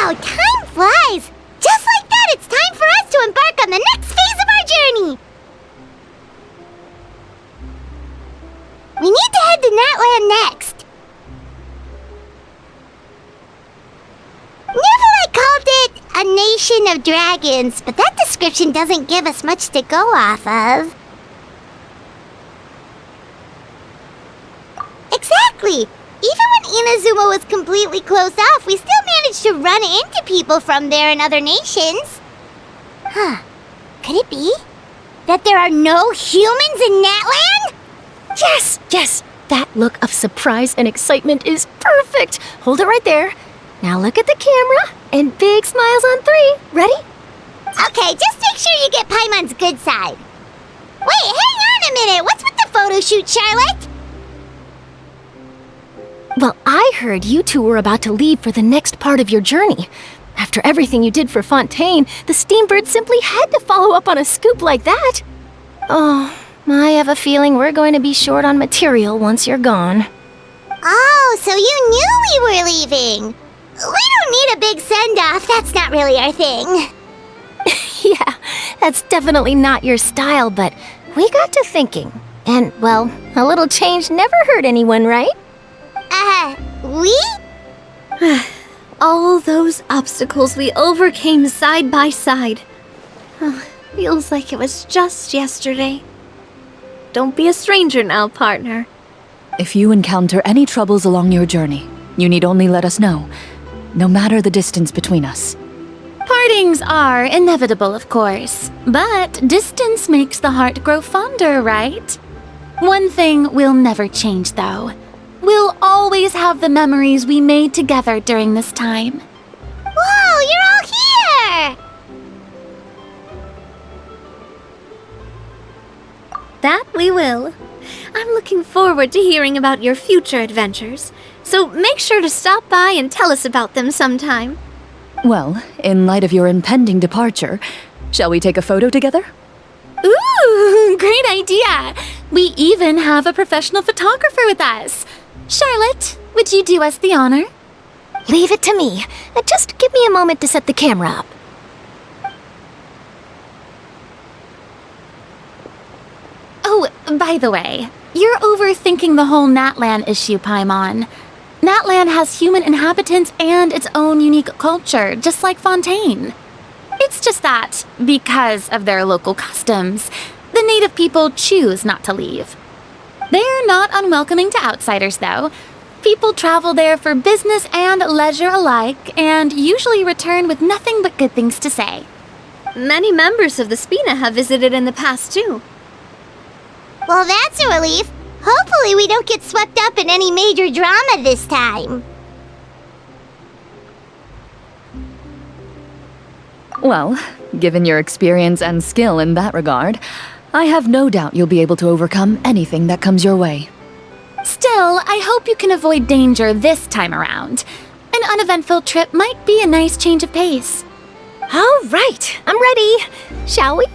Wow, time flies! Just like that, it's time for us to embark on the next phase of our journey! We need to head to Natlan next. Neverlight called it a nation of dragons, but that description doesn't give us much to go off of. Exactly! Even when Inazuma was completely closed off, we still managed to run into people from there in other nations. Huh. Could it be that there are no humans in Natlan? Yes, yes! That look of surprise and excitement is perfect! Hold it right there. Now look at the camera, and big smiles on 3. Ready? Okay, just make sure you get Paimon's good side. Wait, hang on a minute! What's with the photo shoot, Charlotte? Well, I heard you two were about to leave for the next part of your journey. After everything you did for Fontaine, the Steambird simply had to follow up on a scoop like that. Oh, I have a feeling we're going to be short on material once you're gone. Oh, so you knew we were leaving. We don't need a big send-off. That's not really our thing. Yeah, that's definitely not your style, but we got to thinking. And, well, a little change never hurt anyone, right? We? All those obstacles we overcame side by side. Feels like it was just yesterday. Don't be a stranger now, partner. If you encounter any troubles along your journey, you need only let us know, no matter the distance between us. Partings are inevitable, of course, but distance makes the heart grow fonder, right? One thing will never change, though. We'll always have the memories we made together during this time. Whoa, you're all here! That we will. I'm looking forward to hearing about your future adventures, so make sure to stop by and tell us about them sometime. Well, in light of your impending departure, shall we take a photo together? Ooh, great idea! We even have a professional photographer with us. Charlotte, would you do us the honor? Leave it to me. Just give me a moment to set the camera up. Oh, by the way, you're overthinking the whole Natlan issue, Paimon. Natlan has human inhabitants and its own unique culture, just like Fontaine. It's just that, because of their local customs, the native people choose not to leave. They're not unwelcoming to outsiders, though. People travel there for business and leisure alike, and usually return with nothing but good things to say. Many members of the Spina have visited in the past, too. Well, that's a relief. Hopefully we don't get swept up in any major drama this time. Well, given your experience and skill in that regard, I have no doubt you'll be able to overcome anything that comes your way. Still, I hope you can avoid danger this time around. An uneventful trip might be a nice change of pace. All right, I'm ready. Shall we?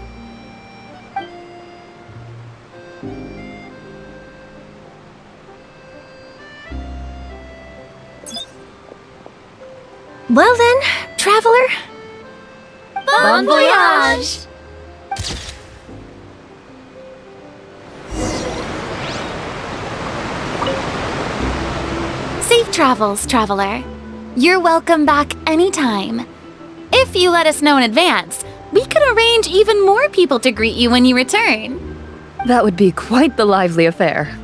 Well then, traveler. Bon voyage! Safe travels, traveler. You're welcome back anytime. If you let us know in advance, we could arrange even more people to greet you when you return. That would be quite the lively affair.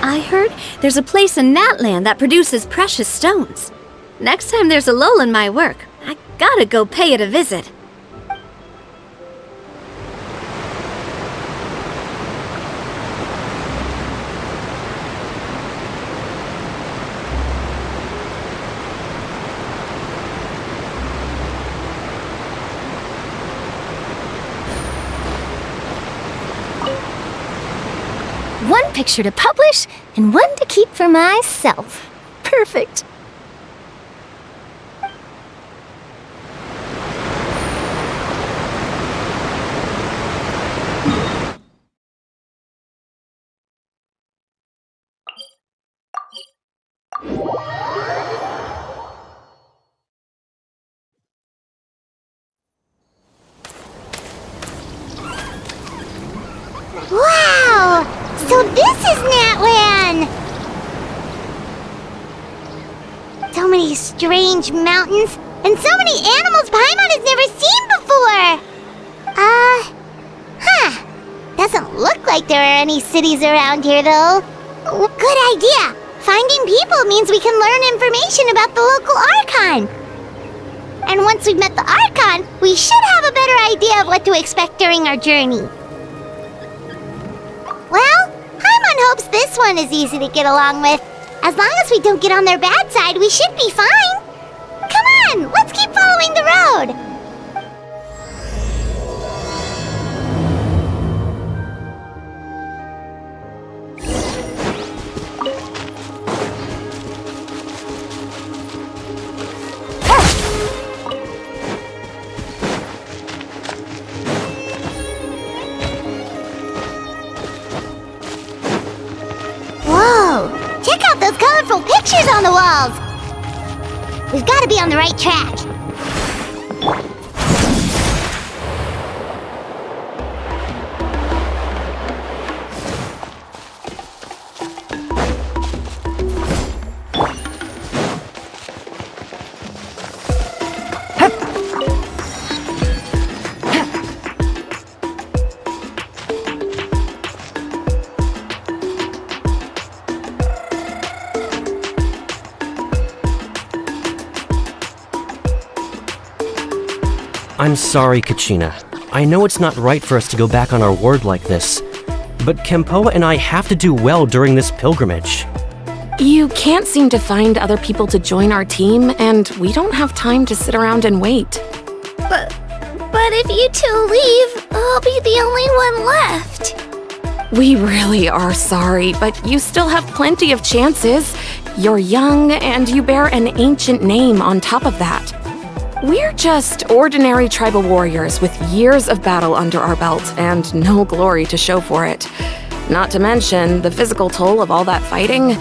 I heard there's a place in Natlan that produces precious stones. Next time there's a lull in my work, I gotta go pay it a visit. One picture to publish, and one to keep for myself. Perfect. Wow! So this is Natlan! So many strange mountains, and so many animals Paimon has never seen before! Doesn't look like there are any cities around here, though. Good idea! Finding people means we can learn information about the local Archon. And once we've met the Archon, we should have a better idea of what to expect during our journey. Well, Paimon hopes this one is easy to get along with. As long as we don't get on their bad side, we should be fine. Come on, let's keep following the road. Check out those colorful pictures on the walls! We've got to be on the right track. I'm sorry, Kachina. I know it's not right for us to go back on our word like this, but Kempoa and I have to do well during this pilgrimage. You can't seem to find other people to join our team, and we don't have time to sit around and wait. But if you two leave, I'll be the only one left. We really are sorry, but you still have plenty of chances. You're young, and you bear an ancient name on top of that. We're just ordinary tribal warriors with years of battle under our belt and no glory to show for it. Not to mention the physical toll of all that fighting.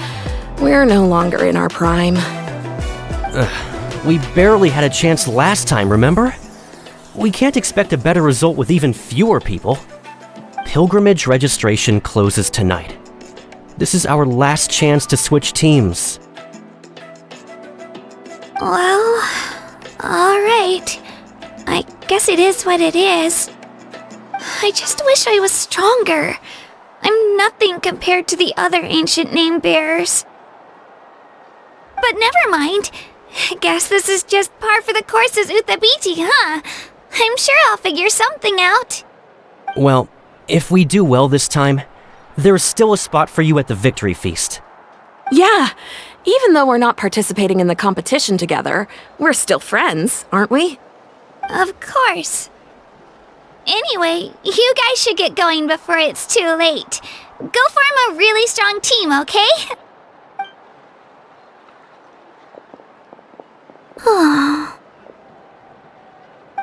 We're no longer in our prime. We barely had a chance last time, remember? We can't expect a better result with even fewer people. Pilgrimage registration closes tonight. This is our last chance to switch teams. Well, alright. I guess it is what it is. I just wish I was stronger. I'm nothing compared to the other ancient name bearers. But never mind. Guess this is just par for the course as Uthabiti, huh? I'm sure I'll figure something out. Well, if we do well this time, there's still a spot for you at the victory feast. Yeah, even though we're not participating in the competition together, we're still friends, aren't we? Of course. Anyway, you guys should get going before it's too late. Go form a really strong team, okay?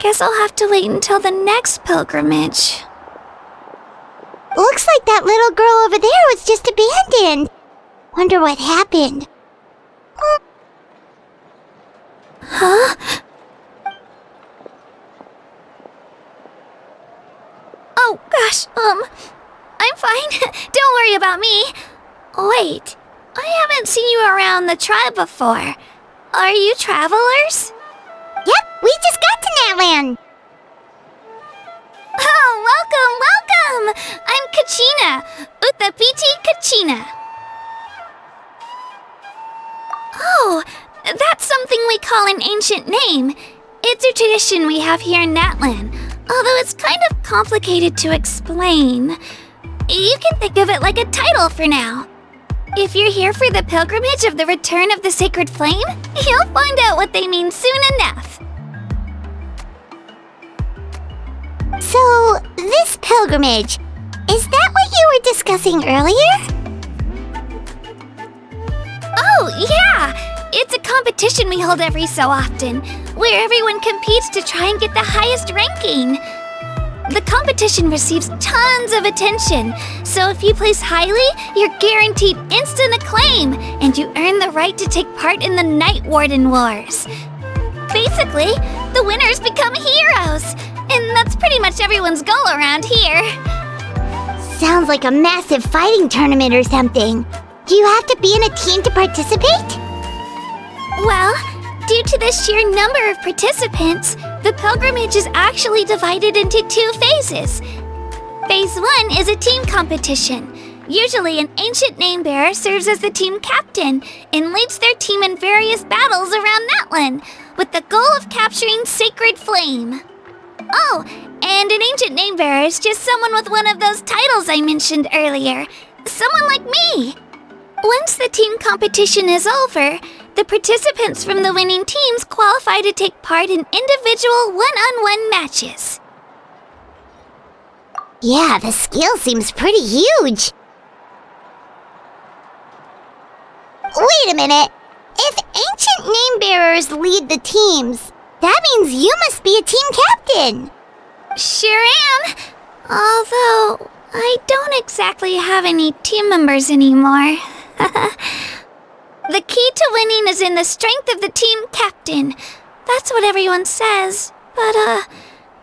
Guess I'll have to wait until the next pilgrimage. Looks like that little girl over there was just abandoned. Wonder what happened. Huh? Oh, gosh, I'm fine. Don't worry about me. Wait, I haven't seen you around the tribe before. Are you travelers? Yep, we just got to Natlan. Oh, welcome! I'm Kachina, Uthabiti Kachina. Oh, that's something we call an ancient name. It's a tradition we have here in Natlan, although it's kind of complicated to explain. You can think of it like a title for now. If you're here for the pilgrimage of the return of the sacred flame, you'll find out what they mean soon enough. So, this pilgrimage, is that what you were discussing earlier? Oh, yeah! It's a competition we hold every so often, where everyone competes to try and get the highest ranking. The competition receives tons of attention, so if you place highly, you're guaranteed instant acclaim, and you earn the right to take part in the Night Warden Wars. Basically, the winners become heroes, and that's pretty much everyone's goal around here. Sounds like a massive fighting tournament or something. Do you have to be in a team to participate? Well, due to the sheer number of participants, the pilgrimage is actually divided into 2 phases. Phase 1 is a team competition. Usually, an ancient name-bearer serves as the team captain and leads their team in various battles around Natlan, with the goal of capturing Sacred Flame. Oh, and an ancient name-bearer is just someone with one of those titles I mentioned earlier. Someone like me. Once the team competition is over, the participants from the winning teams qualify to take part in individual one-on-one matches. Yeah, the scale seems pretty huge. Wait a minute. If ancient name-bearers lead the teams, that means you must be a team captain. Sure am. Although, I don't exactly have any team members anymore. The key to winning is in the strength of the team captain. That's what everyone says. But,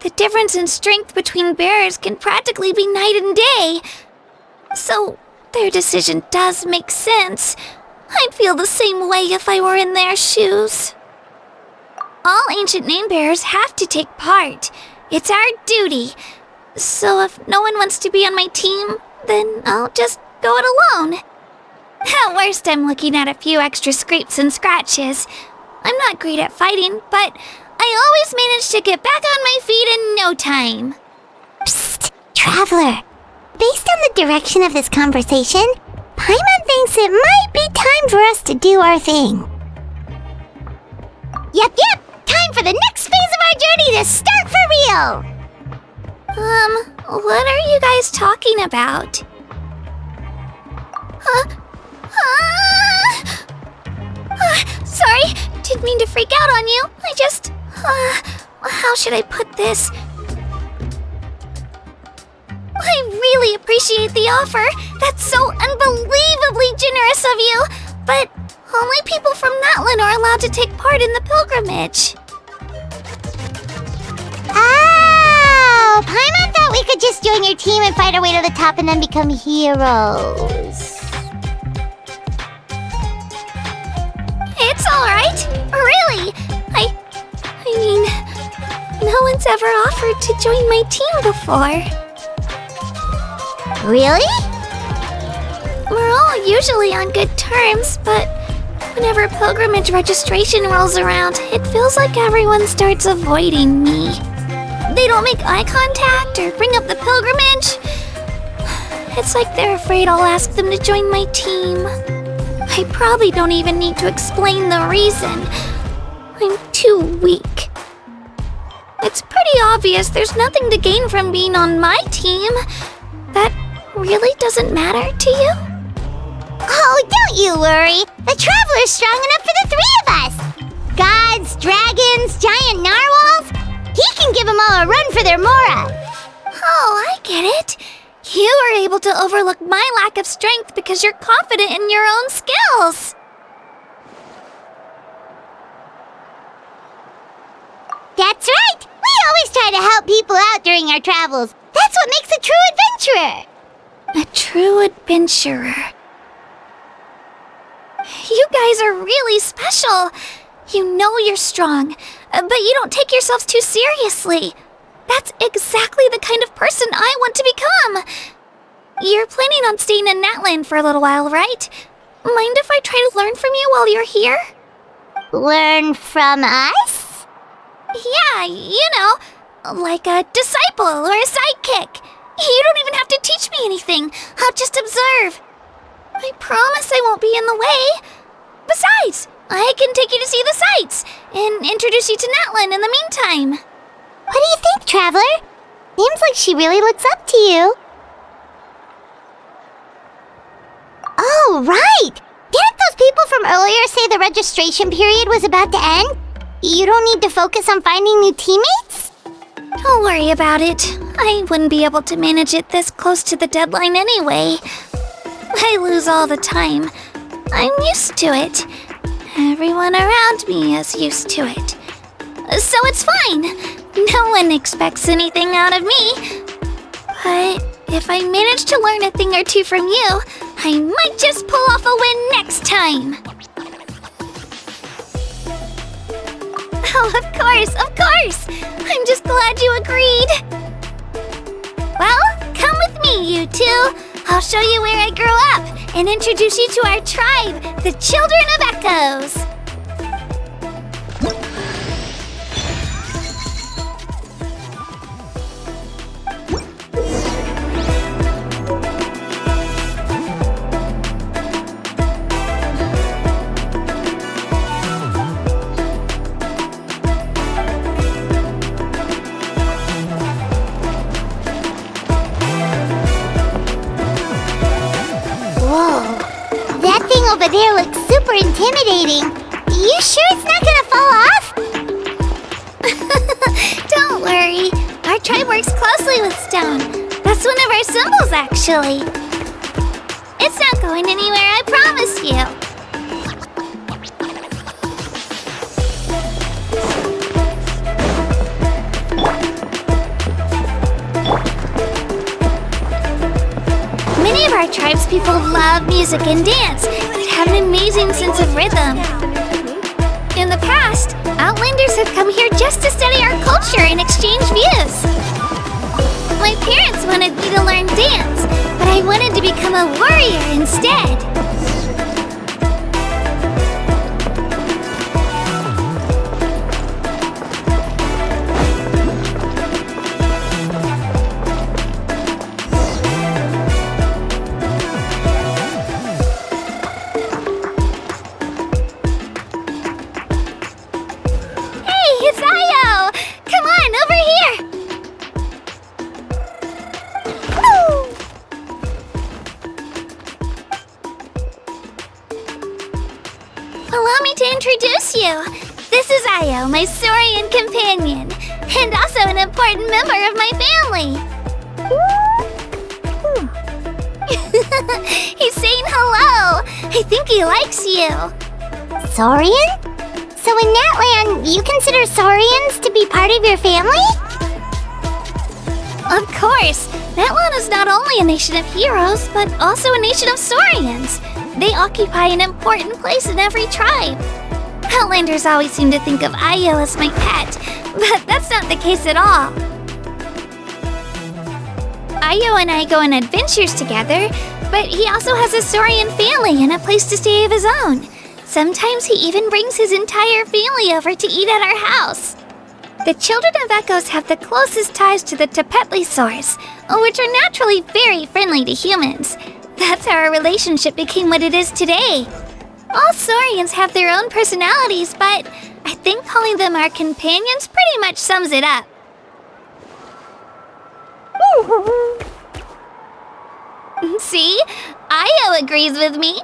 the difference in strength between bearers can practically be night and day. So, their decision does make sense. I'd feel the same way if I were in their shoes. All ancient name-bearers have to take part. It's our duty. So if no one wants to be on my team, then I'll just go it alone. At worst, I'm looking at a few extra scrapes and scratches. I'm not great at fighting, but I always manage to get back on my feet in no time. Psst, Traveler. Based on the direction of this conversation, Paimon thinks it might be time for us to do our thing. Yep, time for the next phase of our journey to start for real! What are you guys talking about? Sorry, didn't mean to freak out on you. I just, how should I put this? I really appreciate the offer. That's so unbelievably generous of you. But only people from Natlan are allowed to take part in the pilgrimage. Oh, Paimon thought we could just join your team and fight our way to the top and then become heroes. It's alright. Really. I mean, no one's ever offered to join my team before. Really? We're all usually on good terms, but whenever pilgrimage registration rolls around, it feels like everyone starts avoiding me. They don't make eye contact or bring up the pilgrimage. It's like they're afraid I'll ask them to join my team. I probably don't even need to explain the reason. I'm too weak. It's pretty obvious there's nothing to gain from being on my team. That really doesn't matter to you? Oh, don't you worry. The Traveler's strong enough for the 3 of us. Gods, dragons, giant narwhals. He can give them all a run for their mora. Oh, I get it. You are able to overlook my lack of strength because you're confident in your own skills. That's right. We always try to help people out during our travels. That's what makes a true adventurer. A true adventurer. You guys are really special. You know you're strong, but you don't take yourselves too seriously. That's exactly the kind of person I want to become. You're planning on staying in Natlan for a little while, right? Mind if I try to learn from you while you're here? Learn from us? Yeah, you know, like a disciple or a sidekick. You don't even have to teach me anything. I'll just observe. I promise I won't be in the way. Besides, I can take you to see the sights and introduce you to Natlan in the meantime. What do you think, Traveler? Seems like she really looks up to you. Oh, right! Didn't those people from earlier say the registration period was about to end? You don't need to focus on finding new teammates? Don't worry about it. I wouldn't be able to manage it this close to the deadline anyway. I lose all the time. I'm used to it. Everyone around me is used to it. So it's fine. No one expects anything out of me. But if I manage managed to learn a thing or two from you, I might just pull off a win next time. Oh, of course, of course! I'm just glad you agreed. Well, come with me, you two. I'll show you where I grew up and introduce you to our tribe, the Children of Echoes. Over there looks super intimidating. You sure it's not gonna fall off? Don't worry. Our tribe works closely with stone. That's one of our symbols, actually. It's not going anywhere, I promise you. Many of our tribe's people love music and dance. They have an amazing sense of rhythm. In the past, Outlanders have come here just to study our culture and exchange views. My parents wanted me to learn dance, but I wanted to become a warrior instead. Introduce you. This is Io, my Saurian companion, and also an important member of my family. He's saying hello. I think he likes you. Saurian? So in Natlan, you consider Saurians to be part of your family? Of course. Natlan is not only a nation of heroes, but also a nation of Saurians. They occupy an important place in every tribe. Outlanders always seem to think of Io as my pet, but that's not the case at all. Io and I go on adventures together, but he also has a Saurian family and a place to stay of his own. Sometimes he even brings his entire family over to eat at our house. The Children of Echoes have the closest ties to the Tepetlisaurs, which are naturally very friendly to humans. That's how our relationship became what it is today. All Saurians have their own personalities, but I think calling them our companions pretty much sums it up. See? Io agrees with me.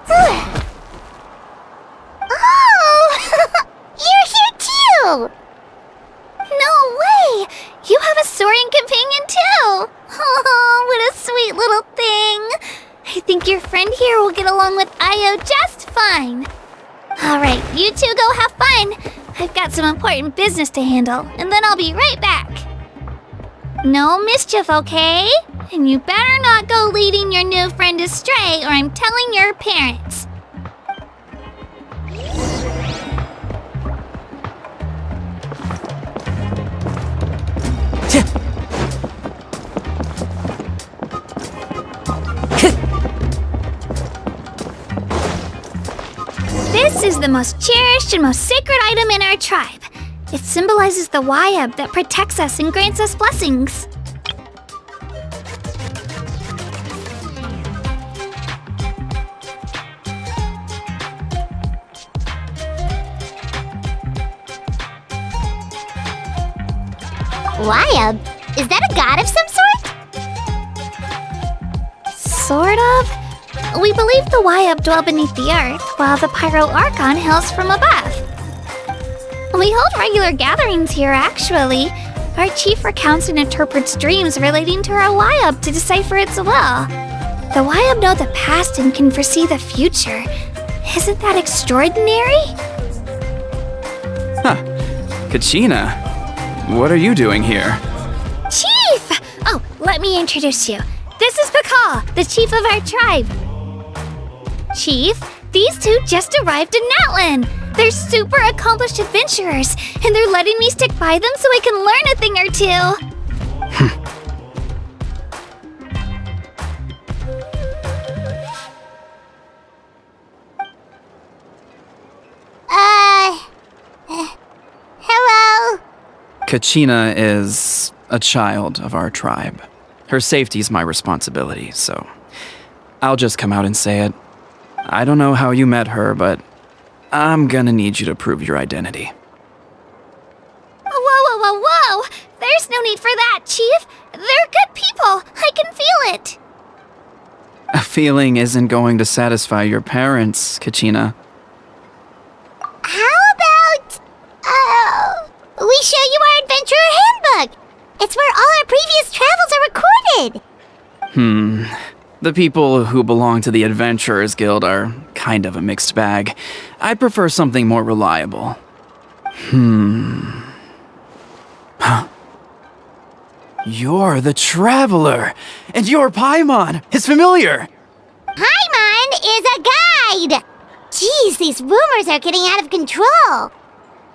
Oh! You're here too! No way! You have a Saurian companion too! Oh, what a sweet little thing! I think your friend here will get along with Io just fine. Alright, you two go have fun. I've got some important business to handle, and then I'll be right back. No mischief, okay? And you better not go leading your new friend astray, or I'm telling your parents. This is the most cherished and most sacred item in our tribe. It symbolizes the Wayab that protects us and grants us blessings. Wayab? Is that a god of some sort? Sort of. We believe the Wayab dwell beneath the earth, while the Pyro Archon hails from above. We hold regular gatherings here, actually. Our chief recounts and interprets dreams relating to our Wayab to decipher its will. The Wayab know the past and can foresee the future. Isn't that extraordinary? Huh. Kachina, what are you doing here? Cheers! let me introduce you. This is Pakal, the chief of our tribe. Chief, these two just arrived in Natlan. They're super accomplished adventurers, and they're letting me stick by them so I can learn a thing or two. Hello? Kachina is a child of our tribe. Her safety's my responsibility, so I'll just come out and say it. I don't know how you met her, but I'm gonna need you to prove your identity. Whoa! There's no need for that, Chief. They're good people. I can feel it. A feeling isn't going to satisfy your parents, Kachina. How about, we show you our adventurer handbook? It's where all our previous travels are recorded. The people who belong to the Adventurers Guild are kind of a mixed bag. I'd prefer something more reliable. You're the Traveler, and your Paimon is familiar. Paimon is a guide! Jeez, these rumors are getting out of control.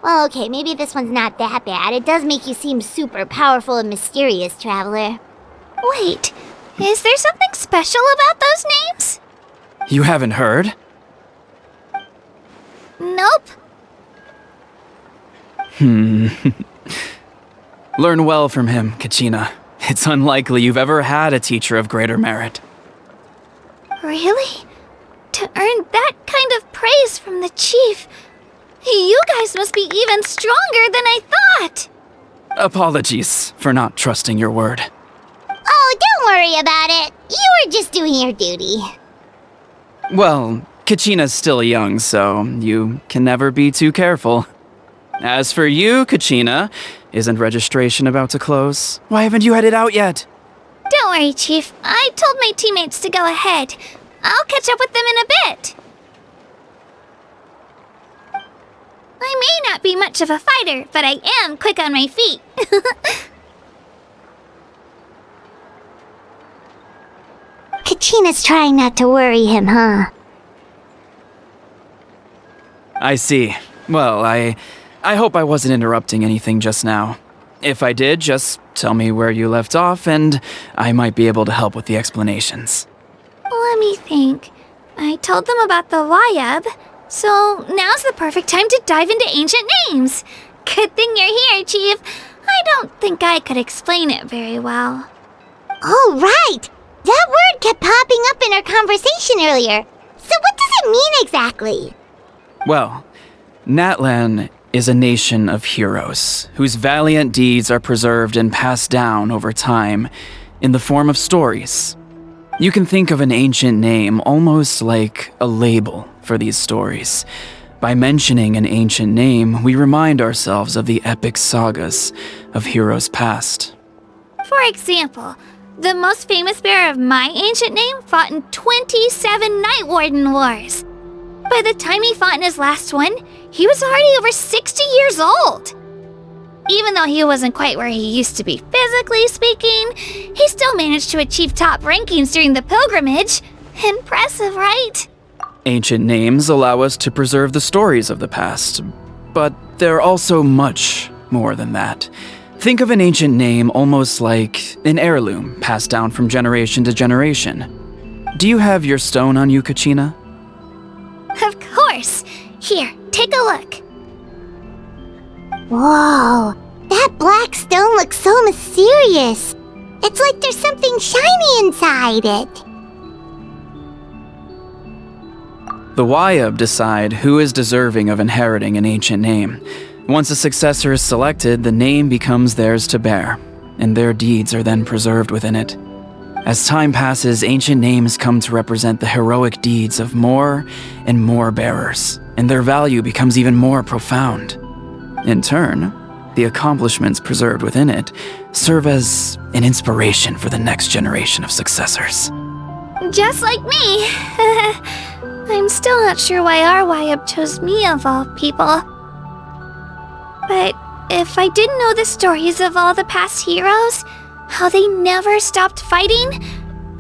Well, okay, maybe this one's not that bad. It does make you seem super powerful and mysterious, Traveler. Wait, is there something special about those names? You haven't heard? Nope. Learn well from him, Kachina. It's unlikely you've ever had a teacher of greater merit. Really? To earn that kind of praise from the chief, you guys must be even stronger than I thought. Apologies for not trusting your word. Oh, don't worry about it. You were just doing your duty. Well, Kachina's still young, so you can never be too careful. As for you, Kachina, isn't registration about to close? Why haven't you headed out yet? Don't worry, Chief. I told my teammates to go ahead. I'll catch up with them in a bit. I may not be much of a fighter, but I am quick on my feet. Kachina's trying not to worry him, huh? I see. Well, I hope I wasn't interrupting anything just now. If I did, just tell me where you left off, and I might be able to help with the explanations. Let me think. I told them about the Wayab, so now's the perfect time to dive into ancient names. Good thing you're here, Chief. I don't think I could explain it very well. Oh, right! That word kept popping up in our conversation earlier. So what does it mean exactly? Well, Natlan is a nation of heroes whose valiant deeds are preserved and passed down over time in the form of stories. You can think of an ancient name almost like a label for these stories. By mentioning an ancient name, we remind ourselves of the epic sagas of heroes past. For example, the most famous bearer of my ancient name fought in 27 Night Warden Wars. By the time he fought in his last one, he was already over 60 years old. Even though he wasn't quite where he used to be physically speaking, he still managed to achieve top rankings during the pilgrimage. Impressive, right? Ancient names allow us to preserve the stories of the past, but they're also much more than that. Think of an ancient name almost like an heirloom passed down from generation to generation. Do you have your stone on you, Kachina? Of course. Here, take a look. Whoa, that black stone looks so mysterious. It's like there's something shiny inside it. The Wayab decide who is deserving of inheriting an ancient name. Once a successor is selected, the name becomes theirs to bear, and their deeds are then preserved within it. As time passes, ancient names come to represent the heroic deeds of more and more bearers, and their value becomes even more profound. In turn, the accomplishments preserved within it serve as an inspiration for the next generation of successors. Just like me. I'm still not sure why our Wayab chose me of all people. But if I didn't know the stories of all the past heroes, how they never stopped fighting,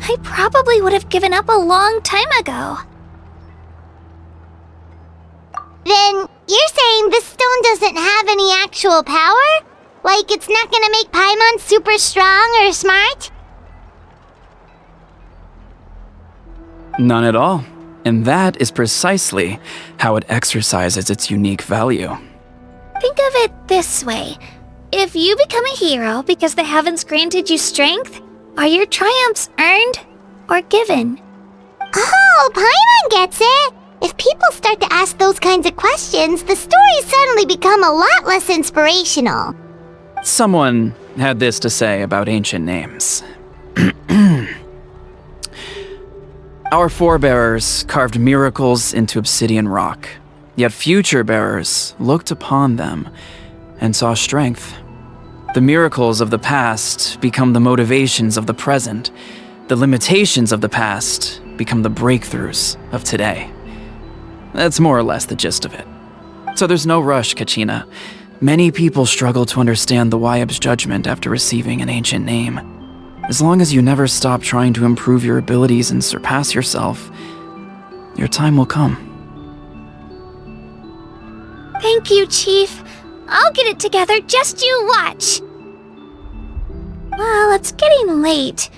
I probably would have given up a long time ago. Then you're saying this stone doesn't have any actual power? Like it's not gonna make Paimon super strong or smart? None at all. And that is precisely how it exercises its unique value. Think of it this way. If you become a hero because the heavens granted you strength, are your triumphs earned or given? Oh, Paimon gets it! If people start to ask those kinds of questions, the stories suddenly become a lot less inspirational. Someone had this to say about ancient names. Our forebears carved miracles into obsidian rock, yet future bearers looked upon them and saw strength. The miracles of the past become the motivations of the present. The limitations of the past become the breakthroughs of today. That's more or less the gist of it. So there's no rush, Kachina. Many people struggle to understand the Wyab's judgment after receiving an ancient name. As long as you never stop trying to improve your abilities and surpass yourself, your time will come. Thank you, Chief. I'll get it together, just you watch. Well, it's getting late.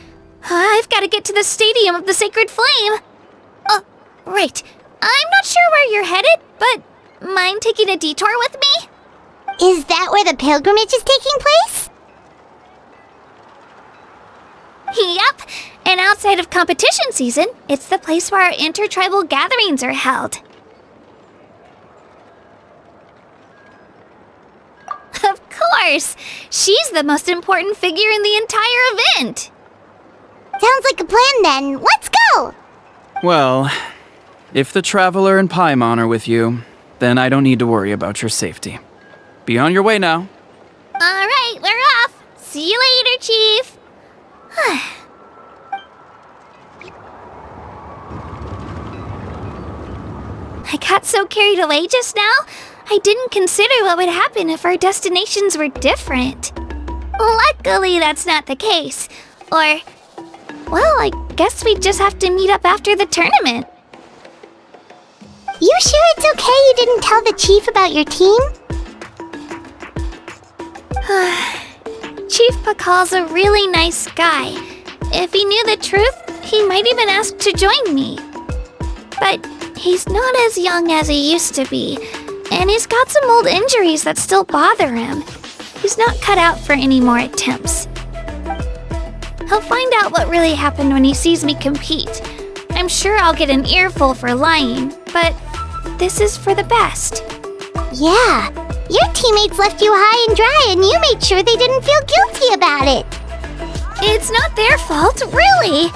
I've got to get to the Stadium of the Sacred Flame. Oh, right. I'm not sure where you're headed, but mind taking a detour with me? Is that where the pilgrimage is taking place? Yep, and outside of competition season, it's the place where our intertribal gatherings are held. Of course! She's the most important figure in the entire event! Sounds like a plan then. Let's go! Well, if the Traveler and Paimon are with you, then I don't need to worry about your safety. Be on your way now. Alright, we're off! See you later, Chief! I got so carried away just now, I didn't consider what would happen if our destinations were different. Luckily, that's not the case. Or, well, I guess we just have to meet up after the tournament. You sure it's okay you didn't tell the chief about your team? Chief Pakal's a really nice guy. If he knew the truth, he might even ask to join me. But he's not as young as he used to be, and he's got some old injuries that still bother him. He's not cut out for any more attempts. He'll find out what really happened when he sees me compete. I'm sure I'll get an earful for lying, but this is for the best. Yeah, your teammates left you high and dry and you made sure they didn't feel guilty about it. It's not their fault, really.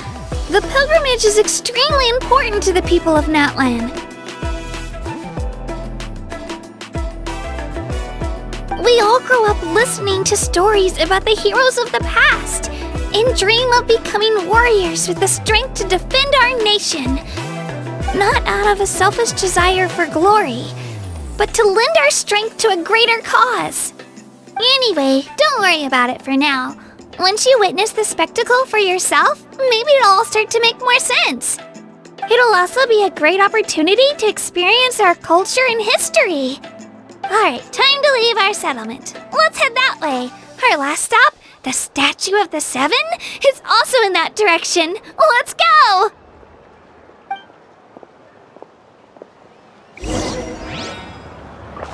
The pilgrimage is extremely important to the people of Natlan. We all grow up listening to stories about the heroes of the past and dream of becoming warriors with the strength to defend our nation. Not out of a selfish desire for glory, but to lend our strength to a greater cause. Anyway, don't worry about it for now. Once you witness the spectacle for yourself, maybe it'll all start to make more sense. It'll also be a great opportunity to experience our culture and history. Alright, time to leave our settlement. Let's head that way. Our last stop, the Statue of the Seven, is also in that direction. Let's go!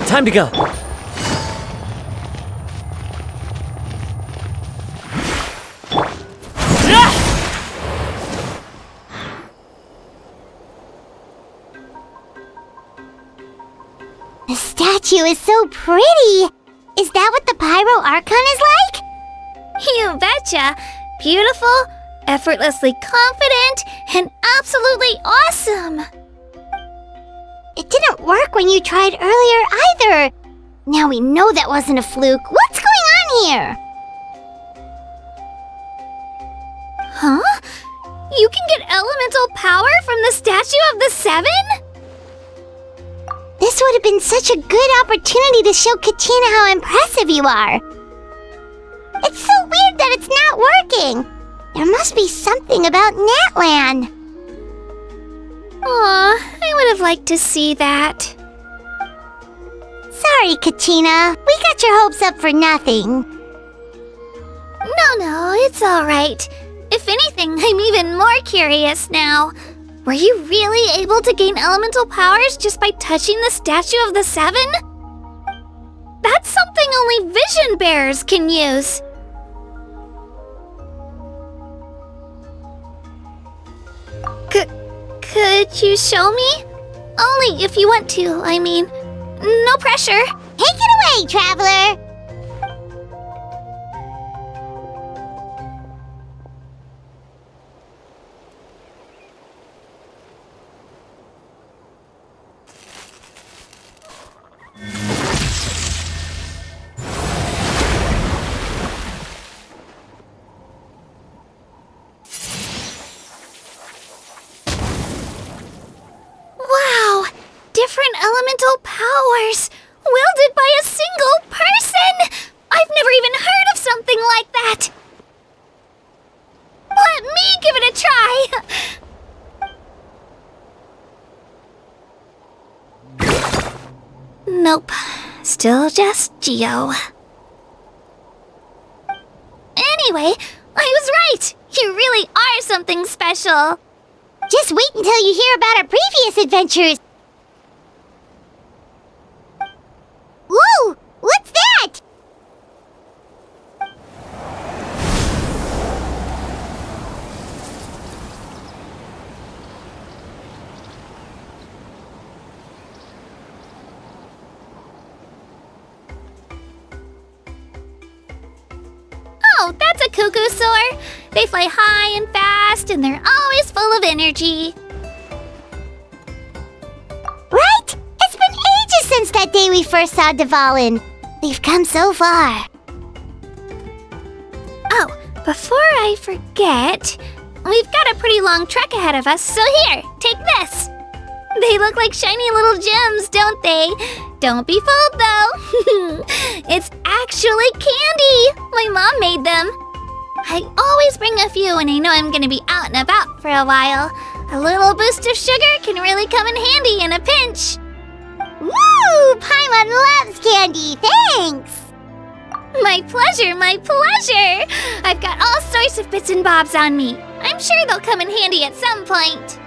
Time to go. The statue is so pretty. Is that what the Pyro Archon is like? You betcha! Beautiful, effortlessly confident, and absolutely awesome! It didn't work when you tried earlier either. Now we know that wasn't a fluke. What's going on here? Huh? You can get elemental power from the Statue of the Seven? This would have been such a good opportunity to show Kachina how impressive you are. It's so weird that it's not working. There must be something about Natlan. Aw, I would have liked to see that. Sorry, Kachina. We got your hopes up for nothing. No, it's alright. If anything, I'm even more curious now. Were you really able to gain elemental powers just by touching the statue of the Seven? That's something only vision bearers can use. Could you show me? Only if you want to, I mean. No pressure. Take it away, Traveler! Wow! Different elemental powers! Wielded by a single person! I've never even heard of something like that! Let me give it a try! Nope. Still just Geo. Anyway, I was right! You really are something special! Just wait until you hear about our previous adventures. Whoa! What's that? Oh, that's a cuckoo soar! They fly high and fast, and they're always full of energy. Right? It's been ages since that day we first saw Dvalin. We've come so far. Oh, before I forget, we've got a pretty long trek ahead of us, so here, take this! They look like shiny little gems, don't they? Don't be fooled, though. It's actually candy! My mom made them. I always bring a few when I know I'm gonna be out and about for a while. A little boost of sugar can really come in handy in a pinch. Woo! Paimon loves candy, thanks! My pleasure, my pleasure! I've got all sorts of bits and bobs on me. I'm sure they'll come in handy at some point.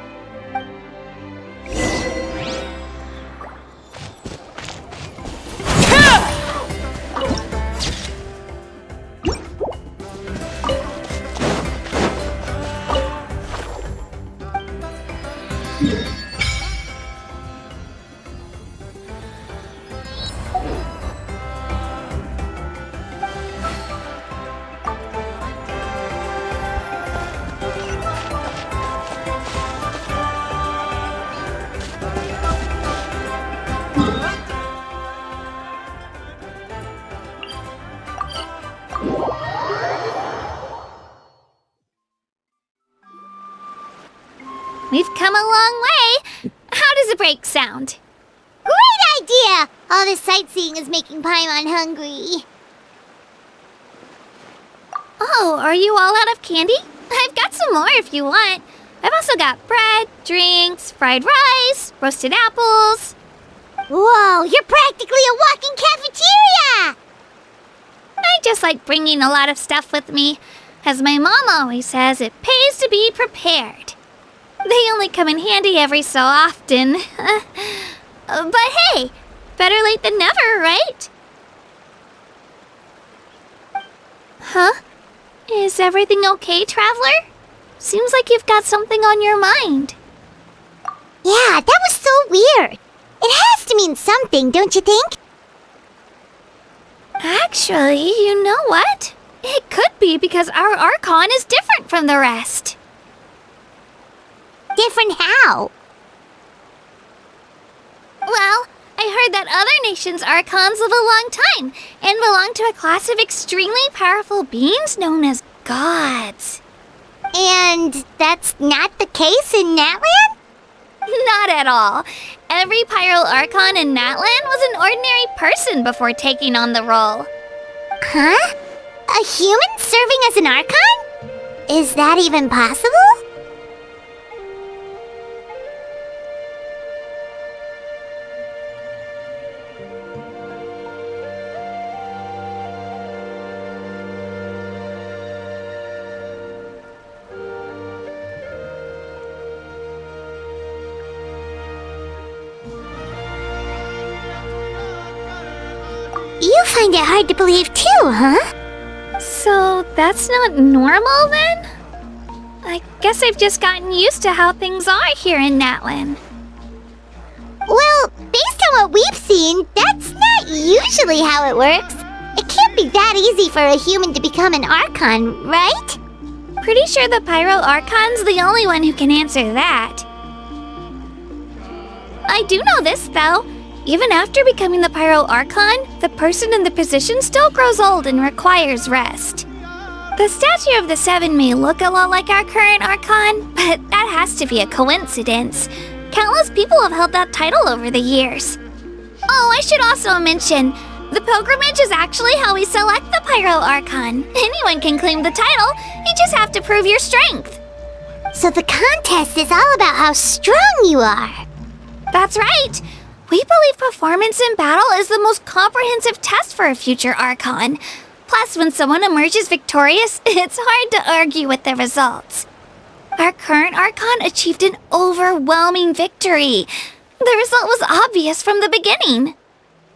We've come a long way. How does a break sound? Great idea! All this sightseeing is making Paimon hungry. Oh, are you all out of candy? I've got some more if you want. I've also got bread, drinks, fried rice, roasted apples. Whoa, you're practically a walking cafeteria! I just like bringing a lot of stuff with me. As my mom always says, it pays to be prepared. They only come in handy every so often. But hey, better late than never, right? Huh? Is everything okay, Traveler? Seems like you've got something on your mind. Yeah, that was so weird. It has to mean something, don't you think? Actually, you know what? It could be because our Archon is different from the rest. Different how? Well, I heard that other nations' Archons live a long time and belong to a class of extremely powerful beings known as gods. And that's not the case in Natlan? Not at all. Every Pyral Archon in Natlan was an ordinary person before taking on the role. Huh? A human serving as an Archon? Is that even possible? You find it hard to believe too, huh? So that's not normal then? I guess I've just gotten used to how things are here in Natlan. Well, based on what we've seen, that's not usually how it works. It can't be that easy for a human to become an Archon, right? Pretty sure the Pyro Archon's the only one who can answer that. I do know this, though. Even after becoming the Pyro Archon, the person in the position still grows old and requires rest. The statue of the Seven may look a lot like our current Archon, but that has to be a coincidence. Countless people have held that title over the years. Oh, I should also mention, the pilgrimage is actually how we select the Pyro Archon. Anyone can claim the title, you just have to prove your strength. So the contest is all about how strong you are. That's right. We believe performance in battle is the most comprehensive test for a future Archon. Plus, when someone emerges victorious, it's hard to argue with the results. Our current Archon achieved an overwhelming victory. The result was obvious from the beginning.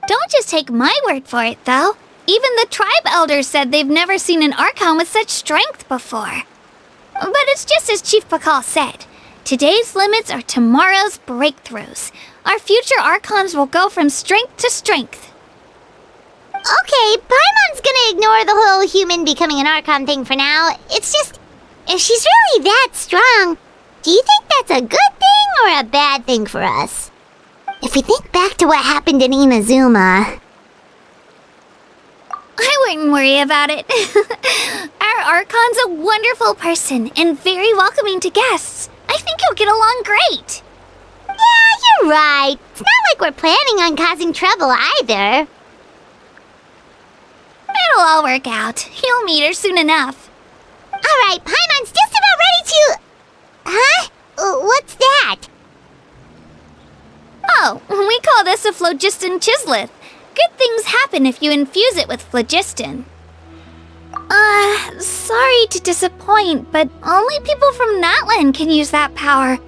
Don't just take my word for it, though. Even the tribe elders said they've never seen an Archon with such strength before. But it's just as Chief Pakal said. Today's limits are tomorrow's breakthroughs. Our future Archons will go from strength to strength. Okay, Paimon's gonna ignore the whole human becoming an Archon thing for now. It's just, if she's really that strong, do you think that's a good thing or a bad thing for us? If we think back to what happened in Inazuma... I wouldn't worry about it. Our Archon's a wonderful person and very welcoming to guests. I think you'll get along great. Yeah, you're right. It's not like we're planning on causing trouble either. It'll all work out. You'll meet her soon enough. Alright, Paimon's just about ready to... Huh? What's that? Oh, we call this a phlogiston chisleth. Good things happen if you infuse it with phlogiston. Sorry to disappoint, but only people from Natlan can use that power.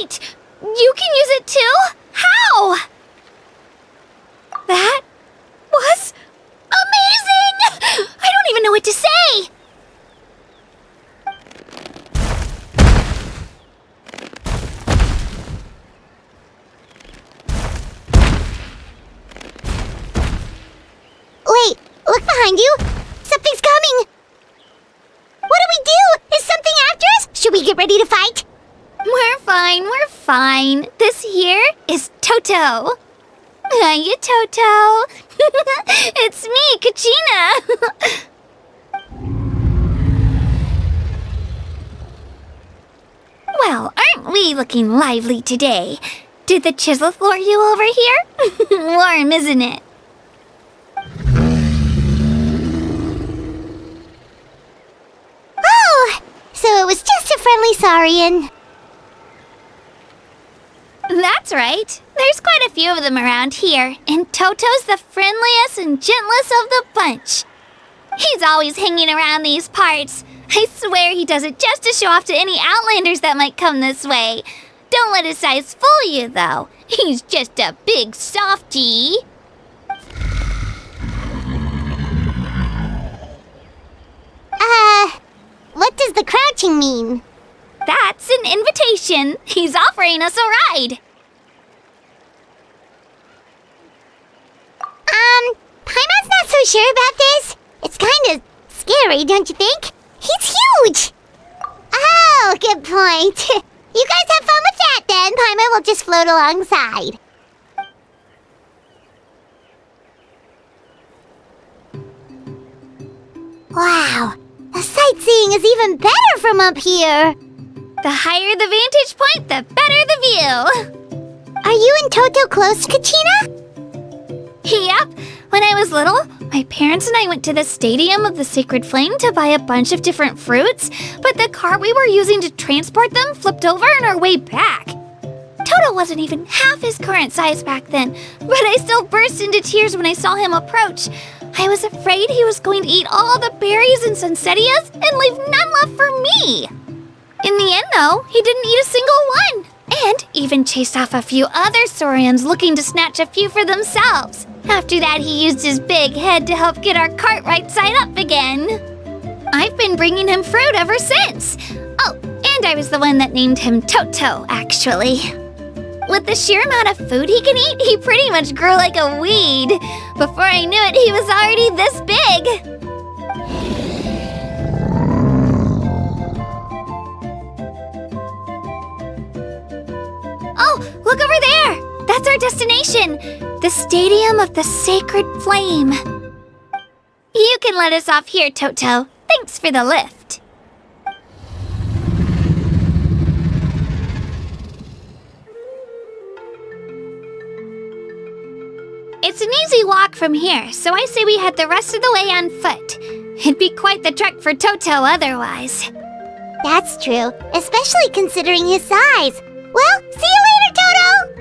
Wait! You can use it too? How? That was amazing! I don't even know what to say! Wait, look behind you! Something's coming! What do we do? Is something after us? Should we get ready to fight? We're fine. This here is Toto. Hiya, Toto. It's me, Kachina. Well, aren't we looking lively today? Did the Chisleth lure you over here? Warm, isn't it? Oh, so it was just a friendly Saurian. That's right. There's quite a few of them around here, and Toto's the friendliest and gentlest of the bunch. He's always hanging around these parts. I swear he does it just to show off to any Outlanders that might come this way. Don't let his size fool you, though. He's just a big softie. What does the crouching mean? That's an invitation. He's offering us a ride. Paimon's not so sure about this. It's kind of scary, don't you think? He's huge! Oh, good point. You guys have fun with that then. Paimon will just float alongside. Wow, the sightseeing is even better from up here. The higher the vantage point, the better the view. Are you and Toto close, Kachina? Yep. When I was little, my parents and I went to the Stadium of the Sacred Flame to buy a bunch of different fruits, but the cart we were using to transport them flipped over on our way back. Toto wasn't even half his current size back then, but I still burst into tears when I saw him approach. I was afraid he was going to eat all the berries and sunsettias and leave none left for me. In the end, though, he didn't eat a single one, and even chased off a few other Saurians looking to snatch a few for themselves. After that, he used his big head to help get our cart right side up again. I've been bringing him fruit ever since. Oh, and I was the one that named him Toto, actually. With the sheer amount of food he can eat, he pretty much grew like a weed. Before I knew it, he was already this big. Oh, look over there! That's our destination! The Stadium of the Sacred Flame. You can let us off here, Toto. Thanks for the lift. It's an easy walk from here, so I say we head the rest of the way on foot. It'd be quite the trek for Toto otherwise. That's true, especially considering his size. Well, see you later, Toto!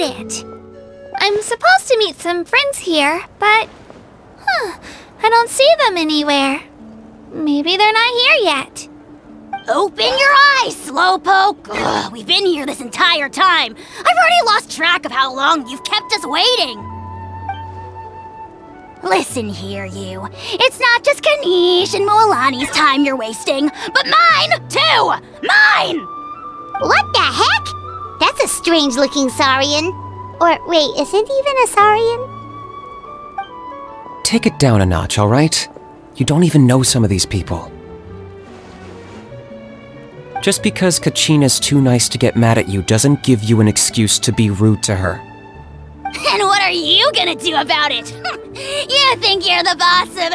it. I'm supposed to meet some friends here, but... I don't see them anywhere. Maybe they're not here yet. Open your eyes, Slowpoke! Ugh, we've been here this entire time. I've already lost track of how long you've kept us waiting. Listen here, you. It's not just Kanish and Moalani's time you're wasting, but mine, too! Mine! What the heck? That's a strange-looking Saurian. Or, wait, is it even a Saurian? Take it down a notch, alright? You don't even know some of these people. Just because Kachina's too nice to get mad at you doesn't give you an excuse to be rude to her. And what are you gonna do about it? You think you're the boss of...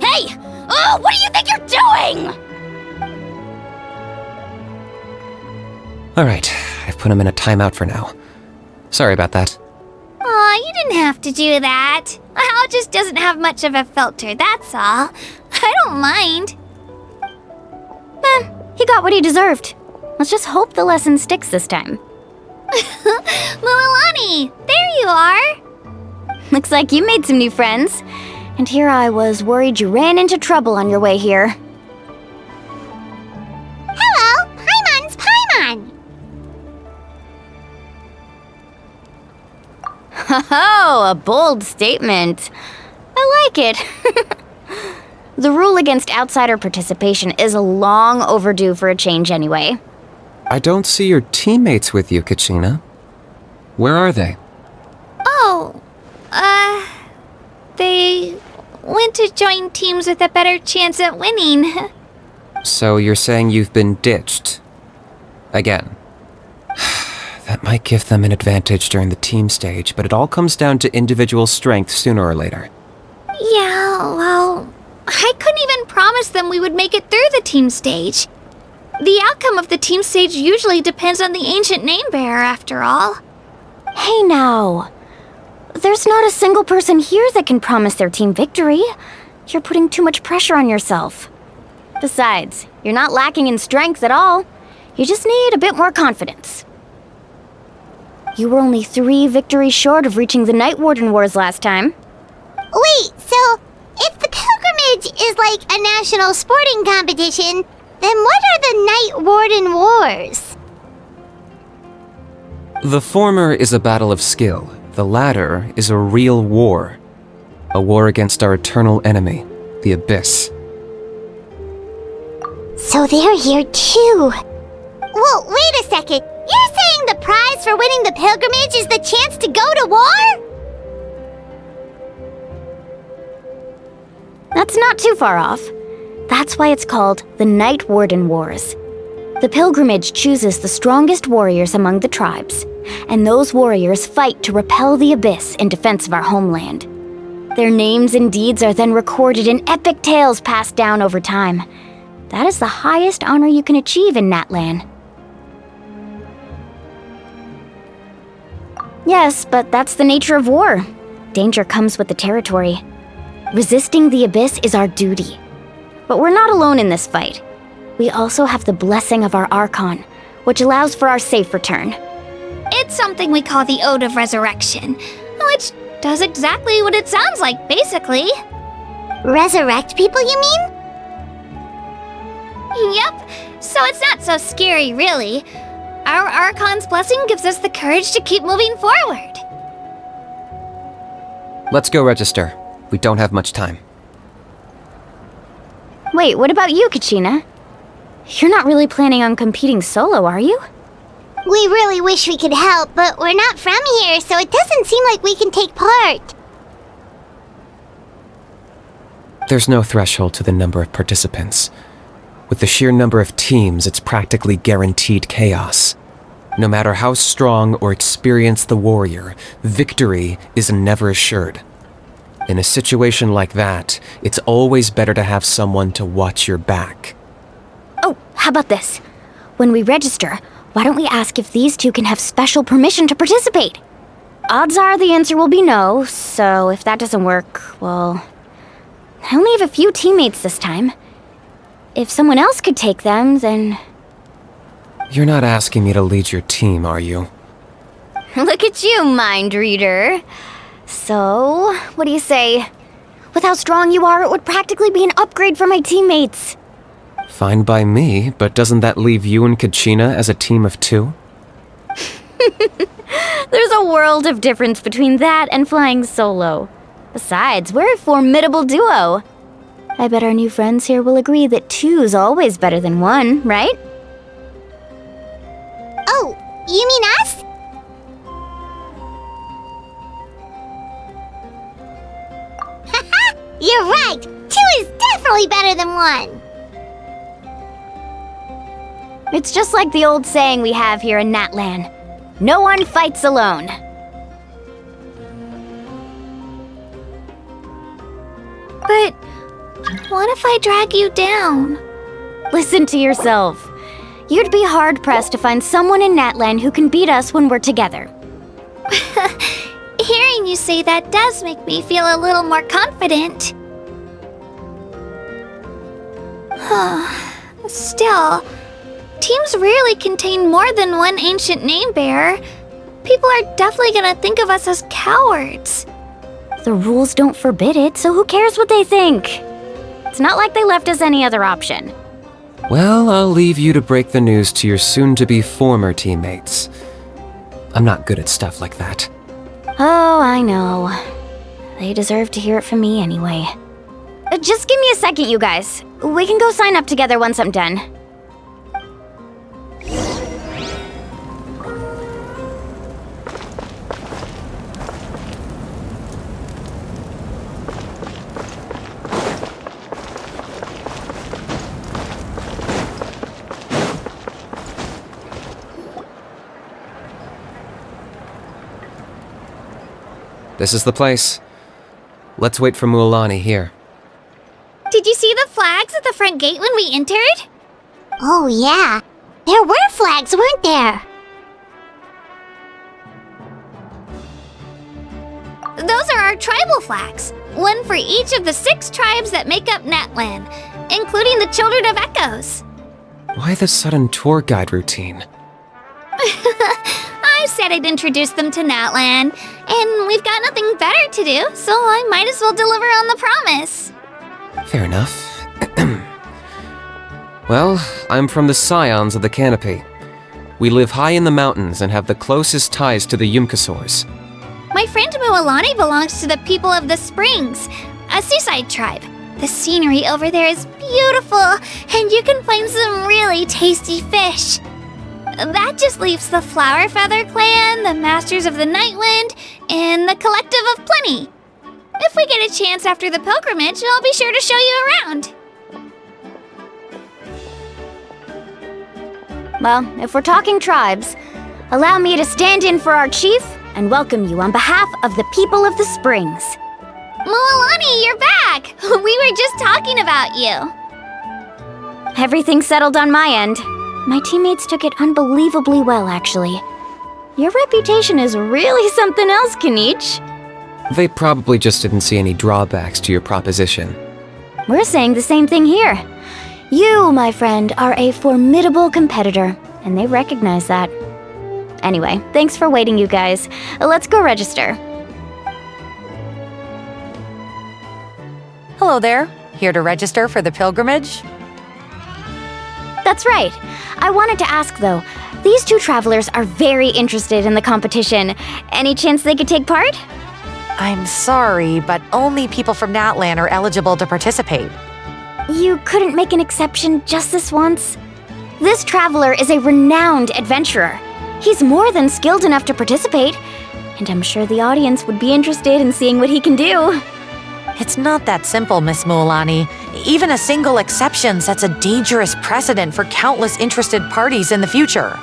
Hey! Oh, what do you think you're doing? Alright, I've put him in a timeout for now. Sorry about that. Aw, you didn't have to do that. Hal just doesn't have much of a filter, that's all. I don't mind. He got what he deserved. Let's just hope the lesson sticks this time. Moalani, there you are. Looks like you made some new friends. And here I was worried you ran into trouble on your way here. Hello, Paimon's Paimon. Oh, a bold statement. I like it. The rule against outsider participation is long overdue for a change anyway. I don't see your teammates with you, Kachina. Where are they? Oh, they went to join teams with a better chance at winning. So you're saying you've been ditched? Again. That might give them an advantage during the team stage, but it all comes down to individual strength sooner or later. Yeah, well, I couldn't even promise them we would make it through the team stage. The outcome of the team stage usually depends on the ancient name bearer, after all. Hey now. There's not a single person here that can promise their team victory. You're putting too much pressure on yourself. Besides, you're not lacking in strength at all. You just need a bit more confidence. You were only 3 victories short of reaching the Night Warden Wars last time. Wait, so if the pilgrimage is like a national sporting competition, then what are the Night Warden Wars? The former is a battle of skill. The latter is a real war. A war against our eternal enemy, the Abyss. So they're here too. Whoa, wait a second. You're saying the prize for winning the pilgrimage is the chance to go to war? That's not too far off. That's why it's called the Night Warden Wars. The pilgrimage chooses the strongest warriors among the tribes, and those warriors fight to repel the Abyss in defense of our homeland. Their names and deeds are then recorded in epic tales passed down over time. That is the highest honor you can achieve in Natlan. Yes, but that's the nature of war. Danger comes with the territory. Resisting the Abyss is our duty. But we're not alone in this fight. We also have the blessing of our Archon, which allows for our safe return. It's something we call the Ode of Resurrection, which does exactly what it sounds like, basically. Resurrect people, you mean? Yep, so it's not so scary, really. Our Archon's blessing gives us the courage to keep moving forward. Let's go register. We don't have much time. Wait, what about you, Kachina? You're not really planning on competing solo, are you? We really wish we could help, but we're not from here, so it doesn't seem like we can take part. There's no threshold to the number of participants. With the sheer number of teams, it's practically guaranteed chaos. No matter how strong or experienced the warrior, victory is never assured. In a situation like that, it's always better to have someone to watch your back. Oh, how about this? When we register, why don't we ask if these two can have special permission to participate? Odds are the answer will be no, so if that doesn't work, well... I only have a few teammates this time. If someone else could take them, then... You're not asking me to lead your team, are you? Look at you, mind reader. So, what do you say? With how strong you are, it would practically be an upgrade for my teammates. Fine by me, but doesn't that leave you and Kachina as a team of 2? There's a world of difference between that and flying solo. Besides, we're a formidable duo. I bet our new friends here will agree that 2's always better than 1, right? Oh, you mean us? Haha, you're right! 2 is definitely better than 1! It's just like the old saying we have here in Natlan. No one fights alone. But what if I drag you down? Listen to yourself. You'd be hard-pressed to find someone in Natlan who can beat us when we're together. Hearing you say that does make me feel a little more confident. Still, teams rarely contain more than one ancient name bearer. People are definitely gonna think of us as cowards. The rules don't forbid it, so who cares what they think? It's not like they left us any other option. Well, I'll leave you to break the news to your soon-to-be former teammates. I'm not good at stuff like that. Oh, I know. They deserve to hear it from me anyway. Just give me a second, you guys. We can go sign up together once I'm done. This is the place. Let's wait for Mualani here. Did you see the flags at the front gate when we entered? Oh yeah, there were flags, weren't there? Those are our tribal flags. One for each of the 6 tribes that make up Natlan, including the Children of Echoes. Why the sudden tour guide routine? I said I'd introduce them to Natlan, and we've got nothing better to do, so I might as well deliver on the promise. Fair enough. Well, I'm from the Scions of the Canopy. We live high in the mountains and have the closest ties to the Yumkasaurs. My friend Mualani belongs to the people of the Springs, a seaside tribe. The scenery over there is beautiful, and you can find some really tasty fish. That just leaves the Flower Feather Clan, the Masters of the Nightwind, and the Collective of Plenty. If we get a chance after the pilgrimage, I'll be sure to show you around. Well, if we're talking tribes, allow me to stand in for our chief and welcome you on behalf of the people of the Springs. Mualani, you're back! We were just talking about you. Everything's settled on my end. My teammates took it unbelievably well, actually. Your reputation is really something else, Kanich. They probably just didn't see any drawbacks to your proposition. We're saying the same thing here. You, my friend, are a formidable competitor, and they recognize that. Anyway, thanks for waiting, you guys. Let's go register. Hello there. Here to register for the pilgrimage? That's right. I wanted to ask, though. These 2 travelers are very interested in the competition. Any chance they could take part? I'm sorry, but only people from Natlan are eligible to participate. You couldn't make an exception just this once? This traveler is a renowned adventurer. He's more than skilled enough to participate, and I'm sure the audience would be interested in seeing what he can do. It's not that simple, Miss Mualani. Even a single exception sets a dangerous precedent for countless interested parties in the future.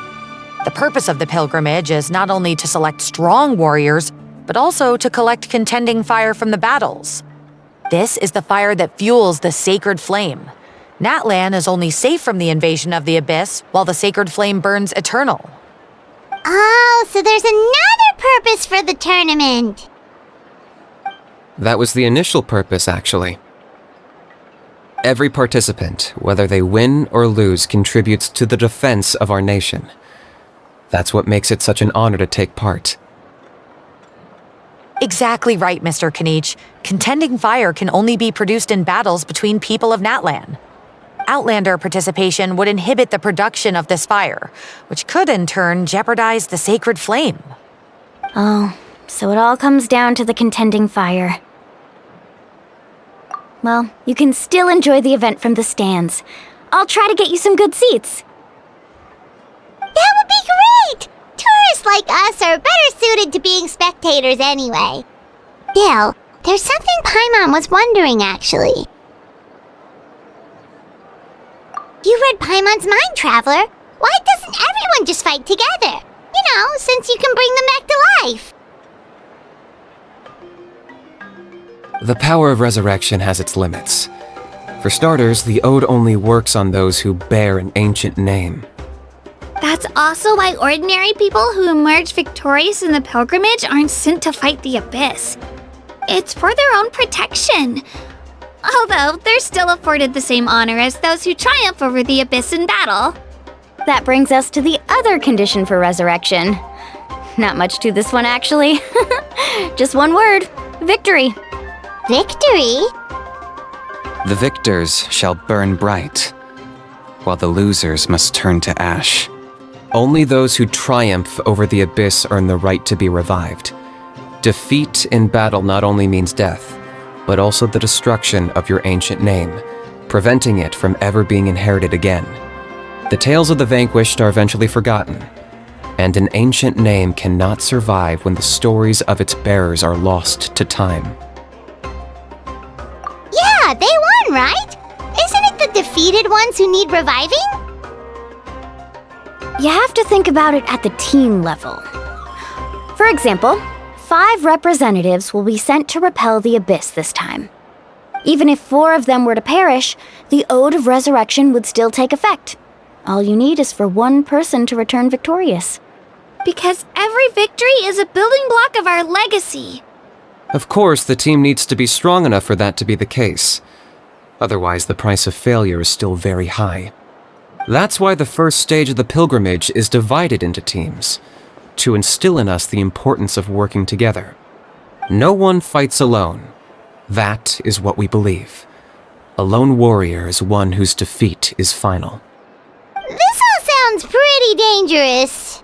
The purpose of the pilgrimage is not only to select strong warriors, but also to collect contending fire from the battles. This is the fire that fuels the sacred flame. Natlan is only safe from the invasion of the Abyss, while the sacred flame burns eternal. Oh, so there's another purpose for the tournament. That was the initial purpose, actually. Every participant, whether they win or lose, contributes to the defense of our nation. That's what makes it such an honor to take part. Exactly right, Mr. Kanich. Contending fire can only be produced in battles between people of Natlan. Outlander participation would inhibit the production of this fire, which could in turn jeopardize the sacred flame. Oh, so it all comes down to the contending fire. Well, you can still enjoy the event from the stands. I'll try to get you some good seats. That would be great! Tourists like us are better suited to being spectators anyway. Still, there's something Paimon was wondering, actually. You read Paimon's mind, Traveler. Why doesn't everyone just fight together? You know, since you can bring them back to life. The power of resurrection has its limits. For starters, the ode only works on those who bear an ancient name. That's also why ordinary people who emerge victorious in the pilgrimage aren't sent to fight the Abyss. It's for their own protection. Although, they're still afforded the same honor as those who triumph over the Abyss in battle. That brings us to the other condition for resurrection. Not much to this one, actually. Just one word: victory. Victory? The victors shall burn bright, while the losers must turn to ash. Only those who triumph over the abyss earn the right to be revived. Defeat in battle not only means death, but also the destruction of your ancient name, preventing it from ever being inherited again. The tales of the vanquished are eventually forgotten, and an ancient name cannot survive when the stories of its bearers are lost to time. Yeah, they won, right? Isn't it the defeated ones who need reviving? You have to think about it at the team level. For example, 5 representatives will be sent to repel the Abyss this time. Even if 4 of them were to perish, the Ode of Resurrection would still take effect. All you need is for 1 person to return victorious. Because every victory is a building block of our legacy. Of course, the team needs to be strong enough for that to be the case. Otherwise, the price of failure is still very high. That's why the first stage of the pilgrimage is divided into teams, to instill in us the importance of working together. No one fights alone. That is what we believe. A lone warrior is one whose defeat is final. This all sounds pretty dangerous.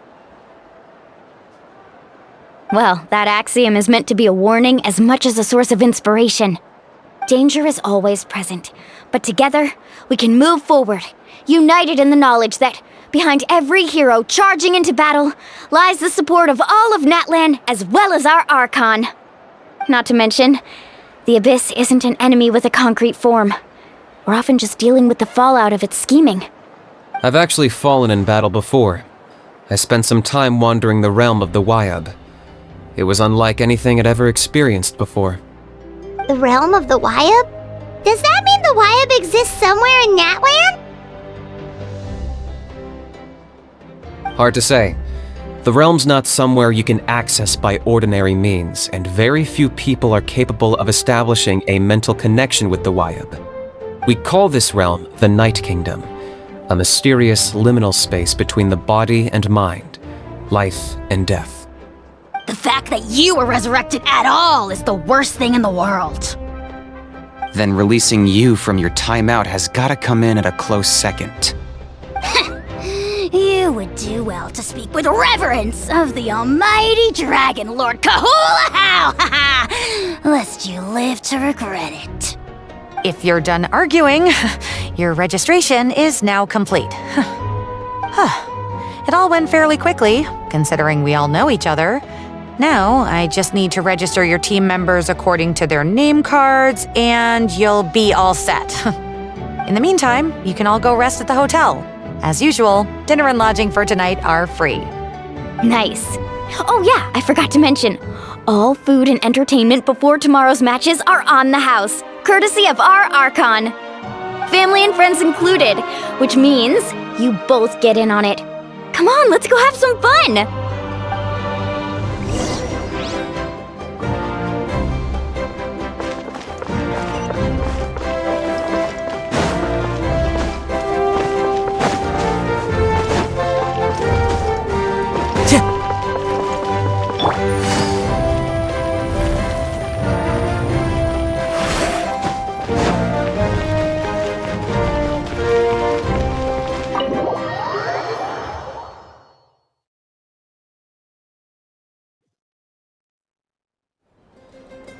Well, that axiom is meant to be a warning as much as a source of inspiration. Danger is always present, but together we can move forward, united in the knowledge that behind every hero charging into battle lies the support of all of Natlan as well as our Archon. Not to mention, the Abyss isn't an enemy with a concrete form. We're often just dealing with the fallout of its scheming. I've actually fallen in battle before. I spent some time wandering the realm of the Wyab. It was unlike anything I'd ever experienced before. The realm of the Wyab? Does that mean the Wyab exists somewhere in Natlan? Hard to say. The realm's not somewhere you can access by ordinary means, and very few people are capable of establishing a mental connection with the Wyab. We call this realm the Night Kingdom, a mysterious liminal space between the body and mind, life and death. The fact that you were resurrected at all is the worst thing in the world. Then releasing you from your timeout has gotta come in at a close second. You would do well to speak with reverence of the almighty Dragon Lord Kahula-How, lest you live to regret it. If you're done arguing, your registration is now complete. It all went fairly quickly, considering we all know each other. Now, I just need to register your team members according to their name cards, and you'll be all set. In the meantime, you can all go rest at the hotel. As usual, dinner and lodging for tonight are free. Nice. Oh yeah, I forgot to mention, all food and entertainment before tomorrow's matches are on the house, courtesy of our Archon. Family and friends included, which means you both get in on it. Come on, let's go have some fun!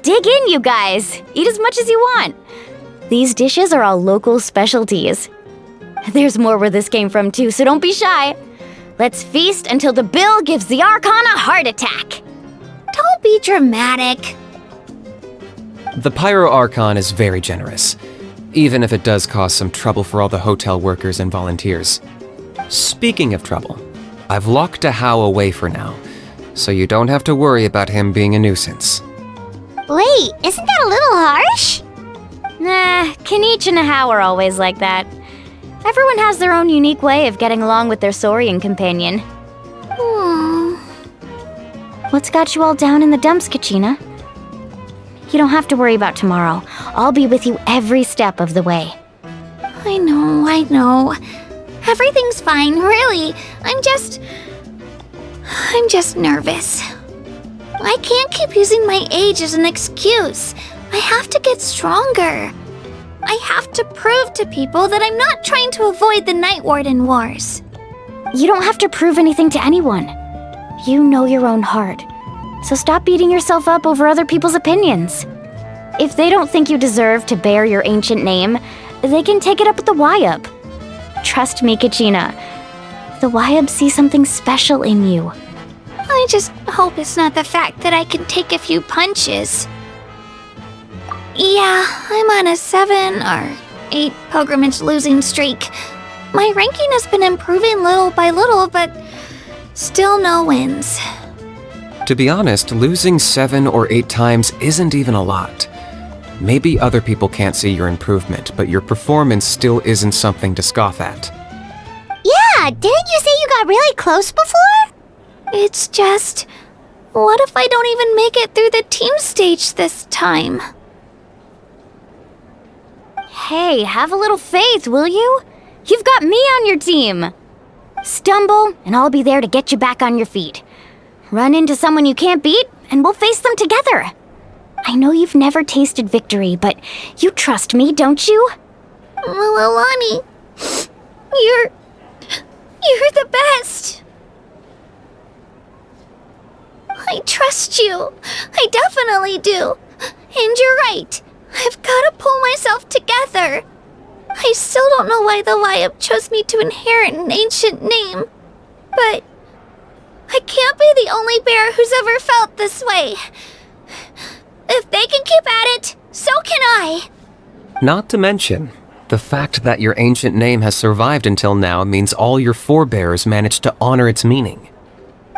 Dig in, you guys. Eat as much as you want. These dishes are all local specialties. There's more where this came from too, so don't be shy. Let's feast until the bill gives the Archon a heart attack. Don't be dramatic. The Pyro Archon is very generous, even if it does cause some trouble for all the hotel workers and volunteers. Speaking of trouble, I've locked Ahau away for now, so you don't have to worry about him being a nuisance. Wait, isn't that a little harsh? Nah, Kanich and Ahau are always like that. Everyone has their own unique way of getting along with their Saurian companion. What's got you all down in the dumps, Kachina? You don't have to worry about tomorrow. I'll be with you every step of the way. I know. Everything's fine, really. I'm just nervous. I can't keep using my age as an excuse. I have to get stronger. I have to prove to people that I'm not trying to avoid the Night Warden Wars. You don't have to prove anything to anyone. You know your own heart. So stop beating yourself up over other people's opinions. If they don't think you deserve to bear your ancient name, they can take it up with the Wyub. Trust me, Kachina. The Wyub see something special in you. I just hope it's not the fact that I can take a few punches. Yeah, I'm on a 7 or 8 pilgrimage losing streak. My ranking has been improving little by little, but still no wins. To be honest, losing 7 or 8 times isn't even a lot. Maybe other people can't see your improvement, but your performance still isn't something to scoff at. Yeah, didn't you say you got really close before? It's just, what if I don't even make it through the team stage this time? Hey, have a little faith, will you? You've got me on your team. Stumble, and I'll be there to get you back on your feet. Run into someone you can't beat, and we'll face them together. I know you've never tasted victory, but you trust me, don't you? Alani, you're the best. I trust you. I definitely do. And you're right. I've got to pull myself together. I still don't know why the Wyub chose me to inherit an ancient name. But I can't be the only bear who's ever felt this way. If they can keep at it, so can I. Not to mention, the fact that your ancient name has survived until now means all your forebears managed to honor its meaning.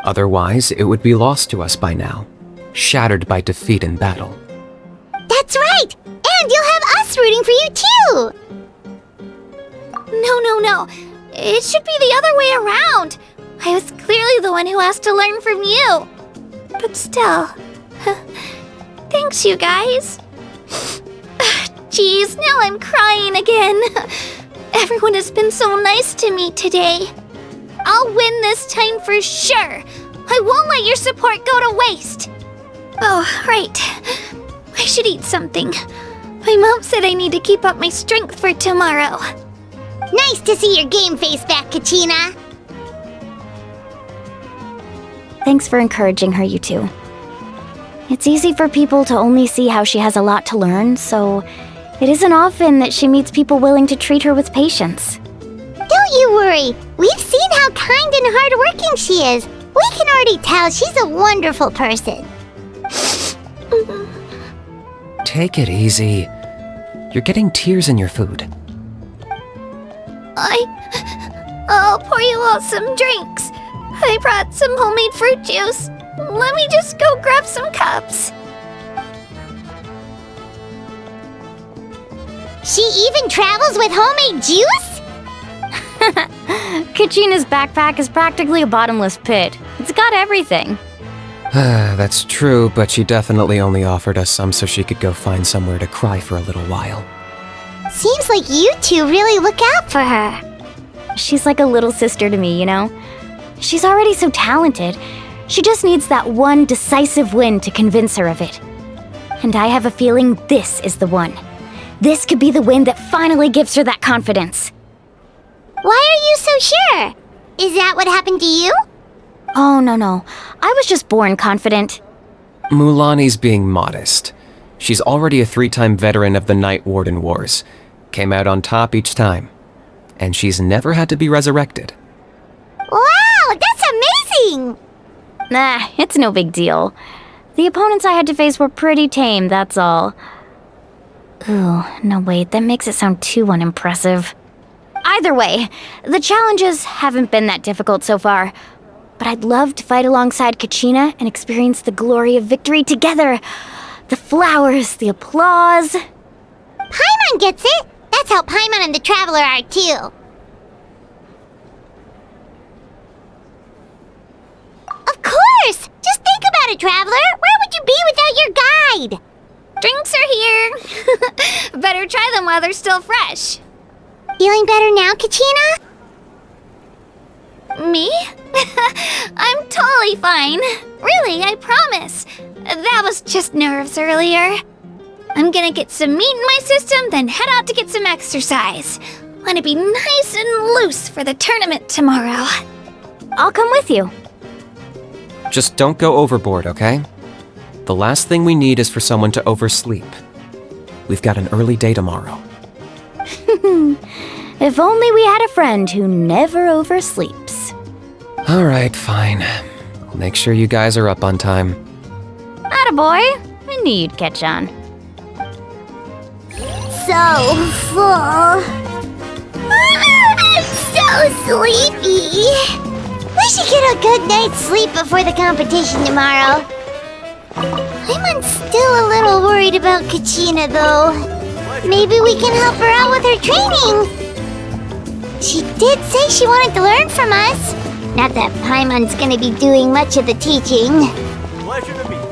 Otherwise, it would be lost to us by now, shattered by defeat in battle. That's right! And you'll have us rooting for you too! No. It should be the other way around. I was clearly the one who asked to learn from you. But still, thanks you guys. Geez, now I'm crying again. Everyone has been so nice to me today. I'll win this time for sure. I won't let your support go to waste. Oh, right. I should eat something. My mom said I need to keep up my strength for tomorrow. Nice to see your game face back, Kachina. Thanks for encouraging her, you two. It's easy for people to only see how she has a lot to learn, so it isn't often that she meets people willing to treat her with patience. Don't you worry. We've seen how kind and hardworking she is. We can already tell she's a wonderful person. Take it easy. You're getting tears in your food. I'll pour you all some drinks. I brought some homemade fruit juice. Let me just go grab some cups. She even travels with homemade juice? Kachina's backpack is practically a bottomless pit. It's got everything. That's true, but she definitely only offered us some so she could go find somewhere to cry for a little while. Seems like you two really look out for her. She's like a little sister to me, you know? She's already so talented. She just needs that one decisive win to convince her of it. And I have a feeling this is the one. This could be the win that finally gives her that confidence. Why are you so sure? Is that what happened to you? Oh, no. I was just born confident. Mulani's being modest. She's already a 3-time veteran of the Night Warden Wars. Came out on top each time. And she's never had to be resurrected. Wow, that's amazing! Nah, it's no big deal. The opponents I had to face were pretty tame, that's all. Ooh, no wait, that makes it sound too unimpressive. Either way, the challenges haven't been that difficult so far. But I'd love to fight alongside Kachina and experience the glory of victory together. The flowers, the applause. Paimon gets it! That's how Paimon and the Traveler are too. Of course! Just think about it, Traveler! Where would you be without your guide? Drinks are here. Better try them while they're still fresh. Feeling better now, Kachina? Me? I'm totally fine. Really, I promise. That was just nerves earlier. I'm gonna get some meat in my system, then head out to get some exercise. Wanna be nice and loose for the tournament tomorrow. I'll come with you. Just don't go overboard, okay? The last thing we need is for someone to oversleep. We've got an early day tomorrow. If only we had a friend who never oversleeps. Alright, fine. I'll make sure you guys are up on time. Attaboy. I knew you'd catch on. So full. I'm so sleepy. We should get a good night's sleep before the competition tomorrow. I'm still a little worried about Kachina, though. Maybe we can help her out with her training. She did say she wanted to learn from us. Not that Paimon's gonna be doing much of the teaching. Pleasure to meet you.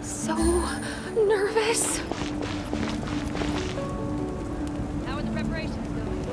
So nervous. How are the preparations going?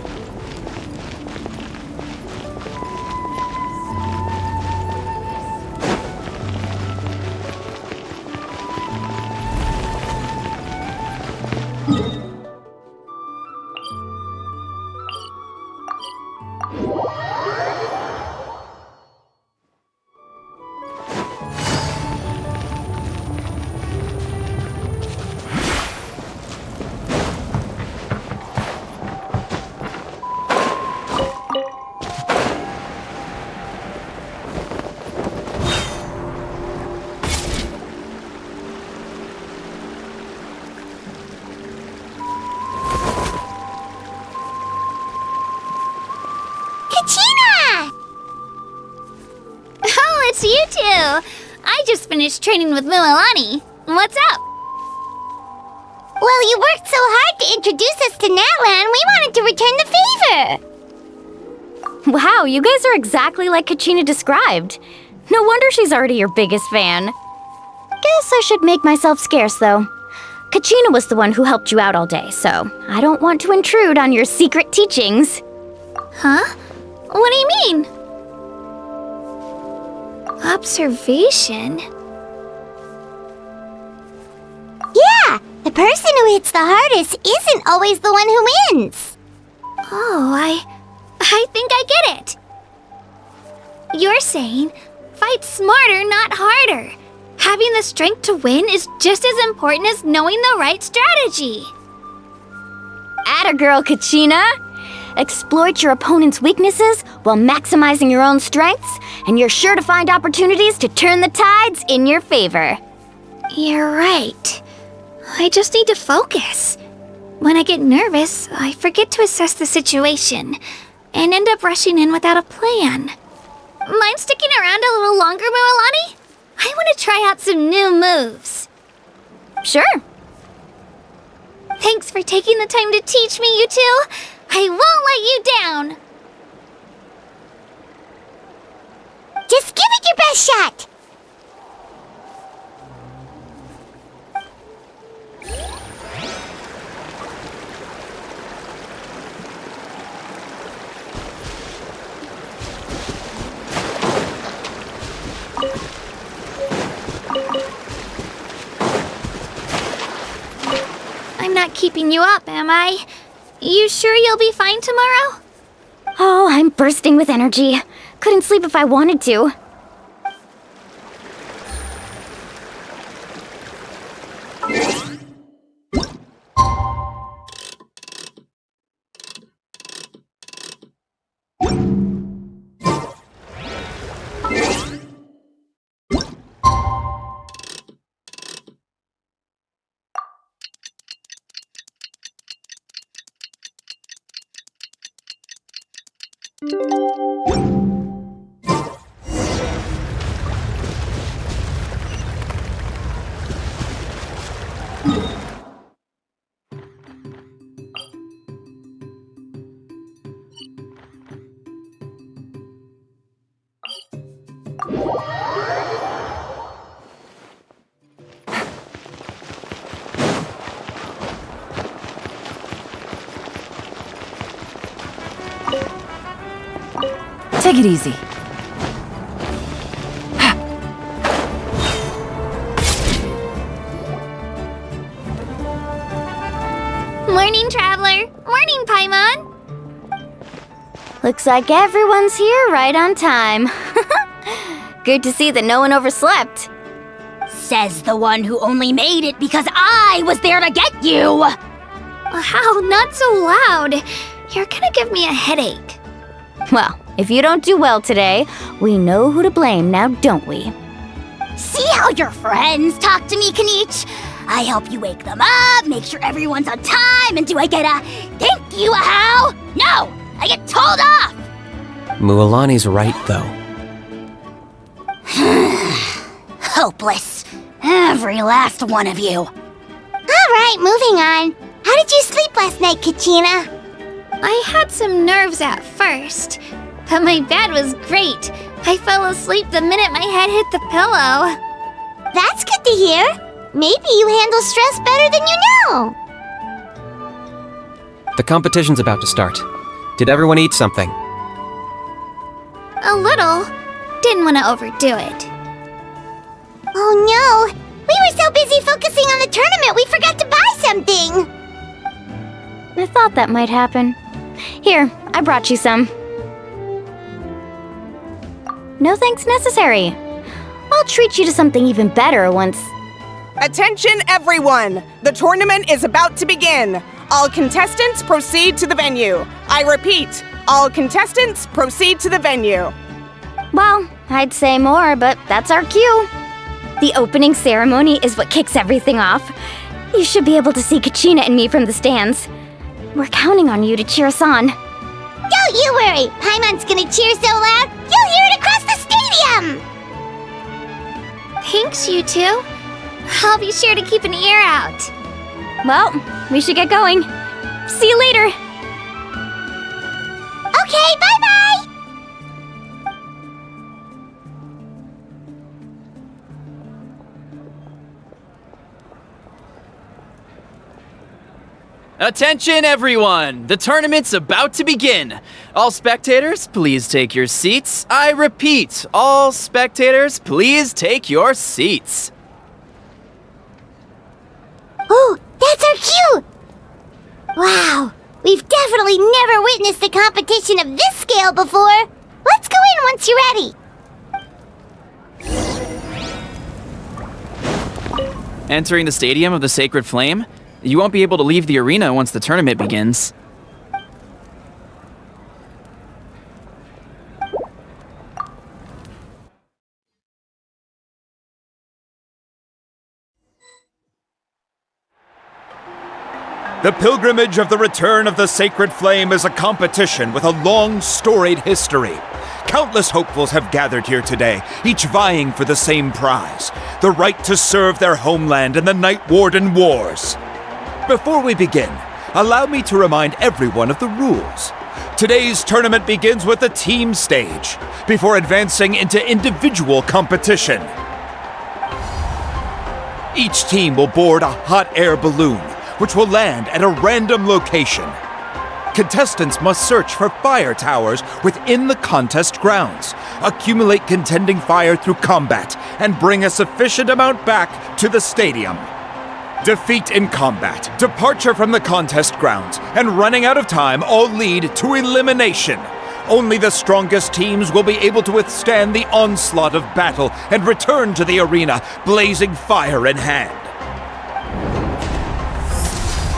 Kachina! Oh, it's you two! I just finished training with Mualani. What's up? Well, you worked so hard to introduce us to Natlan, we wanted to return the favor. Wow, you guys are exactly like Kachina described. No wonder she's already your biggest fan. Guess I should make myself scarce, though. Kachina was the one who helped you out all day, so I don't want to intrude on your secret teachings. Huh? What do you mean? Observation? Yeah, the person who hits the hardest isn't always the one who wins. Oh, I think I get it. You're saying, fight smarter, not harder. Having the strength to win is just as important as knowing the right strategy. Atta girl, Kachina! Exploit your opponent's weaknesses while maximizing your own strengths, and you're sure to find opportunities to turn the tides in your favor. You're right. I just need to focus. When I get nervous, I forget to assess the situation and end up rushing in without a plan. Mind sticking around a little longer, Mualani? I want to try out some new moves. Sure. Thanks for taking the time to teach me, you two. I won't let you down. Just give it your best shot. keeping you up, am I? You sure you'll be fine tomorrow? Oh, I'm bursting with energy. Couldn't sleep if I wanted to. Take it easy. Morning, Traveler. Morning, Paimon. Looks like everyone's here right on time. Good to see that no one overslept. Says the one who only made it because I was there to get you! Wow, not so loud. You're gonna give me a headache. Well, if you don't do well today, we know who to blame now, don't we? See how your friends talk to me, Kanich? I help you wake them up, make sure everyone's on time, and do I get a thank you, how? No! I get told off! Mualani's right, though. Hopeless. Every last one of you. Alright, moving on. How did you sleep last night, Kachina? I had some nerves at first, but my bed was great. I fell asleep the minute my head hit the pillow. That's good to hear. Maybe you handle stress better than you know. The competition's about to start. Did everyone eat something? A little. Didn't want to overdo it. Oh no! We were so busy focusing on the tournament we forgot to buy something! I thought that might happen. Here, I brought you some. No thanks necessary. I'll treat you to something even better once... Attention everyone! The tournament is about to begin. All contestants proceed to the venue. I repeat, all contestants proceed to the venue. Well, I'd say more, but that's our cue. The opening ceremony is what kicks everything off. You should be able to see Kachina and me from the stands. We're counting on you to cheer us on. Don't you worry! Paimon's gonna cheer so loud, you'll hear it across the stadium! Thanks, you two. I'll be sure to keep an ear out. Well, we should get going. See you later. Okay, bye-bye! Attention everyone! The tournament's about to begin! All spectators, please take your seats. I repeat, all spectators, please take your seats. Oh, that's our cue! Wow, we've definitely never witnessed a competition of this scale before. Let's go in once you're ready. Entering the Stadium of the Sacred Flame, you won't be able to leave the arena once the tournament begins. The Pilgrimage of the Return of the Sacred Flame is a competition with a long, storied history. Countless hopefuls have gathered here today, each vying for the same prize, the right to serve their homeland in the Night Warden Wars. Before we begin, allow me to remind everyone of the rules. Today's tournament begins with the team stage, before advancing into individual competition. Each team will board a hot air balloon, which will land at a random location. Contestants must search for fire towers within the contest grounds, accumulate contending fire through combat, and bring a sufficient amount back to the stadium. Defeat in combat, departure from the contest grounds, and running out of time all lead to elimination. Only the strongest teams will be able to withstand the onslaught of battle and return to the arena, blazing fire in hand.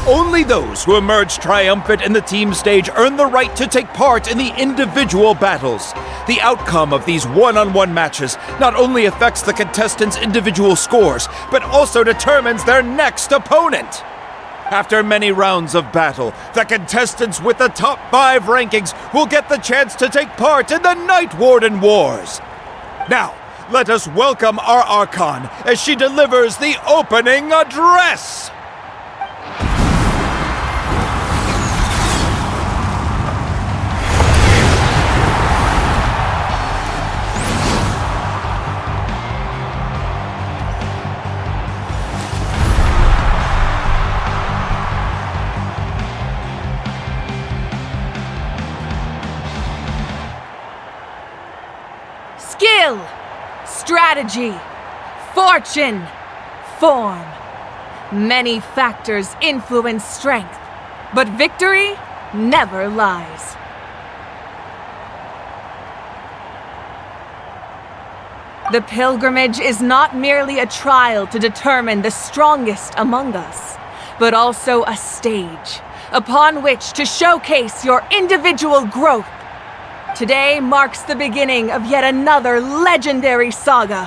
Only those who emerge triumphant in the team stage earn the right to take part in the individual battles. The outcome of these one-on-one matches not only affects the contestants' individual scores, but also determines their next opponent. After many rounds of battle, the contestants with the top 5 rankings will get the chance to take part in the Night Warden Wars. Now, let us welcome our Archon as she delivers the opening address! Skill, strategy, fortune, form. Many factors influence strength, but victory never lies. The pilgrimage is not merely a trial to determine the strongest among us, but also a stage upon which to showcase your individual growth. Today marks the beginning of yet another legendary saga,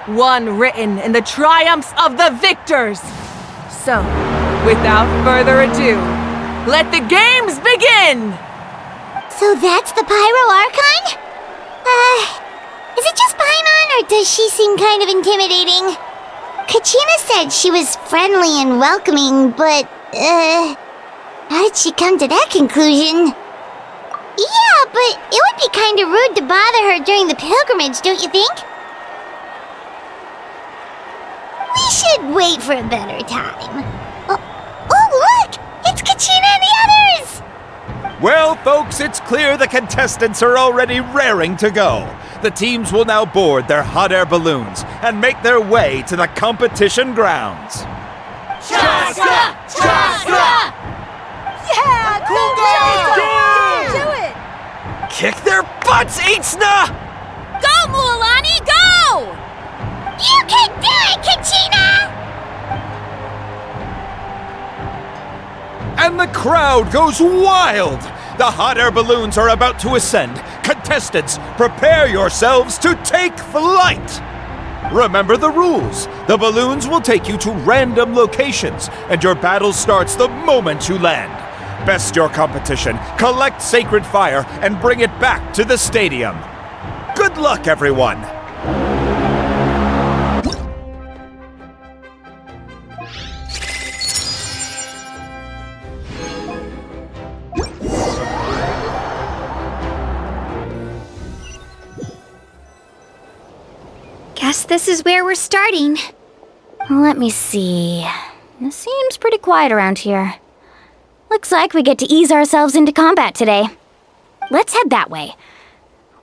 one written in the triumphs of the victors. So, without further ado, let the games begin! So that's the Pyro Archon? Is it just Paimon, or does she seem kind of intimidating? Kachina said she was friendly and welcoming, but, how did she come to that conclusion? Yeah, but it would be kind of rude to bother her during the pilgrimage, don't you think? We should wait for a better time. Oh, look! It's Kachina and the others! Well, folks, it's clear the contestants are already raring to go. The teams will now board their hot air balloons and make their way to the competition grounds. Chaska! Chaska! Yeah, cool girl! Do it! Kick their butts, Aitzna! Go, Mualani, go! You can do it, Kachina! And the crowd goes wild! The hot air balloons are about to ascend. Contestants, prepare yourselves to take flight! Remember the rules. The balloons will take you to random locations, and your battle starts the moment you land. Best your competition, collect sacred fire, and bring it back to the stadium. Good luck, everyone! Guess this is where we're starting. Let me see. It seems pretty quiet around here. Looks like we get to ease ourselves into combat today. Let's head that way.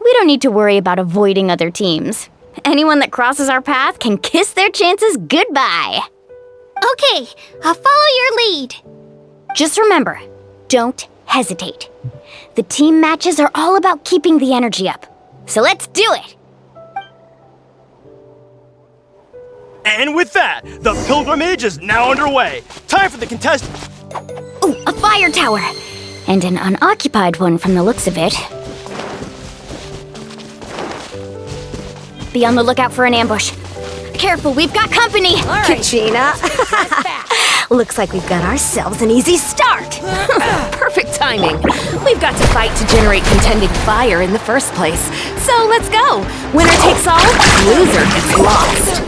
We don't need to worry about avoiding other teams. Anyone that crosses our path can kiss their chances goodbye. Okay, I'll follow your lead. Just remember, don't hesitate. The team matches are all about keeping the energy up. So let's do it! And with that, the pilgrimage is now underway. Time for the contestants. Ooh, a fire tower! And an unoccupied one from the looks of it. Be on the lookout for an ambush. Careful, we've got company! All right. Kachina. Looks like we've got ourselves an easy start. Perfect timing. We've got to fight to generate contending fire in the first place. So let's go. Winner takes all, loser gets lost.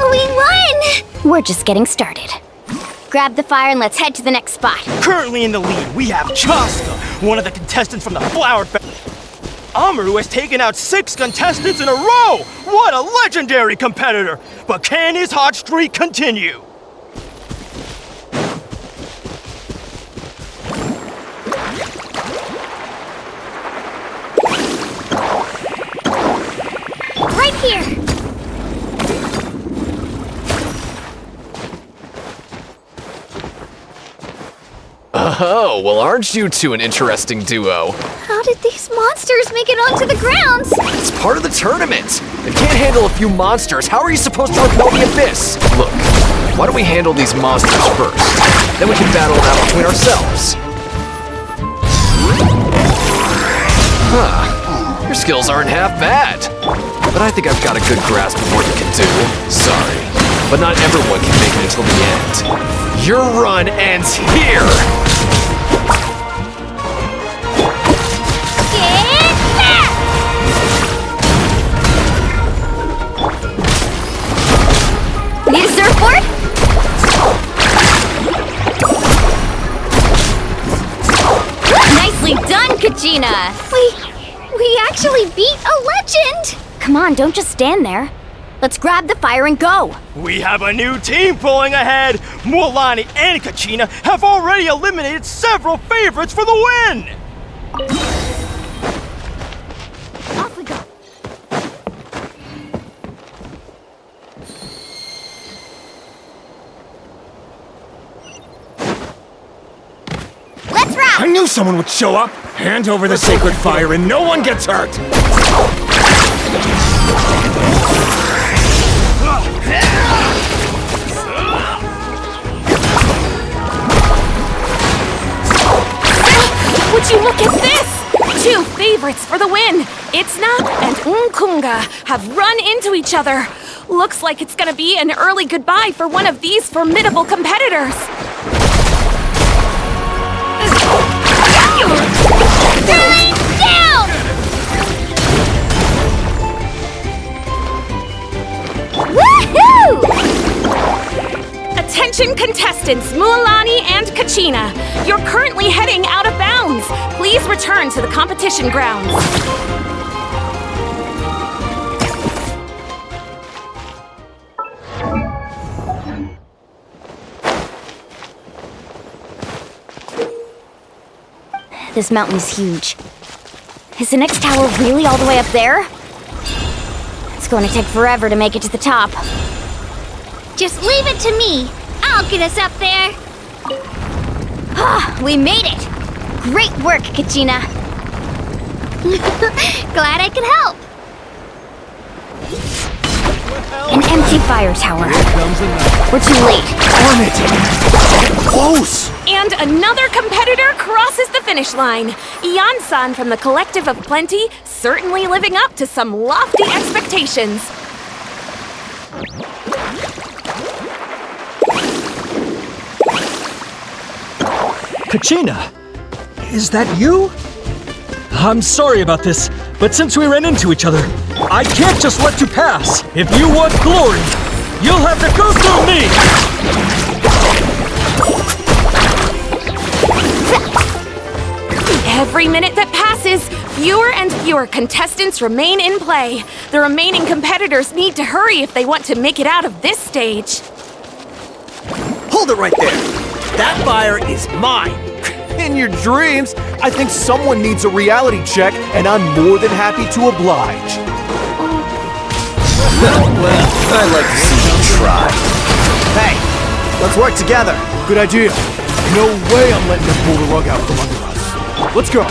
We won! We're just getting started. Grab the fire and let's head to the next spot. Currently in the lead, we have Chaska, one of the contestants from the Flower Festival. Amaru has taken out 6 contestants in a row! What a legendary competitor! But can his hot streak continue? Right here! Oh, well, aren't you two an interesting duo? How did these monsters make it onto the grounds? It's part of the tournament. If you can't handle a few monsters, how are you supposed to repel the abyss? Look, why don't we handle these monsters first? Then we can battle it out between ourselves. Huh. Your skills aren't half bad. But I think I've got a good grasp of what you can do. Sorry, but not everyone can make it until the end. Your run ends here! Need a surfboard? Nicely done, Kachina! We actually beat a legend! Come on, don't just stand there. Let's grab the fire and go. We have a new team pulling ahead! Mualani and Kachina have already eliminated several favorites for the win! Off we go. Let's rock! I knew someone would show up! Hand over the sacred fire and no one gets hurt! Would you look at this? 2 favorites for the win. Itzna and Nkunga have run into each other. Looks like it's gonna be an early goodbye for one of these formidable competitors. Down! Woohoo! Attention contestants, Mualani and Kachina. You're currently heading out of bounds. Please return to the competition grounds. This mountain is huge. Is the next tower really all the way up there? It's going to take forever to make it to the top. Just leave it to me. I'll get us up there. Ah, we made it! Great work, Kachina. Glad I could help. An empty fire tower. We're too late. Darn it! Get close! And another competitor crosses the finish line. Ian-san from the Collective of Plenty, certainly living up to some lofty expectations. Kachina, is that you? I'm sorry about this, but since we ran into each other, I can't just let you pass. If you want glory, you'll have to go through me! Every minute that passes, fewer and fewer contestants remain in play. The remaining competitors need to hurry if they want to make it out of this stage. Hold it right there! That fire is mine! In your dreams, I think someone needs a reality check, and I'm more than happy to oblige. Well, I'd like to see you try. Hey, let's work together. Good idea. No way I'm letting them pull the rug out from under us. Let's go.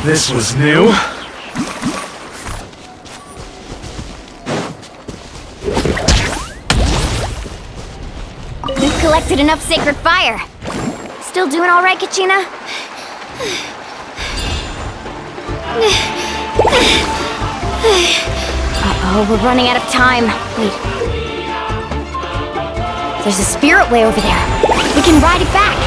This was new. We've collected enough sacred fire. Still doing all right, Kachina? Uh-oh, we're running out of time. Wait. There's a spirit way over there. We can ride it back.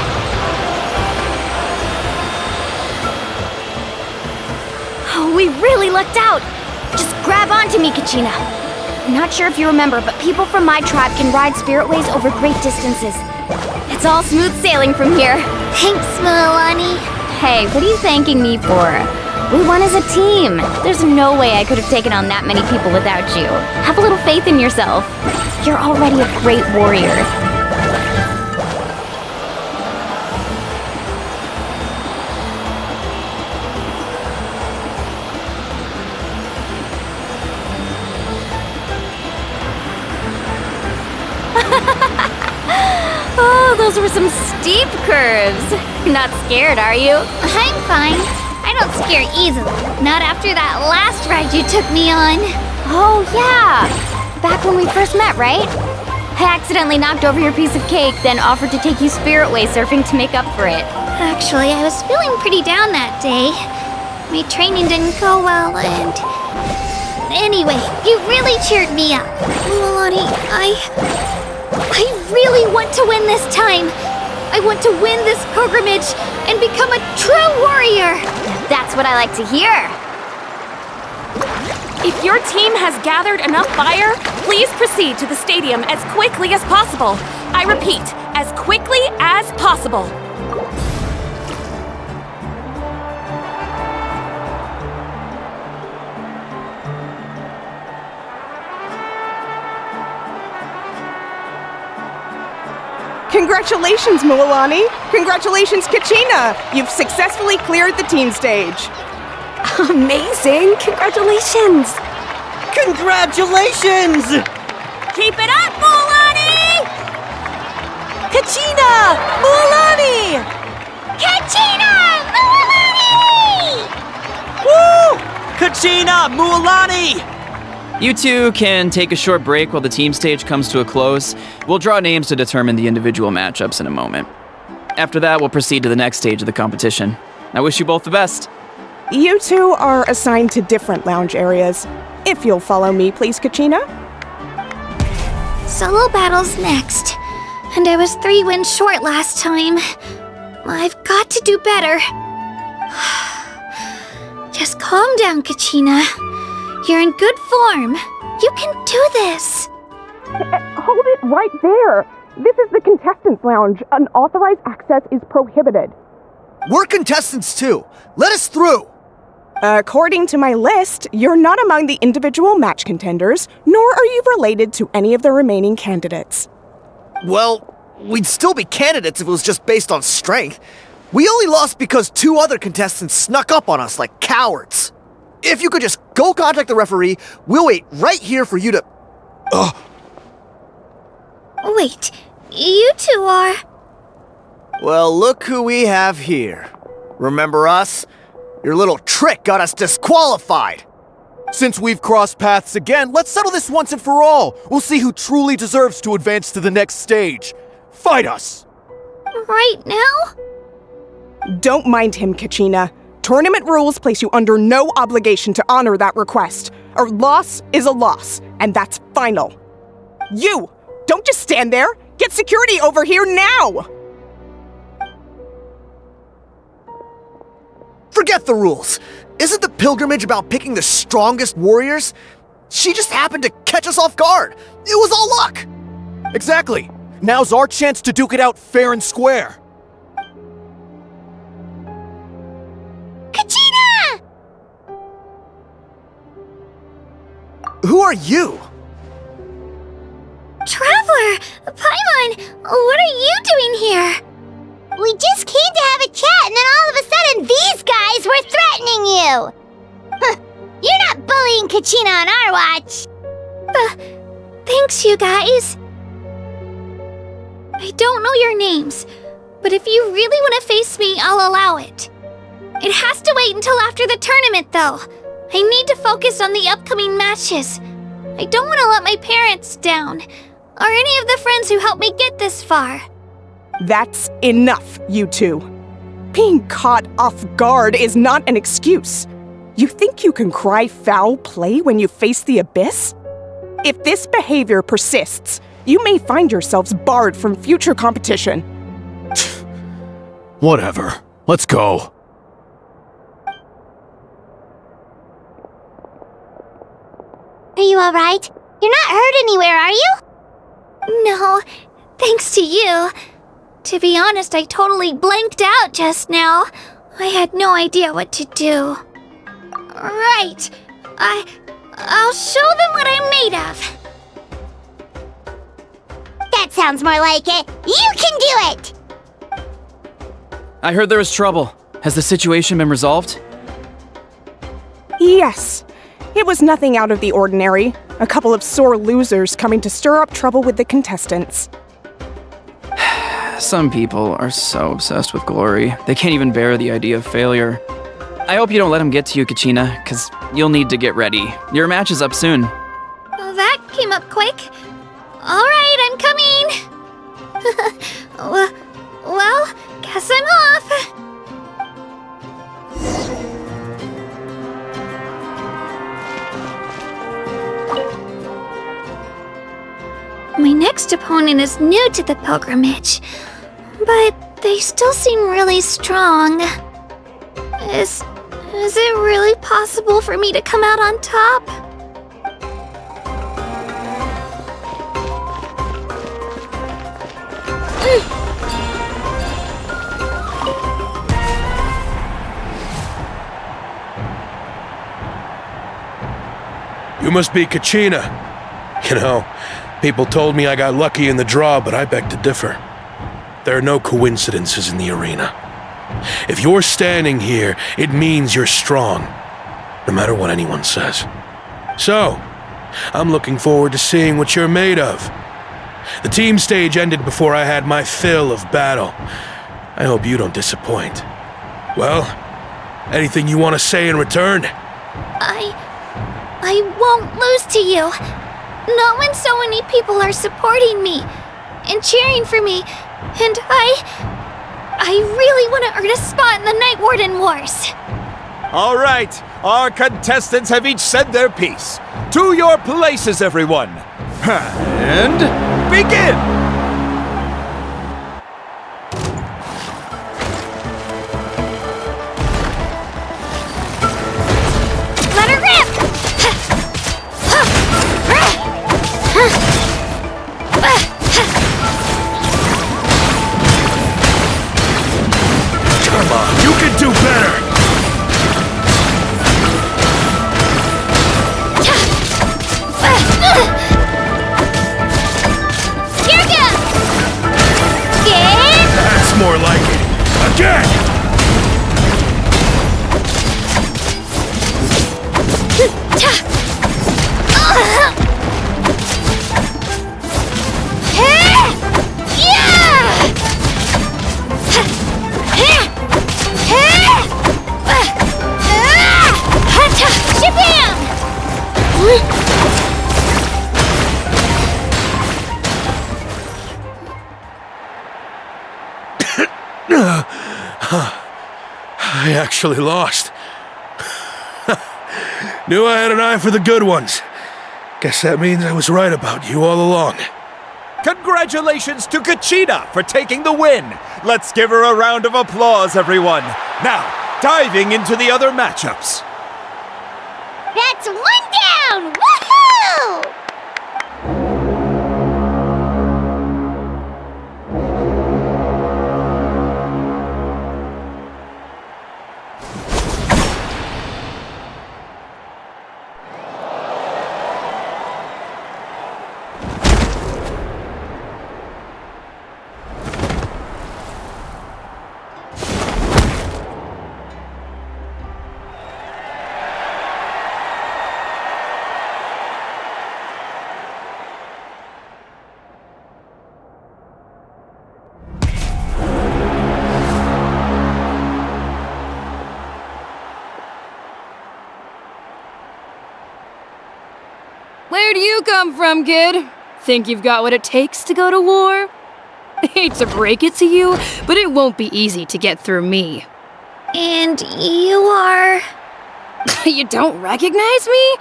Oh, we really lucked out. Just grab onto me, Kachina. I'm not sure if you remember, but people from my tribe can ride spirit ways over great distances. It's It's all smooth sailing from here. Thanks, Mulani. Hey, what are you thanking me for? We won as a team. There's no way I could have taken on that many people without you. Have a little faith in yourself. You're already a great warrior. Oh, those were some steep curves. Not scared, are you? I'm fine. I don't scare easily. Not after that last ride you took me on. Oh, yeah. Back when we first met, right? I accidentally knocked over your piece of cake, then offered to take you Spirit Way surfing to make up for it. Actually, I was feeling pretty down that day. My training didn't go well, and... Anyway, you really cheered me up. Mulani, I really want to win this time. I want to win this pilgrimage and become a true warrior. That's what I like to hear. If your team has gathered enough fire, please proceed to the stadium as quickly as possible. I repeat, as quickly as possible. Congratulations, Mulani! Congratulations, Kachina! You've successfully cleared the team stage. Amazing! Congratulations! Congratulations! Keep it up, Mulani! Kachina! Mulani! Kachina! Mulani! Woo! Kachina! Mulani! You two can take a short break while the team stage comes to a close. We'll draw names to determine the individual matchups in a moment. After that, we'll proceed to the next stage of the competition. I wish you both the best. You two are assigned to different lounge areas. If you'll follow me, please, Kachina. Solo battle's next. And I was 3 wins short last time. I've got to do better. Just calm down, Kachina. You're in good form. You can do this. Hold it right there. This is the contestants' lounge. Unauthorized access is prohibited. We're contestants too. Let us through. According to my list, you're not among the individual match contenders, nor are you related to any of the remaining candidates. Well, we'd still be candidates if it was just based on strength. We only lost because 2 other contestants snuck up on us like cowards. If you could just go contact the referee, we'll wait right here for you to... Wait, you two are... Well, look who we have here. Remember us? Your little trick got us disqualified. Since we've crossed paths again, let's settle this once and for all. We'll see who truly deserves to advance to the next stage. Fight us! Right now? Don't mind him, Kachina. Tournament rules place you under no obligation to honor that request. A loss is a loss, and that's final. You! Don't just stand there! Get security over here now! Forget the rules. Isn't the pilgrimage about picking the strongest warriors? She just happened to catch us off guard. It was all luck. Exactly. Now's our chance to duke it out fair and square. Kachina! Who are you? Traveler! Paimon! What are you doing here? We just came to have a chat, and then all of a sudden these guys were threatening you! Huh, you're not bullying Kachina on our watch! Thanks, you guys. I don't know your names, but if you really want to face me, I'll allow it. It has to wait until after the tournament, though. I need to focus on the upcoming matches. I don't want to let my parents down, or any of the friends who helped me get this far. That's enough, you two. Being caught off guard is not an excuse. You think you can cry foul play when you face the abyss? If this behavior persists, you may find yourselves barred from future competition. Whatever. Let's go. Are you alright? You're not hurt anywhere, are you? No, thanks to you. To be honest, I totally blanked out just now. I had no idea what to do. Right. I'll show them what I'm made of. That sounds more like it. You can do it! I heard there was trouble. Has the situation been resolved? Yes. It was nothing out of the ordinary. A couple of sore losers coming to stir up trouble with the contestants. Some people are so obsessed with glory, they can't even bear the idea of failure. I hope you don't let them get to you, Kachina, because you'll need to get ready. Your match is up soon. Well, that came up quick. Alright, I'm coming. Well, guess I'm off. My next opponent is new to the pilgrimage, but they still seem really strong. Is it really possible for me to come out on top? You must be Kachina. You know, people told me I got lucky in the draw, but I beg to differ. There are no coincidences in the arena. If you're standing here, it means you're strong, no matter what anyone says. So, I'm looking forward to seeing what you're made of. The team stage ended before I had my fill of battle. I hope you don't disappoint. Well, anything you want to say in return? I won't lose to you. Not when so many people are supporting me and cheering for me, and I really want to earn a spot in the Night Warden Wars. All right, our contestants have each said their piece. To your places, everyone. And begin! Let her rip! Come on, you can do better! That's more like it. Again! I actually lost. Knew I had an eye for the good ones. Guess that means I was right about you all along. Congratulations to Kachina for taking the win. Let's give her a round of applause, everyone. Now, diving into the other matchups. That's one down! Woohoo! Where do you come from, kid? Think you've got what it takes to go to war? Hate to break it to you, but it won't be easy to get through me. And you are... You don't recognize me?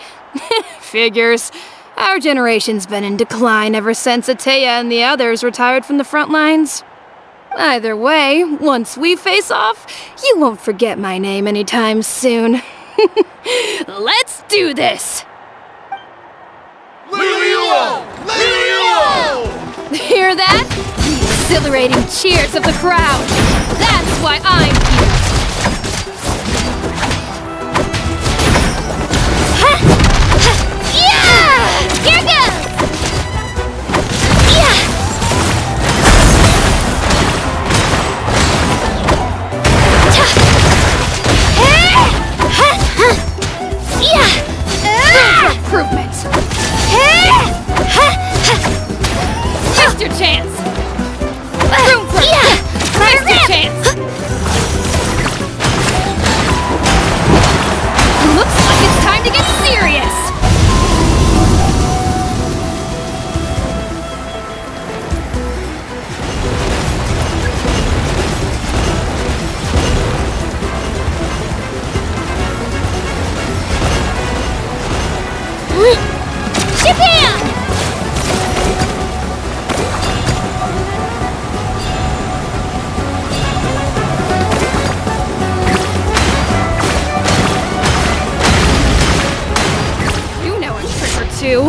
Figures. Our generation's been in decline ever since Ateya and the others retired from the front lines. Either way, once we face off, you won't forget my name anytime soon. Let's do this! Leo! Hear that? exhilarating cheers of the crowd. That's why I'm here. Yeah! Here goes! Yeah! Improvement. Just your chance. Room for Here's your chance. Looks like it's time to get serious. Japan! You know a trick or two.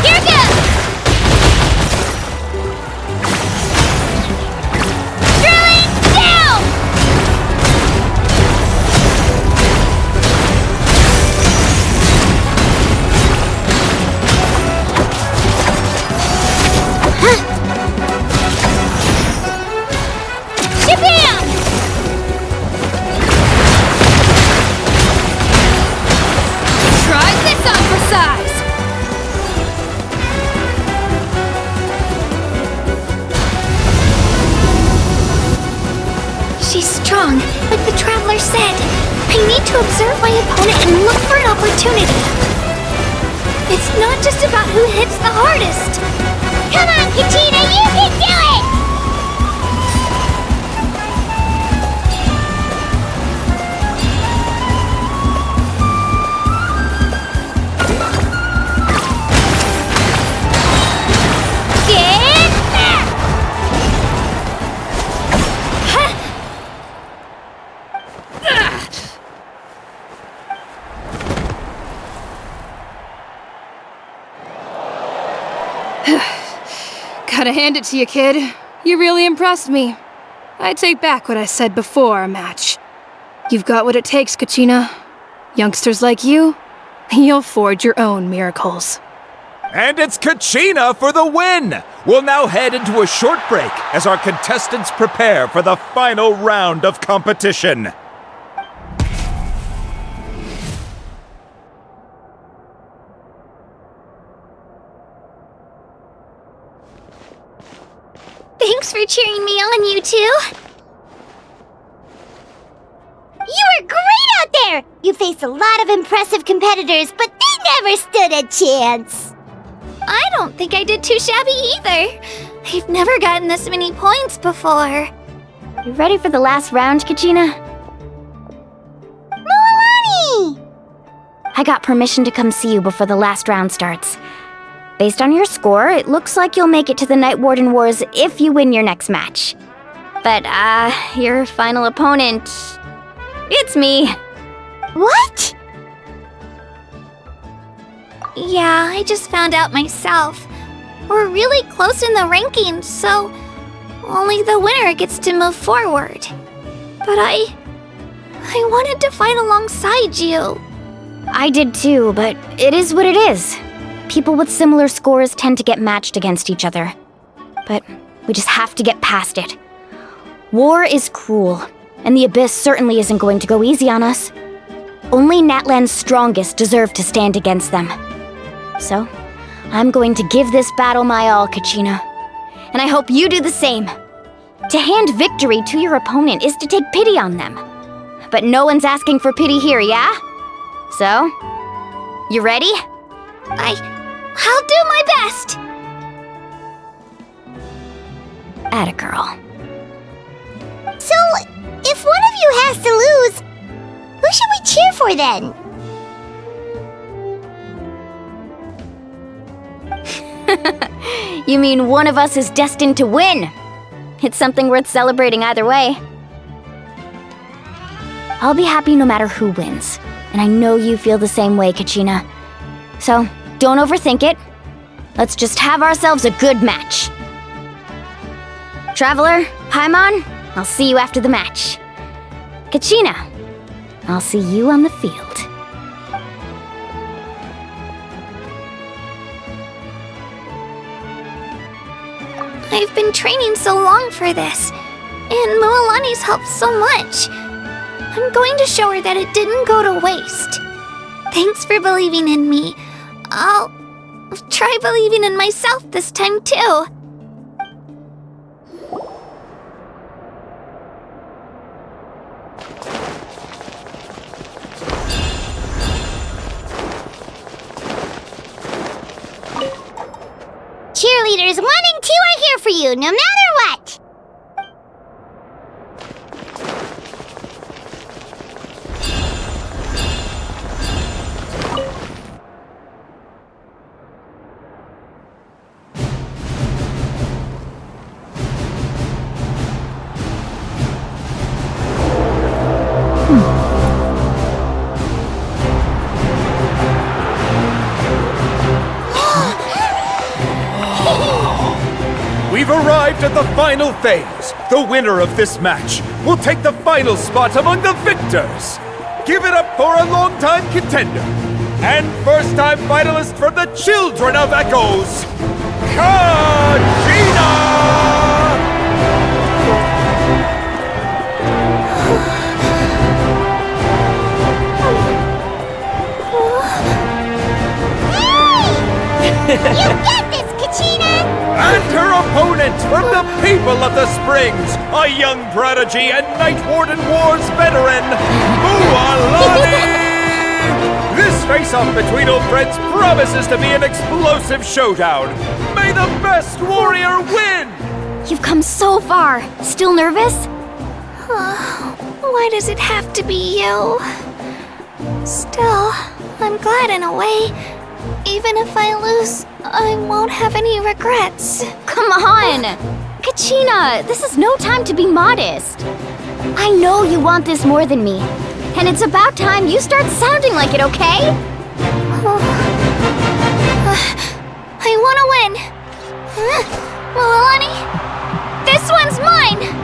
Here goes! Drilling down! Japan! Try this on for size. She's strong, like the Traveler said. I need to observe my opponent and look for an opportunity. It's not just about who hits the hardest. Come on, Kachina, you can do it! Get back! Gotta hand it to you, kid. You really impressed me. I take back what I said before our match. You've got what it takes, Kachina. Youngsters like you, you'll forge your own miracles. And it's Kachina for the win! We'll now head into a short break as our contestants prepare for the final round of competition. Thanks for cheering me on, you two. You were great out there! You faced a lot of impressive competitors, but they never stood a chance! I don't think I did too shabby either. I've never gotten this many points before. You ready for the last round, Kachina? Moalani! I got permission to come see you before the last round starts. Based on your score, it looks like you'll make it to the Night Warden Wars if you win your next match. But, your final opponent... it's me. What? Yeah, I just found out myself. We're really close in the rankings, so only the winner gets to move forward. But I wanted to fight alongside you. I did too, but it is what it is. People with similar scores tend to get matched against each other. But we just have to get past it. War is cruel, and the Abyss certainly isn't going to go easy on us. Only Natlan's strongest deserve to stand against them. So, I'm going to give this battle my all, Kachina. And I hope you do the same. To hand victory to your opponent is to take pity on them. But no one's asking for pity here, yeah? So, you ready? I'll do my best! Atta girl. So, if one of you has to lose, who should we cheer for then? You mean one of us is destined to win? It's something worth celebrating either way. I'll be happy no matter who wins. And I know you feel the same way, Kachina. So, don't overthink it. Let's just have ourselves a good match. Traveler, Paimon, I'll see you after the match. Kachina, I'll see you on the field. I've been training so long for this, and Mualani's helped so much. I'm going to show her that it didn't go to waste. Thanks for believing in me. I'll try believing in myself this time too. Cheerleaders 1 and 2 are here for you, no matter what! We've arrived at the final phase. The winner of this match will take the final spot among the victors. Give it up for a long-time contender and first-time finalist from the Children of Echoes, Kachina! You get this, Kachina! And her opponent from the people of the Springs, a young prodigy and Night Warden Wars veteran, Mualani! This face-off between old friends promises to be an explosive showdown. May the best warrior win! You've come so far. Still nervous? Why does it have to be you? Still, I'm glad in a way. Even if I lose, I won't have any regrets. Come on! Kachina, this is no time to be modest. I know you want this more than me. And it's about time you start sounding like it, okay? I want to win. Mualani, this one's mine!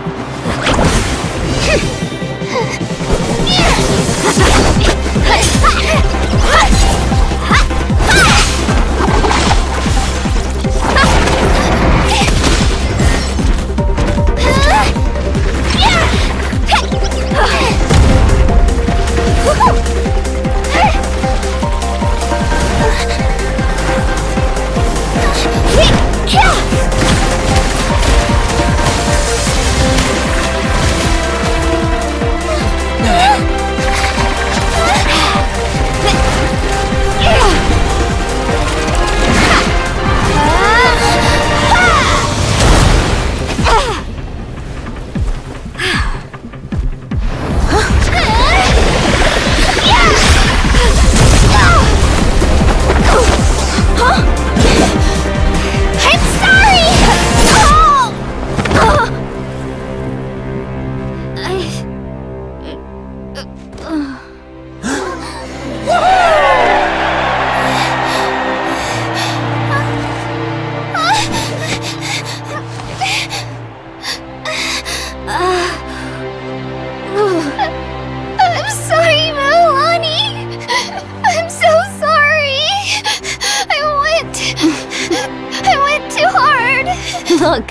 Look.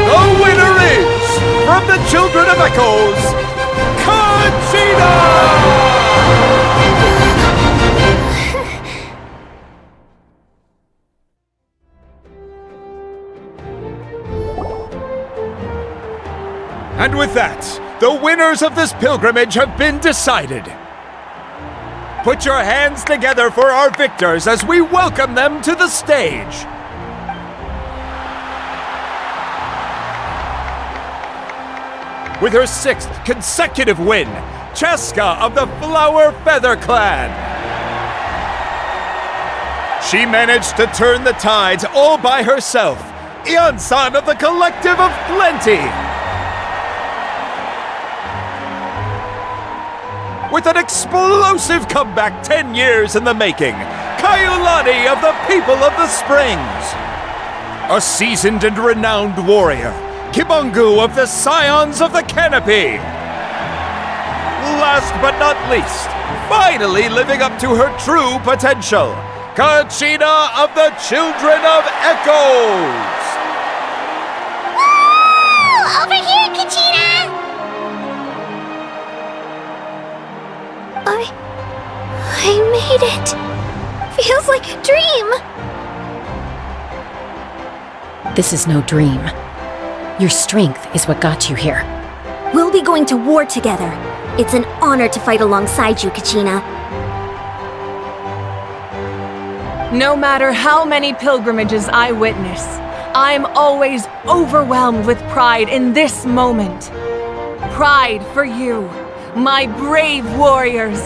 The winner is, from the Children of Echoes, Kachina! And with that, the winners of this pilgrimage have been decided. Put your hands together for our victors as we welcome them to the stage. with her 6th consecutive win, Cheska of the Flower Feather Clan. She managed to turn the tides all by herself. Ian-san of the Collective of Plenty. With an explosive comeback 10 years in the making, Kaiulani of the People of the Springs. A seasoned and renowned warrior, Kibangu of the Scions of the Canopy. Last but not least, finally living up to her true potential, Kachina of the Children of Echoes! Woo! Over here, Kachina! I made it. Feels like a dream. This is no dream. Your strength is what got you here. We'll be going to war together. It's an honor to fight alongside you, Kachina. No matter how many pilgrimages I witness, I'm always overwhelmed with pride in this moment. Pride for you, my brave warriors.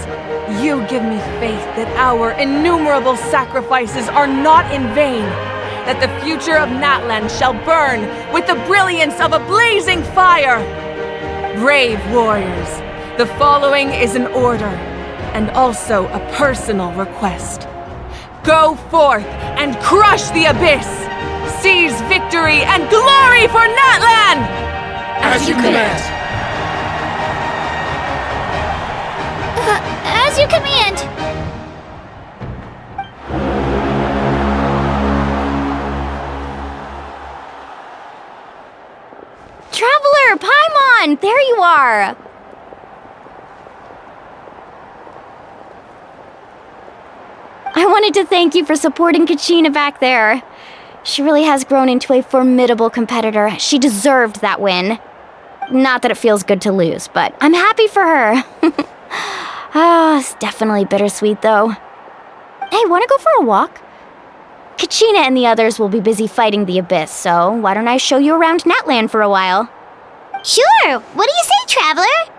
You give me faith that our innumerable sacrifices are not in vain, that the future of Natlan shall burn with the brilliance of a blazing fire. Brave warriors, the following is an order, and also a personal request. Go forth and crush the abyss! Seize victory and glory for Natlan! As you command. As you command! Traveler, Paimon, there you are! I wanted to thank you for supporting Kachina back there. She really has grown into a formidable competitor. She deserved that win. Not that it feels good to lose, but I'm happy for her. It's definitely bittersweet, though. Hey, wanna go for a walk? Kachina and the others will be busy fighting the Abyss, so why don't I show you around Natlan for a while? Sure! What do you say, Traveler?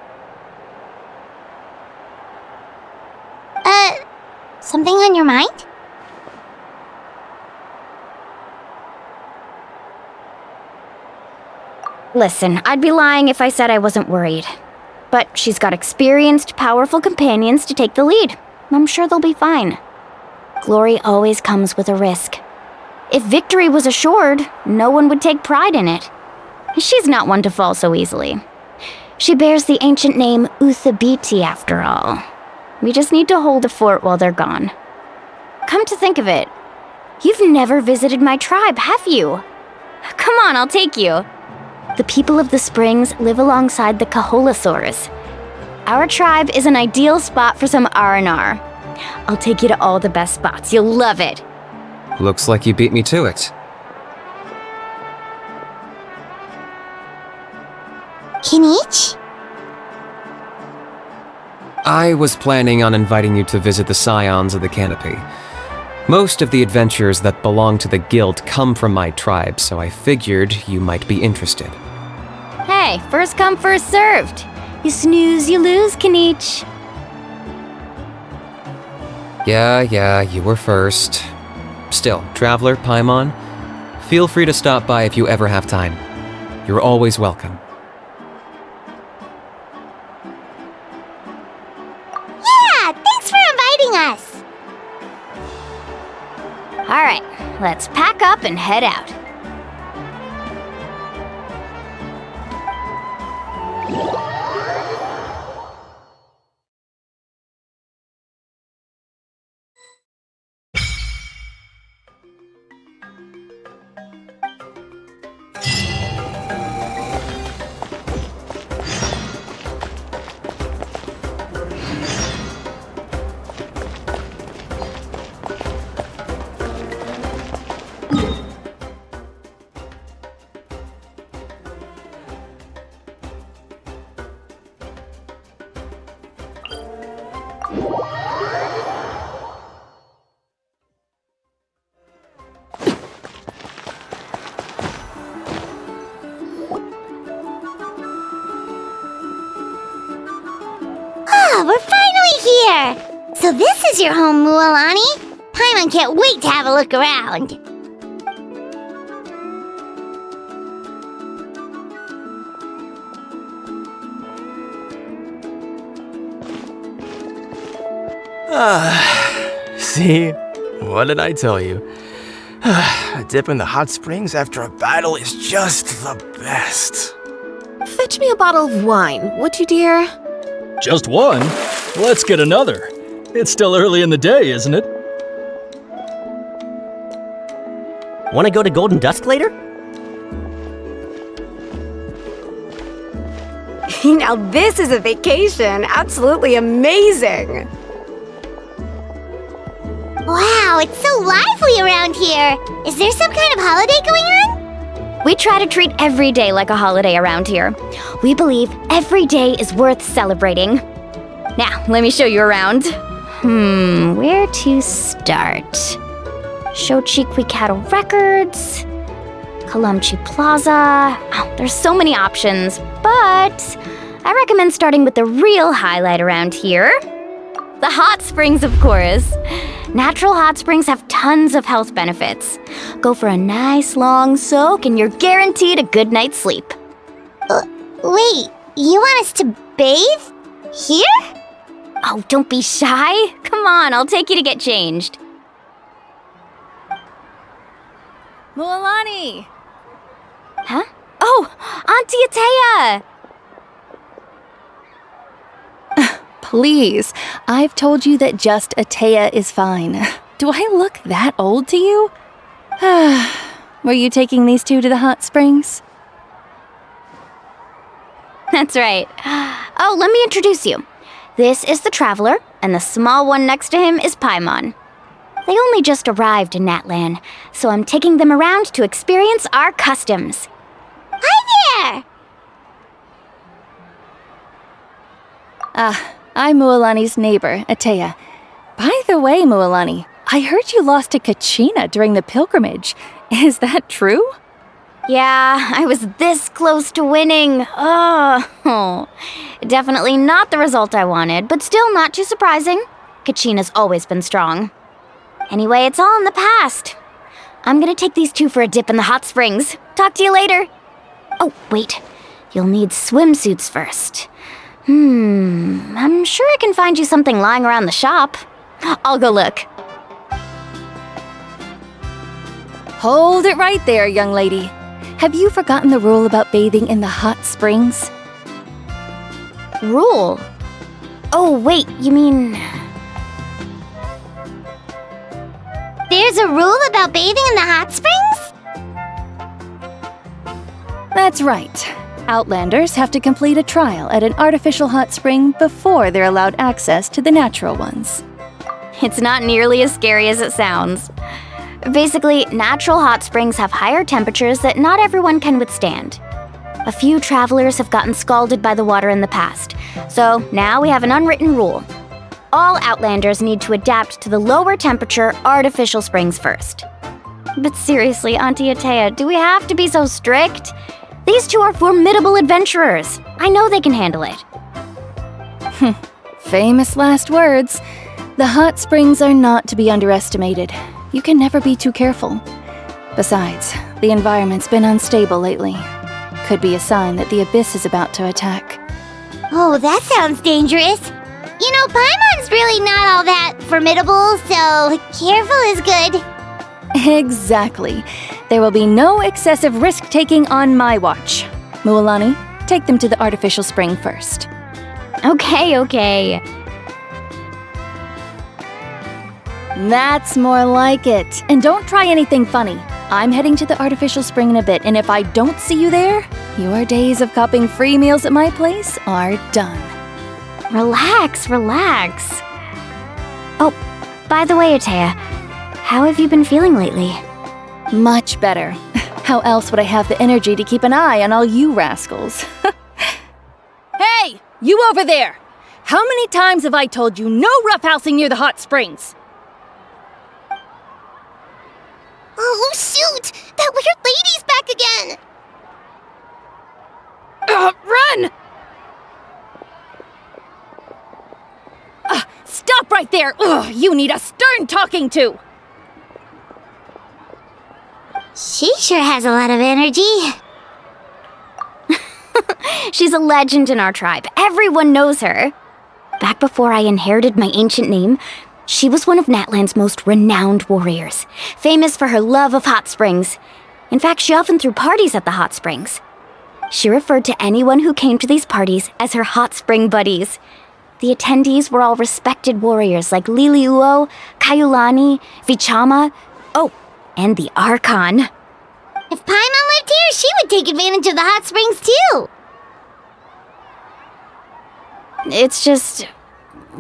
Something on your mind? Listen, I'd be lying if I said I wasn't worried. But she's got experienced, powerful companions to take the lead. I'm sure they'll be fine. Glory always comes with a risk. If victory was assured, no one would take pride in it. She's not one to fall so easily. She bears the ancient name Uthabiti, after all. We just need to hold the fort while they're gone. Come to think of it, you've never visited my tribe, have you? Come on, I'll take you. The people of the Springs live alongside the Kaholasaurus. Our tribe is an ideal spot for some R&R. I'll take you to all the best spots. You'll love it. Looks like you beat me to it. Kinich? I was planning on inviting you to visit the Scions of the Canopy. Most of the adventurers that belong to the guild come from my tribe, so I figured you might be interested. Hey, first come, first served. You snooze, you lose, Kinich. Yeah, you were first. Still, Traveler, Paimon, feel free to stop by if you ever have time. You're always welcome. Yeah, thanks for inviting us. All right, let's pack up and head out. Ah, we're finally here! So this is your home, Mualani? Paimon can't wait to have a look around. See? What did I tell you? A dip in the hot springs after a battle is just the best. Fetch me a bottle of wine, would you, dear? Just one? Let's get another. It's still early in the day, isn't it? Want to go to Golden Dusk later? Now this is a vacation. Absolutely amazing. Wow, it's so lively around here. Is there some kind of holiday going on? We try to treat every day like a holiday around here. We believe every day is worth celebrating. Now, let me show you around. Where to start? Shochiqui Cattle Records, Kalamchi Plaza. Oh, there's so many options, but I recommend starting with the real highlight around here. The hot springs, of course. Natural hot springs have tons of health benefits. Go for a nice long soak and you're guaranteed a good night's sleep. Wait, you want us to bathe? Here? Oh, don't be shy. Come on, I'll take you to get changed. Mualani! Huh? Oh, Auntie Atea! Please, I've told you that just Atea is fine. Do I look that old to you? Were you taking these two to the hot springs? That's right. Oh, let me introduce you. This is the Traveler, and the small one next to him is Paimon. They only just arrived in Natlan, so I'm taking them around to experience our customs. Hi there! I'm Mualani's neighbor, Atea. By the way, Mualani, I heard you lost to Kachina during the pilgrimage. Is that true? Yeah, I was this close to winning. Oh, definitely not the result I wanted, but still not too surprising. Kachina's always been strong. Anyway, it's all in the past. I'm gonna take these two for a dip in the hot springs. Talk to you later. Oh, wait. You'll need swimsuits first. I'm sure I can find you something lying around the shop. I'll go look. Hold it right there, young lady. Have you forgotten the rule about bathing in the hot springs? Rule? Oh, wait, you mean... There's a rule about bathing in the hot springs? That's right. Outlanders have to complete a trial at an artificial hot spring before they're allowed access to the natural ones. It's not nearly as scary as it sounds. Basically, natural hot springs have higher temperatures that not everyone can withstand. A few travelers have gotten scalded by the water in the past, so now we have an unwritten rule. All Outlanders need to adapt to the lower temperature artificial springs first. But seriously, Auntie Atea, do we have to be so strict? These two are formidable adventurers. I know they can handle it. Famous last words. The hot springs are not to be underestimated. You can never be too careful. Besides, the environment's been unstable lately. Could be a sign that the abyss is about to attack. Oh, that sounds dangerous. You know, Paimon's really not all that formidable, so careful is good. Exactly. There will be no excessive risk-taking on my watch. Mualani, take them to the artificial spring first. Okay. That's more like it. And don't try anything funny. I'm heading to the artificial spring in a bit, and if I don't see you there, your days of copping free meals at my place are done. Relax. Oh, by the way, Atea, how have you been feeling lately? Much better. How else would I have the energy to keep an eye on all you rascals? Hey, you over there! How many times have I told you no roughhousing near the hot springs? Oh, shoot! That weird lady's back again! Run! right there! Ugh, you need a stern talking to! She sure has a lot of energy. She's a legend in our tribe. Everyone knows her. Back before I inherited my ancient name, she was one of Natlan's most renowned warriors, famous for her love of hot springs. In fact, she often threw parties at the hot springs. She referred to anyone who came to these parties as her hot spring buddies. The attendees were all respected warriors like Liliuo, Kaiulani, Vichama, and the Archon. If Paimon lived here, she would take advantage of the hot springs too. It's just,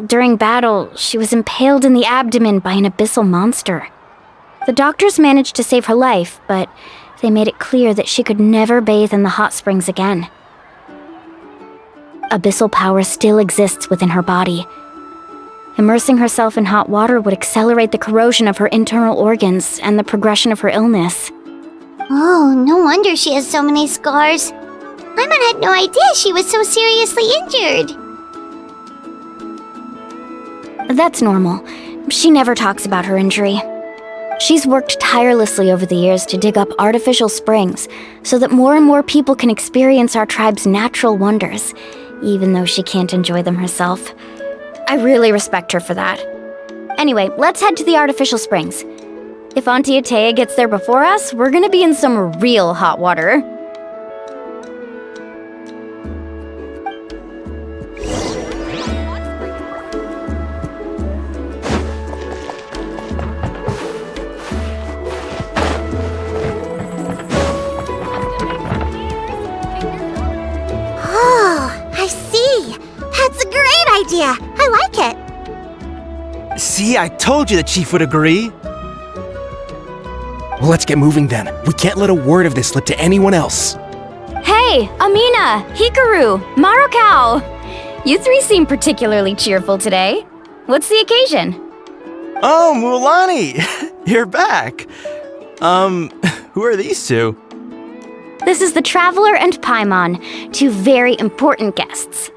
during battle, she was impaled in the abdomen by an abyssal monster. The doctors managed to save her life, but they made it clear that she could never bathe in the hot springs again. Abyssal power still exists within her body. Immersing herself in hot water would accelerate the corrosion of her internal organs and the progression of her illness. Oh, no wonder she has so many scars. Paimon had no idea she was so seriously injured. That's normal. She never talks about her injury. She's worked tirelessly over the years to dig up artificial springs so that more and more people can experience our tribe's natural wonders, even though she can't enjoy them herself. I really respect her for that. Anyway, let's head to the artificial springs. If Auntie Atea gets there before us, we're gonna be in some real hot water. Oh, I see. That's a great idea. I like it. See, I told you the chief would agree. Well, let's get moving then. We can't let a word of this slip to anyone else. Hey, Amina, Hikaru, Marukao! You three seem particularly cheerful today. What's the occasion? Oh, Mulani! You're back. Who are these two? This is the Traveler and Paimon, two very important guests.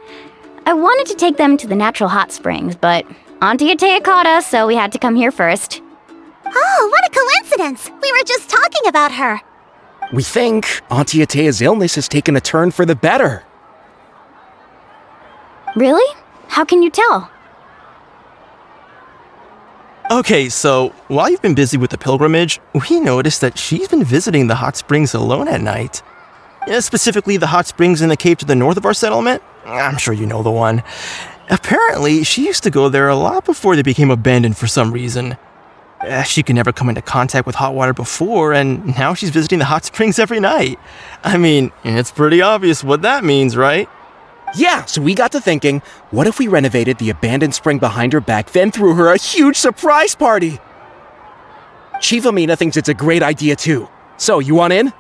I wanted to take them to the natural hot springs, but Auntie Atea caught us, so we had to come here first. Oh, what a coincidence! We were just talking about her. We think Auntie Atea's illness has taken a turn for the better. Really? How can you tell? Okay, so while you've been busy with the pilgrimage, we noticed that she's been visiting the hot springs alone at night. Specifically, the hot springs in the cave to the north of our settlement. I'm sure you know the one. Apparently, she used to go there a lot before they became abandoned for some reason. She could never come into contact with hot water before, and now she's visiting the hot springs every night. I mean, it's pretty obvious what that means, right? Yeah, so we got to thinking, what if we renovated the abandoned spring behind her back, then threw her a huge surprise party? Chief Amina thinks it's a great idea too. So, you want in?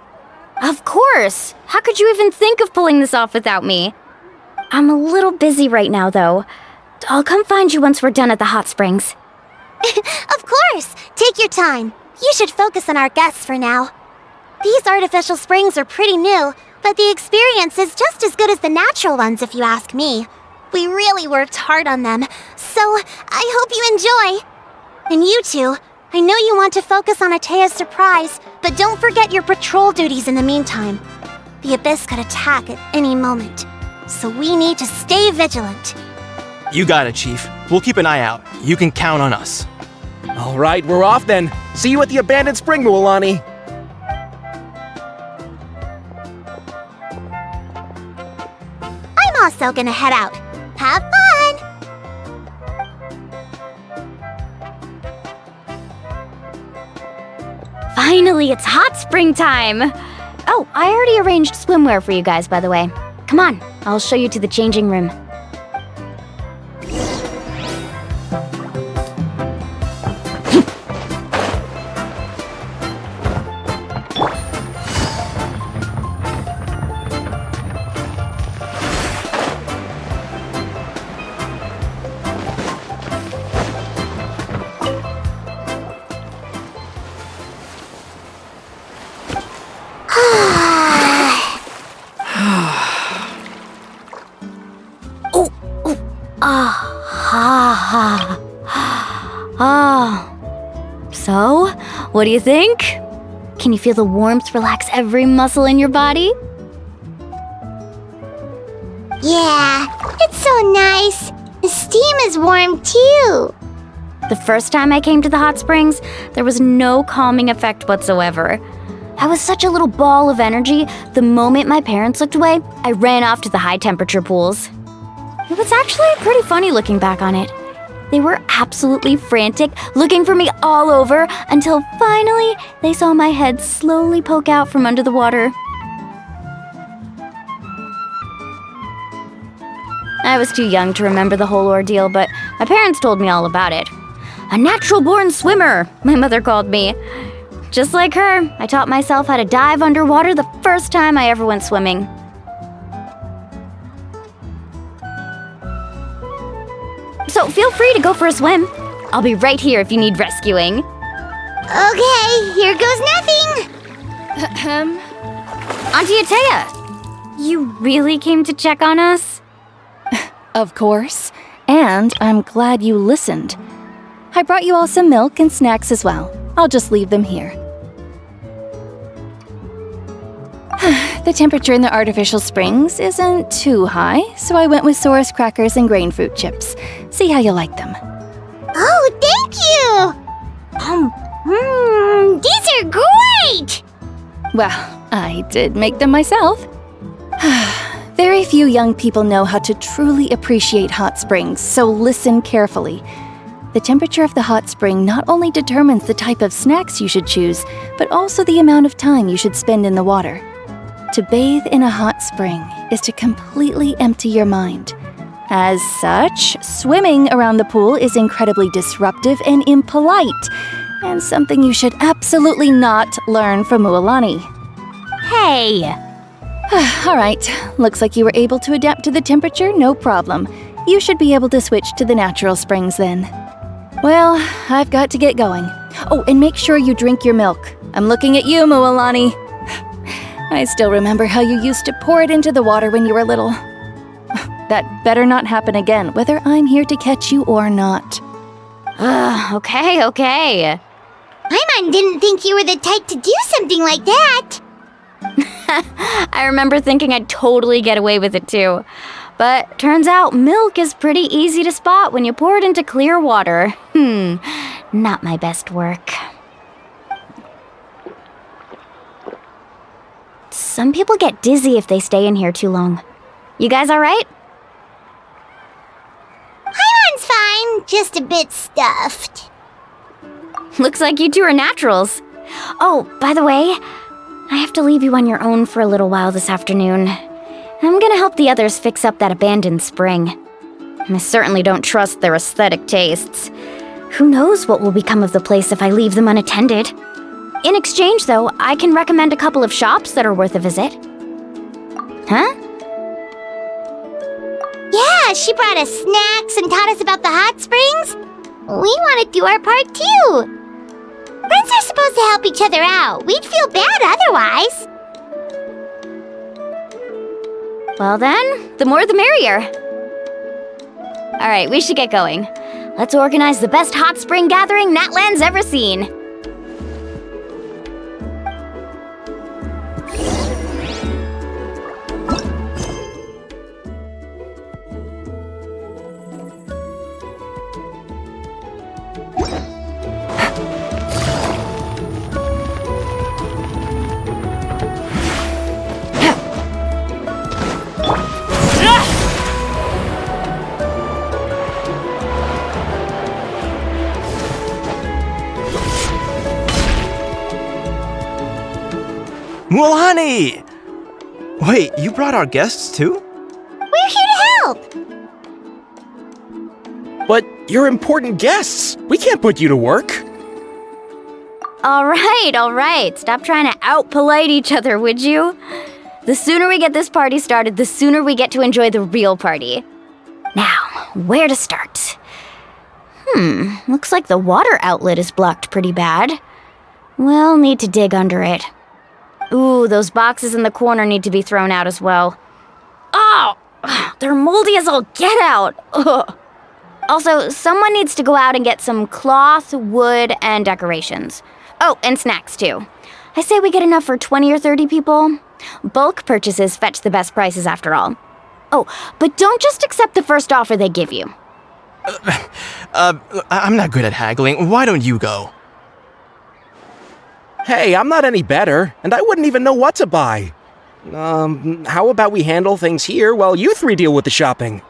Of course! How could you even think of pulling this off without me? I'm a little busy right now, though. I'll come find you once we're done at the hot springs. Of course! Take your time. You should focus on our guests for now. These artificial springs are pretty new, but the experience is just as good as the natural ones if you ask me. We really worked hard on them, so I hope you enjoy. And you two, I know you want to focus on Atea's surprise, but don't forget your patrol duties in the meantime. The Abyss could attack at any moment, so we need to stay vigilant. You got it, Chief. We'll keep an eye out. You can count on us. All right, we're off then. See you at the abandoned spring, Mulani. I'm also gonna head out. Have fun! Finally, it's hot spring time! Oh, I already arranged swimwear for you guys, by the way. Come on, I'll show you to the changing room. So, what do you think? Can you feel the warmth relax every muscle in your body? Yeah, it's so nice. The steam is warm too. The first time I came to the hot springs, there was no calming effect whatsoever. I was such a little ball of energy, the moment my parents looked away, I ran off to the high temperature pools. It was actually pretty funny looking back on it. They were absolutely frantic, looking for me all over, until finally they saw my head slowly poke out from under the water. I was too young to remember the whole ordeal, but my parents told me all about it. A natural-born swimmer, my mother called me. Just like her, I taught myself how to dive underwater the first time I ever went swimming. So feel free to go for a swim. I'll be right here if you need rescuing. Okay, here goes nothing. Auntie Atea, you really came to check on us? Of course. And I'm glad you listened. I brought you all some milk and snacks as well. I'll just leave them here. The temperature in the artificial springs isn't too high, so I went with Source crackers and grain fruit chips. See how you like them. Oh, thank you! These are great! Well, I did make them myself. Very few young people know how to truly appreciate hot springs, so listen carefully. The temperature of the hot spring not only determines the type of snacks you should choose, but also the amount of time you should spend in the water. To bathe in a hot spring is to completely empty your mind. As such, swimming around the pool is incredibly disruptive and impolite, and something you should absolutely not learn from Mualani. Hey! All right, looks like you were able to adapt to the temperature, no problem. You should be able to switch to the natural springs then. Well, I've got to get going. Oh, and make sure you drink your milk. I'm looking at you, Mualani. I still remember how you used to pour it into the water when you were little. That better not happen again, whether I'm here to catch you or not. Okay. Paimon didn't think you were the type to do something like that. I remember thinking I'd totally get away with it too. But turns out milk is pretty easy to spot when you pour it into clear water. Not my best work. Some people get dizzy if they stay in here too long. You guys alright? Paimon's fine, just a bit stuffed. Looks like you two are naturals. Oh, by the way, I have to leave you on your own for a little while this afternoon. I'm gonna help the others fix up that abandoned spring. I certainly don't trust their aesthetic tastes. Who knows what will become of the place if I leave them unattended? In exchange, though, I can recommend a couple of shops that are worth a visit. Huh? Yeah, she brought us snacks and taught us about the hot springs. We want to do our part too. Friends are supposed to help each other out. We'd feel bad otherwise. Well then, the more the merrier. Alright, we should get going. Let's organize the best hot spring gathering Natlan's ever seen. Mualani! Wait, you brought our guests too? We're here to help. But you're important guests. We can't put you to work. Alright. Stop trying to out-polite each other, would you? The sooner we get this party started, the sooner we get to enjoy the real party. Now, where to start? Looks like the water outlet is blocked pretty bad. We'll need to dig under it. Ooh, those boxes in the corner need to be thrown out as well. Oh! They're moldy as all get out! Ugh. Also, someone needs to go out and get some cloth, wood, and decorations. Oh, and snacks too. I say we get enough for 20 or 30 people. Bulk purchases fetch the best prices after all. Oh, but don't just accept the first offer they give you. I'm not good at haggling. Why don't you go? Hey, I'm not any better, and I wouldn't even know what to buy. How about we handle things here while you three deal with the shopping?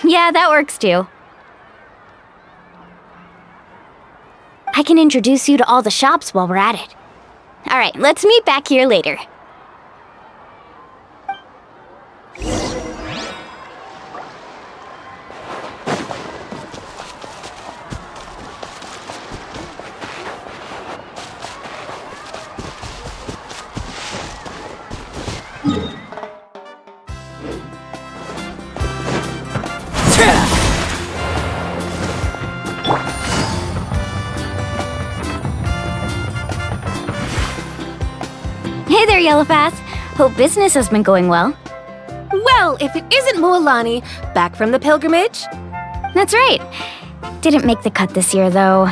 Yeah, that works too. I can introduce you to all the shops while we're at it. All right, let's meet back here later. Hey there, Yellowfast. Hope business has been going well. Well, if it isn't Mualani, back from the pilgrimage? That's right. Didn't make the cut this year, though.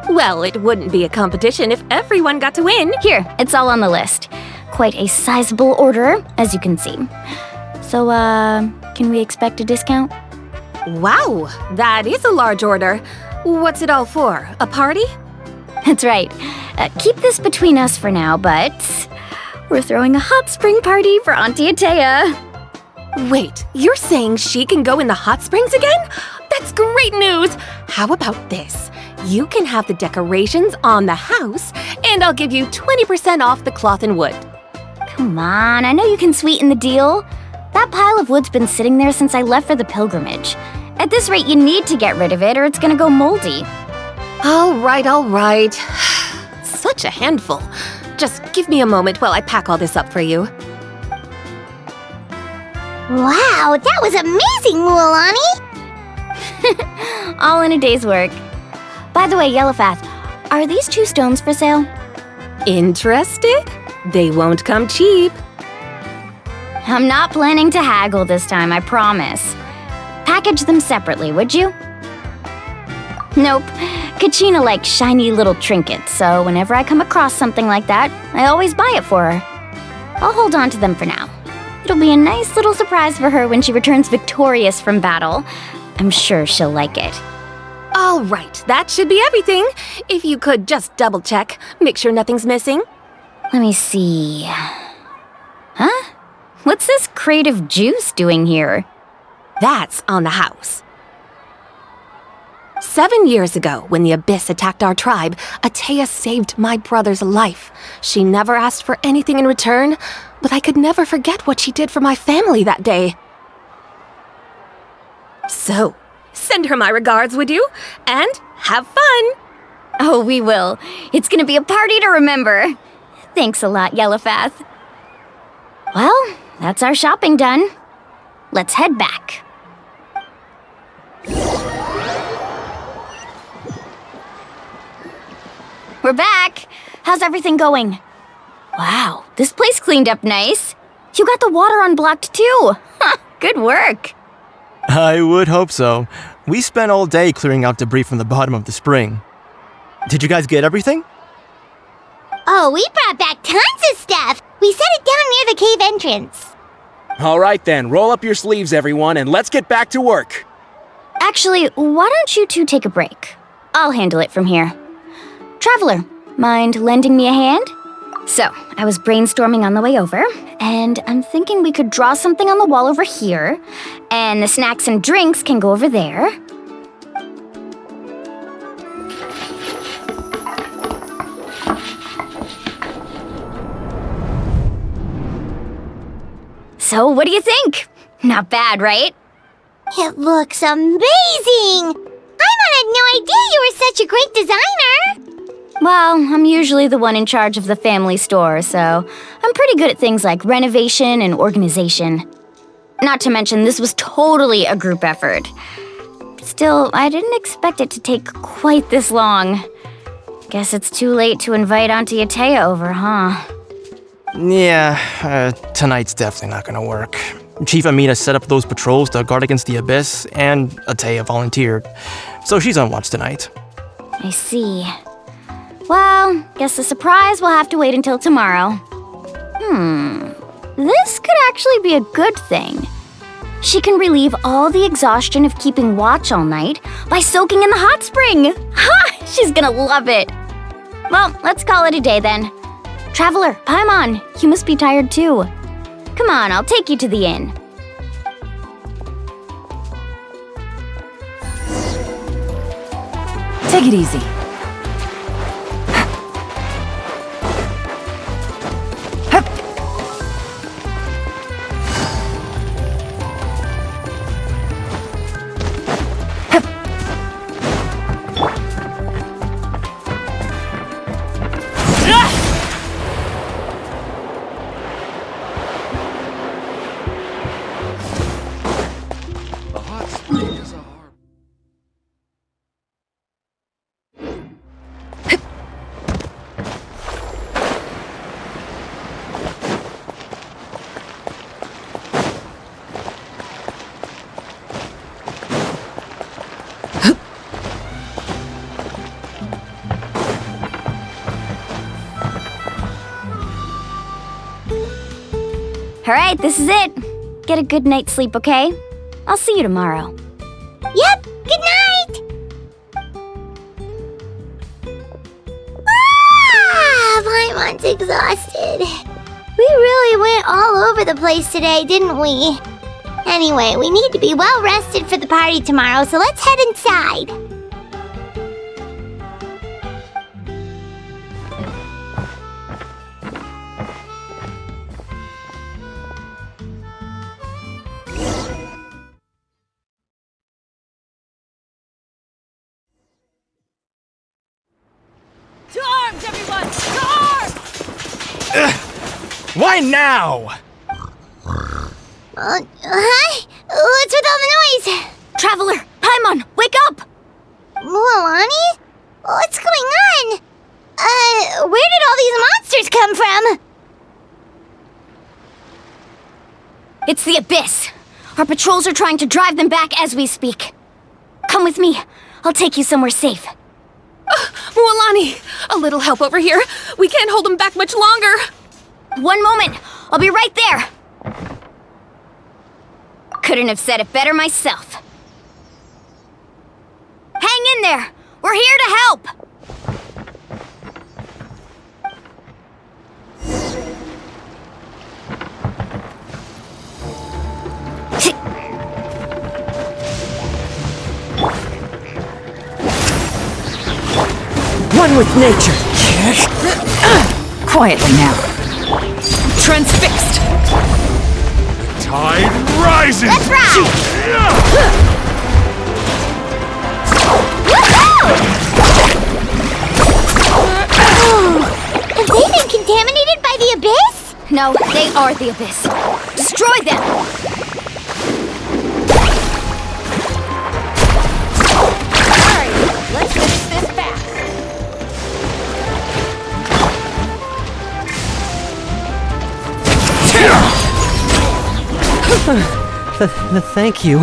Well, it wouldn't be a competition if everyone got to win. Here, it's all on the list. Quite a sizable order, as you can see. So, can we expect a discount? Wow, that is a large order. What's it all for? A party? That's right. Keep this between us for now, but we're throwing a hot spring party for Auntie Atea. Wait, you're saying she can go in the hot springs again? That's great news! How about this? You can have the decorations on the house, and I'll give you 20% off the cloth and wood. Come on, I know you can sweeten the deal. That pile of wood's been sitting there since I left for the pilgrimage. At this rate, you need to get rid of it or it's gonna go moldy. All right. Such a handful. Just give me a moment while I pack all this up for you. Wow, that was amazing, Mualani! All in a day's work. By the way, Yellowfast, are these 2 stones for sale? Interested? They won't come cheap. I'm not planning to haggle this time, I promise. Package them separately, would you? Nope. Kachina likes shiny little trinkets, so whenever I come across something like that, I always buy it for her. I'll hold on to them for now. It'll be a nice little surprise for her when she returns victorious from battle. I'm sure she'll like it. All right, that should be everything. If you could just double check, make sure nothing's missing. Let me see. Huh? What's this crate of juice doing here? That's on the house. 7 years ago, when the Abyss attacked our tribe, Atea saved my brother's life. She never asked for anything in return, but I could never forget what she did for my family that day. So, send her my regards, would you? And have fun! Oh, we will. It's gonna be a party to remember. Thanks a lot, Yellowfast. Well, that's our shopping done. Let's head back. We're back! How's everything going? Wow, this place cleaned up nice. You got the water unblocked too. Good work. I would hope so. We spent all day clearing out debris from the bottom of the spring. Did you guys get everything? Oh, we brought back tons of stuff! We set it down near the cave entrance. All right then, roll up your sleeves, everyone, and let's get back to work. Actually, why don't you two take a break? I'll handle it from here. Traveler, mind lending me a hand? So, I was brainstorming on the way over, and I'm thinking we could draw something on the wall over here, and the snacks and drinks can go over there. So, what do you think? Not bad, right? It looks amazing! Paimon had no idea you were such a great designer! Well, I'm usually the one in charge of the family store, so I'm pretty good at things like renovation and organization. Not to mention, this was totally a group effort. Still, I didn't expect it to take quite this long. Guess it's too late to invite Auntie Atea over, huh? Yeah, tonight's definitely not gonna work. Chief Amina set up those patrols to guard against the Abyss, and Atea volunteered. So she's on watch tonight. I see. Well, guess the surprise will have to wait until tomorrow. This could actually be a good thing. She can relieve all the exhaustion of keeping watch all night by soaking in the hot spring. Ha! She's gonna love it. Well, let's call it a day then. Traveler, Paimon, you must be tired too. Come on, I'll take you to the inn. Take it easy. Alright, this is it. Get a good night's sleep, okay? I'll see you tomorrow. Yep, good night! Paimon's exhausted. We really went all over the place today, didn't we? Anyway, we need to be well rested for the party tomorrow, so let's head inside. To arms, everyone! To arms! Why now? Hi? What's with all the noise? Traveler, Paimon, wake up! Mualani? What's going on? Where did all these monsters come from? It's the Abyss. Our patrols are trying to drive them back as we speak. Come with me. I'll take you somewhere safe. Mualani! A little help over here. We can't hold them back much longer. One moment. I'll be right there. Couldn't have said it better myself. Hang in there. We're here to help. One with nature. Quietly now. Transfixed. Tide rises! Let's ride! Have they been contaminated by the Abyss? No, they are the Abyss. Destroy them! Alright, let's finish this fast. Thank you.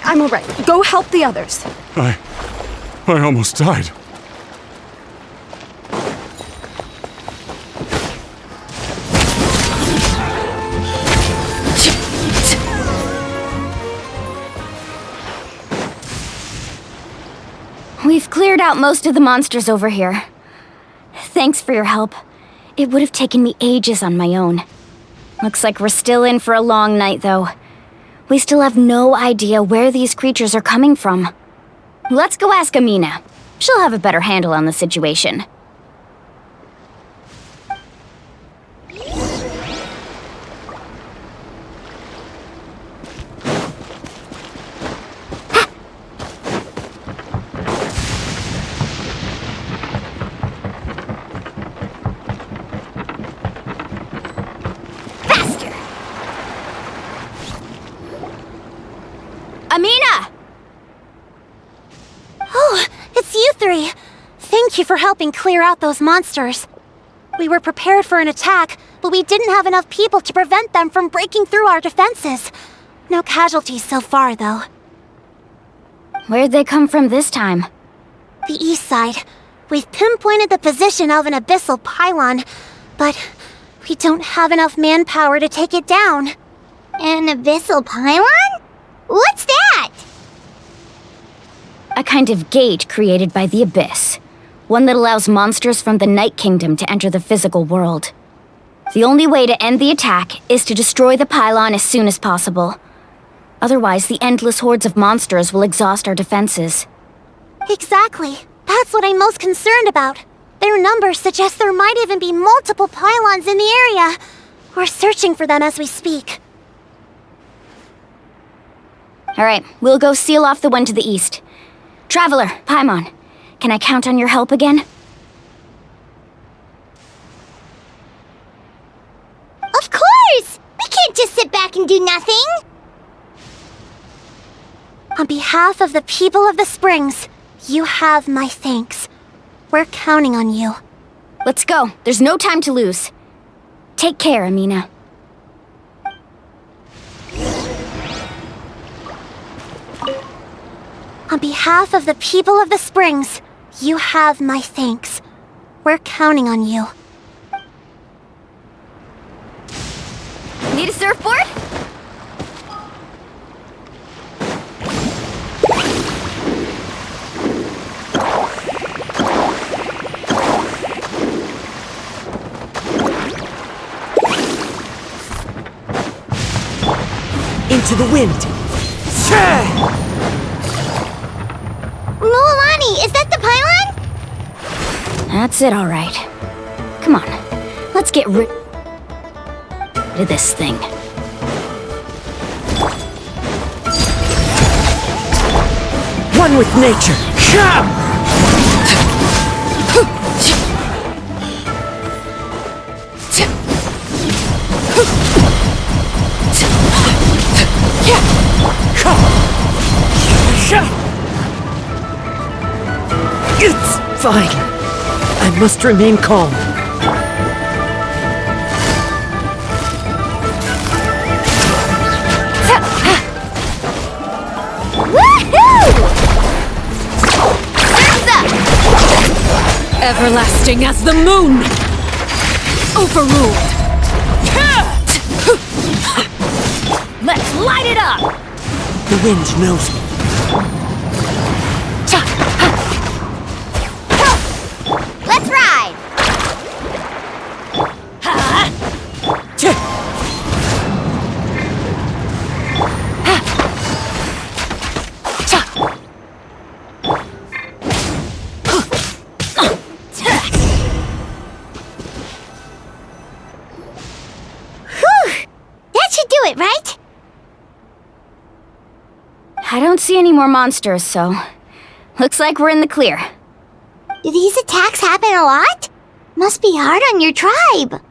I'm alright. Go help the others. I almost died. We've cleared out most of the monsters over here. Thanks for your help. It would have taken me ages on my own. Looks like we're still in for a long night, though. We still have no idea where these creatures are coming from. Let's go ask Amina. She'll have a better handle on the situation. Amina! Oh, it's you three. Thank you for helping clear out those monsters. We were prepared for an attack, but we didn't have enough people to prevent them from breaking through our defenses. No casualties so far, though. Where'd they come from this time? The east side. We've pinpointed the position of an abyssal pylon, but we don't have enough manpower to take it down. An abyssal pylon? What's that? A kind of gate created by the Abyss. One that allows monsters from the Night Kingdom to enter the physical world. The only way to end the attack is to destroy the pylon as soon as possible. Otherwise, the endless hordes of monsters will exhaust our defenses. Exactly. That's what I'm most concerned about. Their numbers suggest there might even be multiple pylons in the area. We're searching for them as we speak. Alright, we'll go seal off the one to the east. Traveler, Paimon, can I count on your help again? Of course! We can't just sit back and do nothing! On behalf of the people of the Springs, you have my thanks. We're counting on you. Let's go. There's no time to lose. Take care, Amina. On behalf of the people of the Springs, you have my thanks. We're counting on you. Need a surfboard? Into the wind. Mualani, is that the pylon? That's it, all right. Come on, let's get rid of this thing. One with nature. It's fine. I must remain calm. Everlasting as the moon! Overruled! Let's light it up! The wind knows me. Let's ride! That should do it, right? I don't see any more monsters, so looks like we're in the clear. Do these attacks happen a lot? Must be hard on your tribe.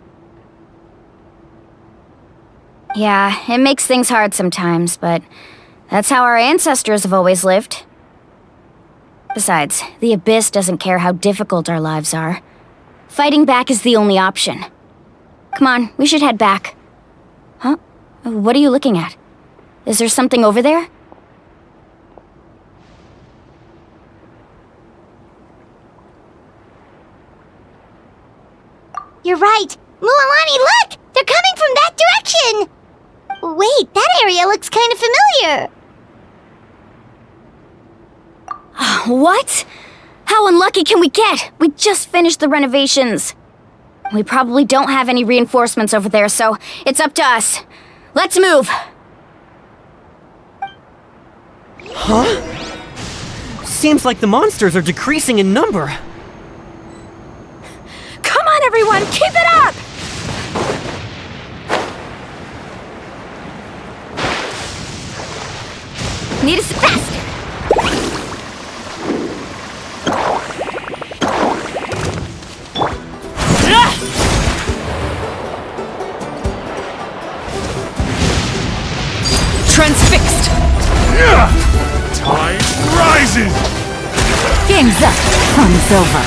Yeah, it makes things hard sometimes, but that's how our ancestors have always lived. Besides, the Abyss doesn't care how difficult our lives are. Fighting back is the only option. Come on, we should head back. Huh? What are you looking at? Is there something over there? You're right. Mualani, look! They're coming from that direction! Wait, that area looks kind of familiar. What? How unlucky can we get? We just finished the renovations. We probably don't have any reinforcements over there, so it's up to us. Let's move! Huh? Seems like the monsters are decreasing in number. Come on, everyone! Keep it up! Need us faster! Transfixed! Tide rises! Game's up. Fun's over.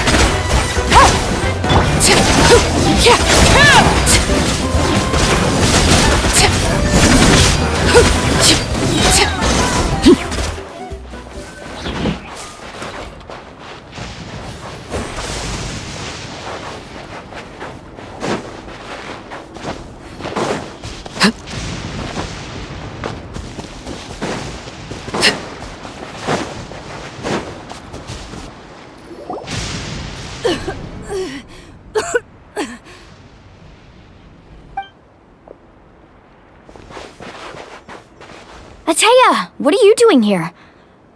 Atea, what are you doing here?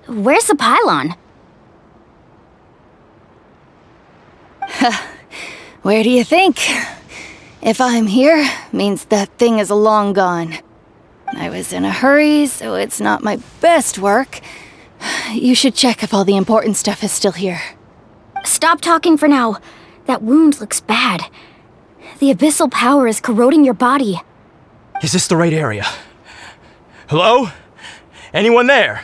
Where's the pylon? Where do you think? If I'm here, means that thing is long gone. I was in a hurry, so it's not my best work. You should check if all the important stuff is still here. Stop talking for now. That wound looks bad. The abyssal power is corroding your body. Is this the right area? Hello? Anyone there?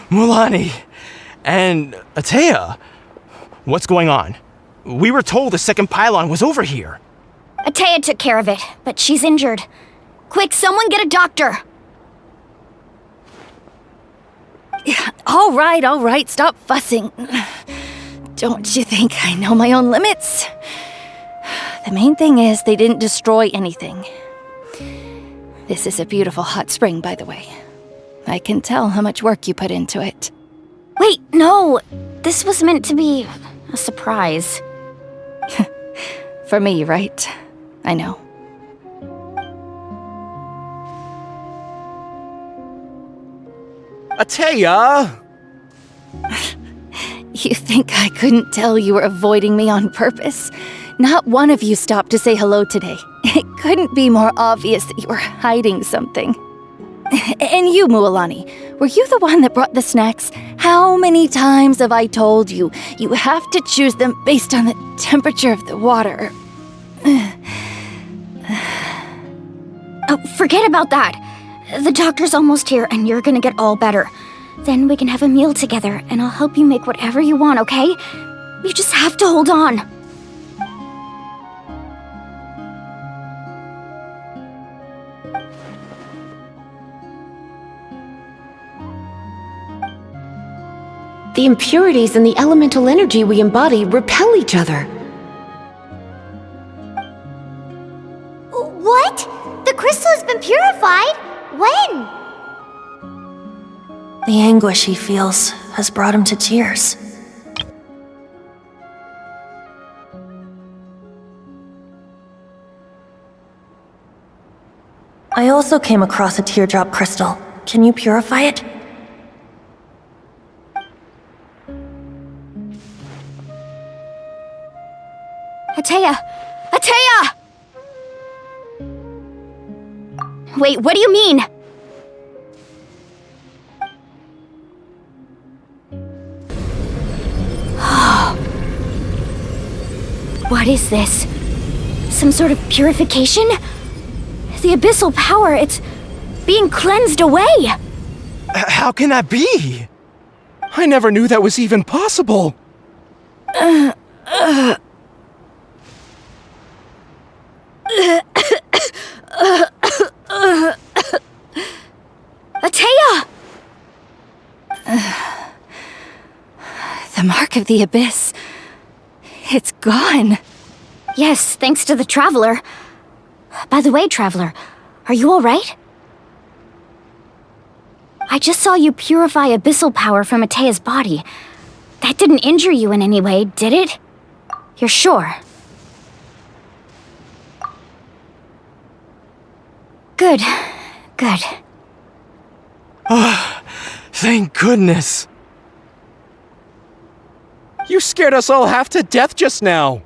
Mulani and Atea. What's going on? We were told the second pylon was over here. Atea took care of it, but she's injured. Quick, someone get a doctor! All right, stop fussing. Don't you think I know my own limits? The main thing is they didn't destroy anything. This is a beautiful hot spring, by the way. I can tell how much work you put into it. Wait, no! This was meant to be a surprise. For me, right? I know. Atea! You think I couldn't tell you were avoiding me on purpose? Not one of you stopped to say hello today. It couldn't be more obvious that you were hiding something. And you, Mualani, were you the one that brought the snacks? How many times have I told you, you have to choose them based on the temperature of the water? Oh, forget about that. The doctor's almost here and you're gonna get all better. Then we can have a meal together and I'll help you make whatever you want, okay? You just have to hold on. The impurities in the elemental energy we embody repel each other. What? The crystal has been purified? When? The anguish he feels has brought him to tears. I also came across a teardrop crystal. Can you purify it? Atea! Atea! Wait, what do you mean? What is this? Some sort of purification? The abyssal power, it's being cleansed away! How can that be? I never knew that was even possible. Atea! The mark of the abyss. It's gone. Yes, thanks to the Traveler. By the way, Traveler, are you alright? I just saw you purify abyssal power from Atea's body. That didn't injure you in any way, did it? You're sure? Good. Good. Oh, thank goodness. You scared us all half to death just now.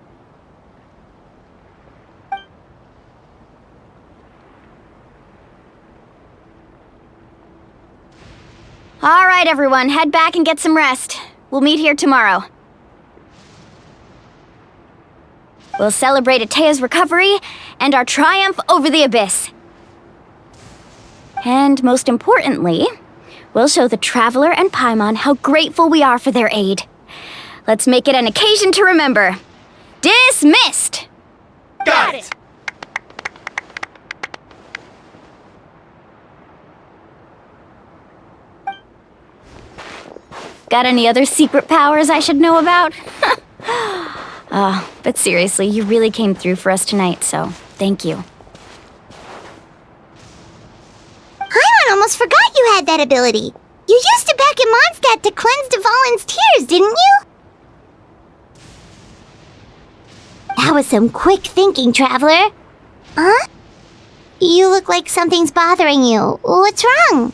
All right, everyone, head back and get some rest. We'll meet here tomorrow. We'll celebrate Atea's recovery and our triumph over the abyss. And most importantly, We'll show the Traveler and Paimon how grateful we are for their aid. Let's make it an occasion to remember. Dismissed! Got it! Got any other secret powers I should know about? But seriously, you really came through for us tonight, so thank you. Paimon almost forgot you had that ability. You used it back in Mondstadt to cleanse Dvalin's tears, didn't you? That was some quick thinking, Traveler. Huh? You look like something's bothering you. What's wrong?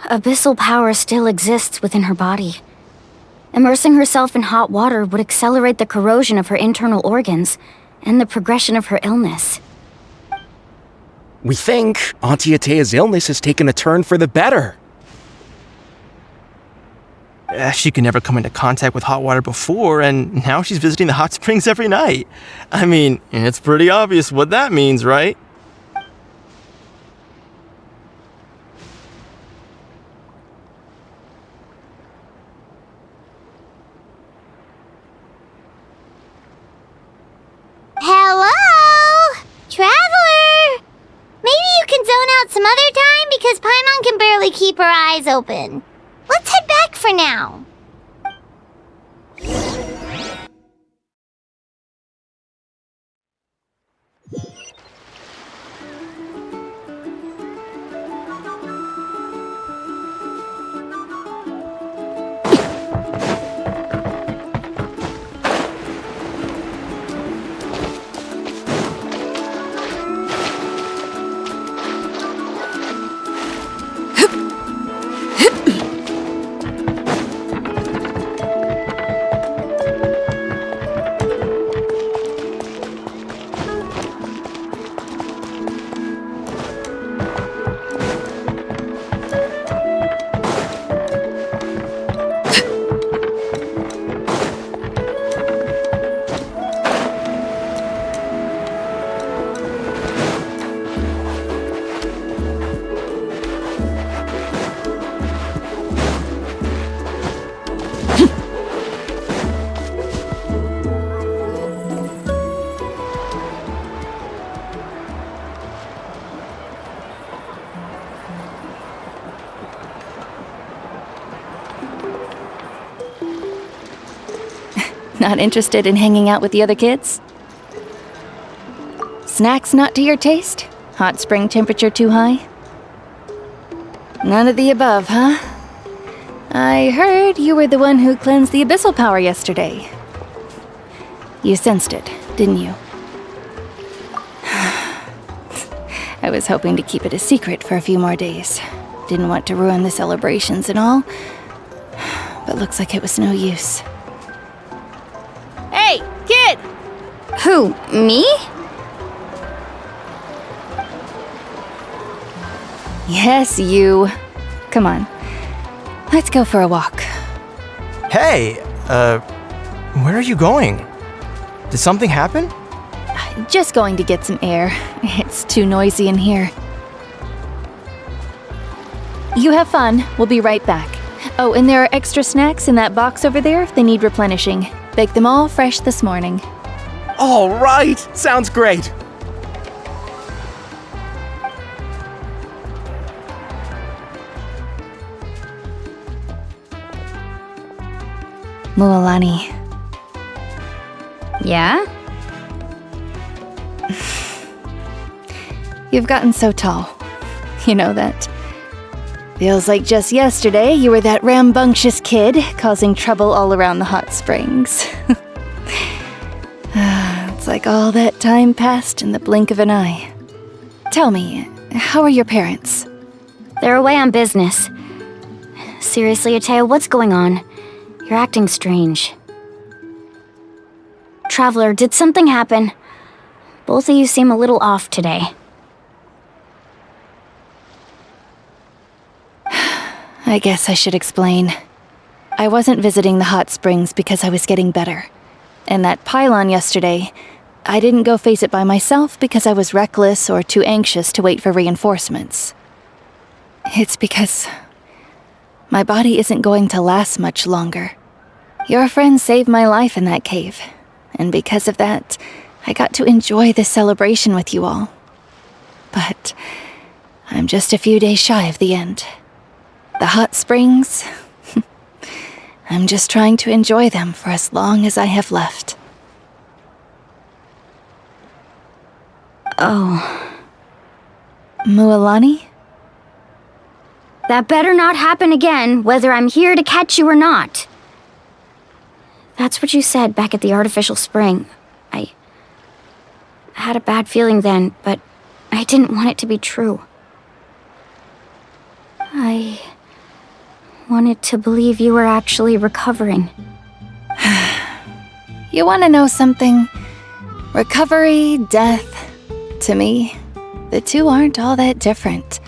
Abyssal power still exists within her body. Immersing herself in hot water would accelerate the corrosion of her internal organs and the progression of her illness. We think Auntie Atea's illness has taken a turn for the better. She could never come into contact with hot water before, and now she's visiting the hot springs every night. I mean, it's pretty obvious what that means, right? Hello? Traveler? Maybe you can zone out some other time because Paimon can barely keep her eyes open. Let's head back for now. Not interested in hanging out with the other kids? Snacks not to your taste? Hot spring temperature too high? None of the above, huh? I heard you were the one who cleansed the abyssal power yesterday. You sensed it, didn't you? I was hoping to keep it a secret for a few more days. Didn't want to ruin the celebrations and all, but looks like it was no use. Hey, kid! Who, me? Yes, you. Come on. Let's go for a walk. Hey, where are you going? Did something happen? Just going to get some air. It's too noisy in here. You have fun. We'll be right back. Oh, and there are extra snacks in that box over there if they need replenishing. Baked them all fresh this morning. All right! Sounds great! Mualani. Yeah? You've gotten so tall. You know that. Feels like just yesterday you were that rambunctious kid causing trouble all around the hot springs. It's like all that time passed in the blink of an eye. Tell me, how are your parents? They're away on business. Seriously, Atea, what's going on? You're acting strange. Traveler, did something happen? Both of you seem a little off today. I guess I should explain. I wasn't visiting the hot springs because I was getting better. And that pylon yesterday, I didn't go face it by myself because I was reckless or too anxious to wait for reinforcements. It's because my body isn't going to last much longer. Your friend saved my life in that cave, and because of that, I got to enjoy this celebration with you all. But I'm just a few days shy of the end. The hot springs, I'm just trying to enjoy them for as long as I have left. Oh. Mualani? That better not happen again, whether I'm here to catch you or not. That's what you said back at the artificial spring. I had a bad feeling then, but I didn't want it to be true. I wanted to believe you were actually recovering. You want to know something? Recovery, death, to me, the two aren't all that different.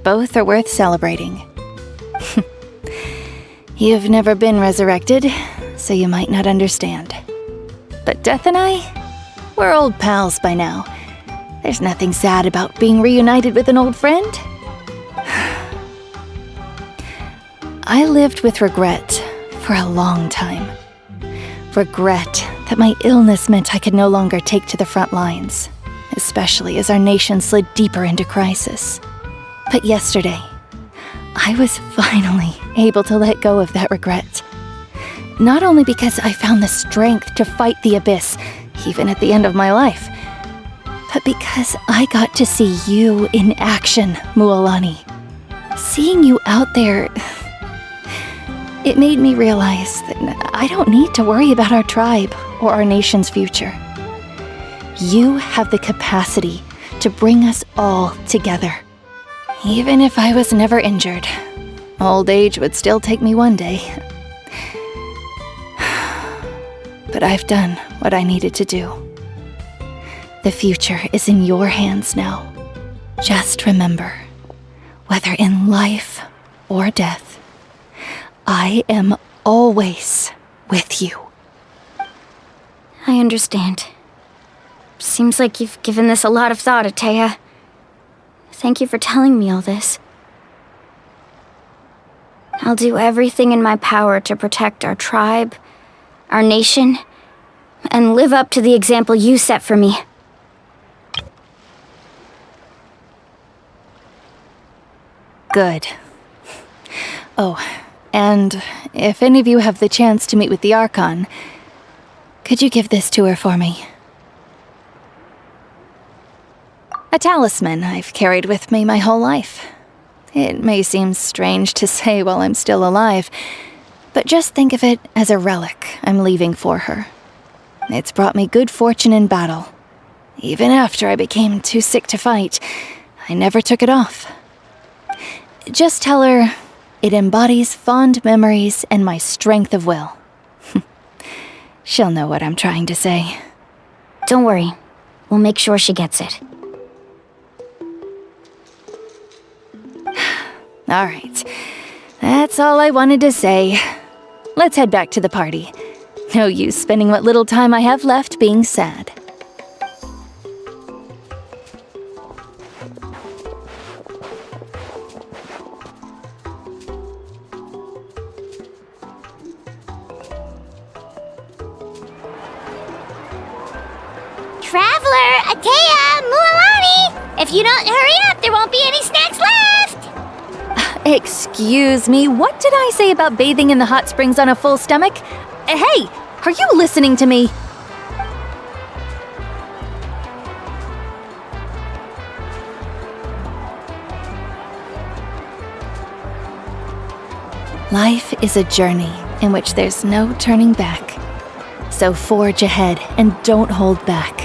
Both are worth celebrating. You've never been resurrected, so you might not understand. But Death and I, we're old pals by now. There's nothing sad about being reunited with an old friend. I lived with regret for a long time. Regret that my illness meant I could no longer take to the front lines, especially as our nation slid deeper into crisis. But yesterday, I was finally able to let go of that regret. Not only because I found the strength to fight the abyss, even at the end of my life, but because I got to see you in action, Mualani. Seeing you out there, it made me realize that I don't need to worry about our tribe or our nation's future. You have the capacity to bring us all together. Even if I was never injured, old age would still take me one day. But I've done what I needed to do. The future is in your hands now. Just remember, whether in life or death, I am always with you. I understand. Seems like you've given this a lot of thought, Atea. Thank you for telling me all this. I'll do everything in my power to protect our tribe, our nation, and live up to the example you set for me. Good. Oh, and if any of you have the chance to meet with the Archon, could you give this to her for me? A talisman I've carried with me my whole life. It may seem strange to say while I'm still alive, but just think of it as a relic I'm leaving for her. It's brought me good fortune in battle. Even after I became too sick to fight, I never took it off. Just tell her it embodies fond memories and my strength of will. She'll know what I'm trying to say. Don't worry. We'll make sure she gets it. All right. That's all I wanted to say. Let's head back to the party. No use spending what little time I have left being sad. Traveler, Atea, Mualani! If you don't hurry up, there won't be any snacks left! Excuse me, what did I say about bathing in the hot springs on a full stomach? Hey, are you listening to me? Life is a journey in which there's no turning back. So forge ahead and don't hold back.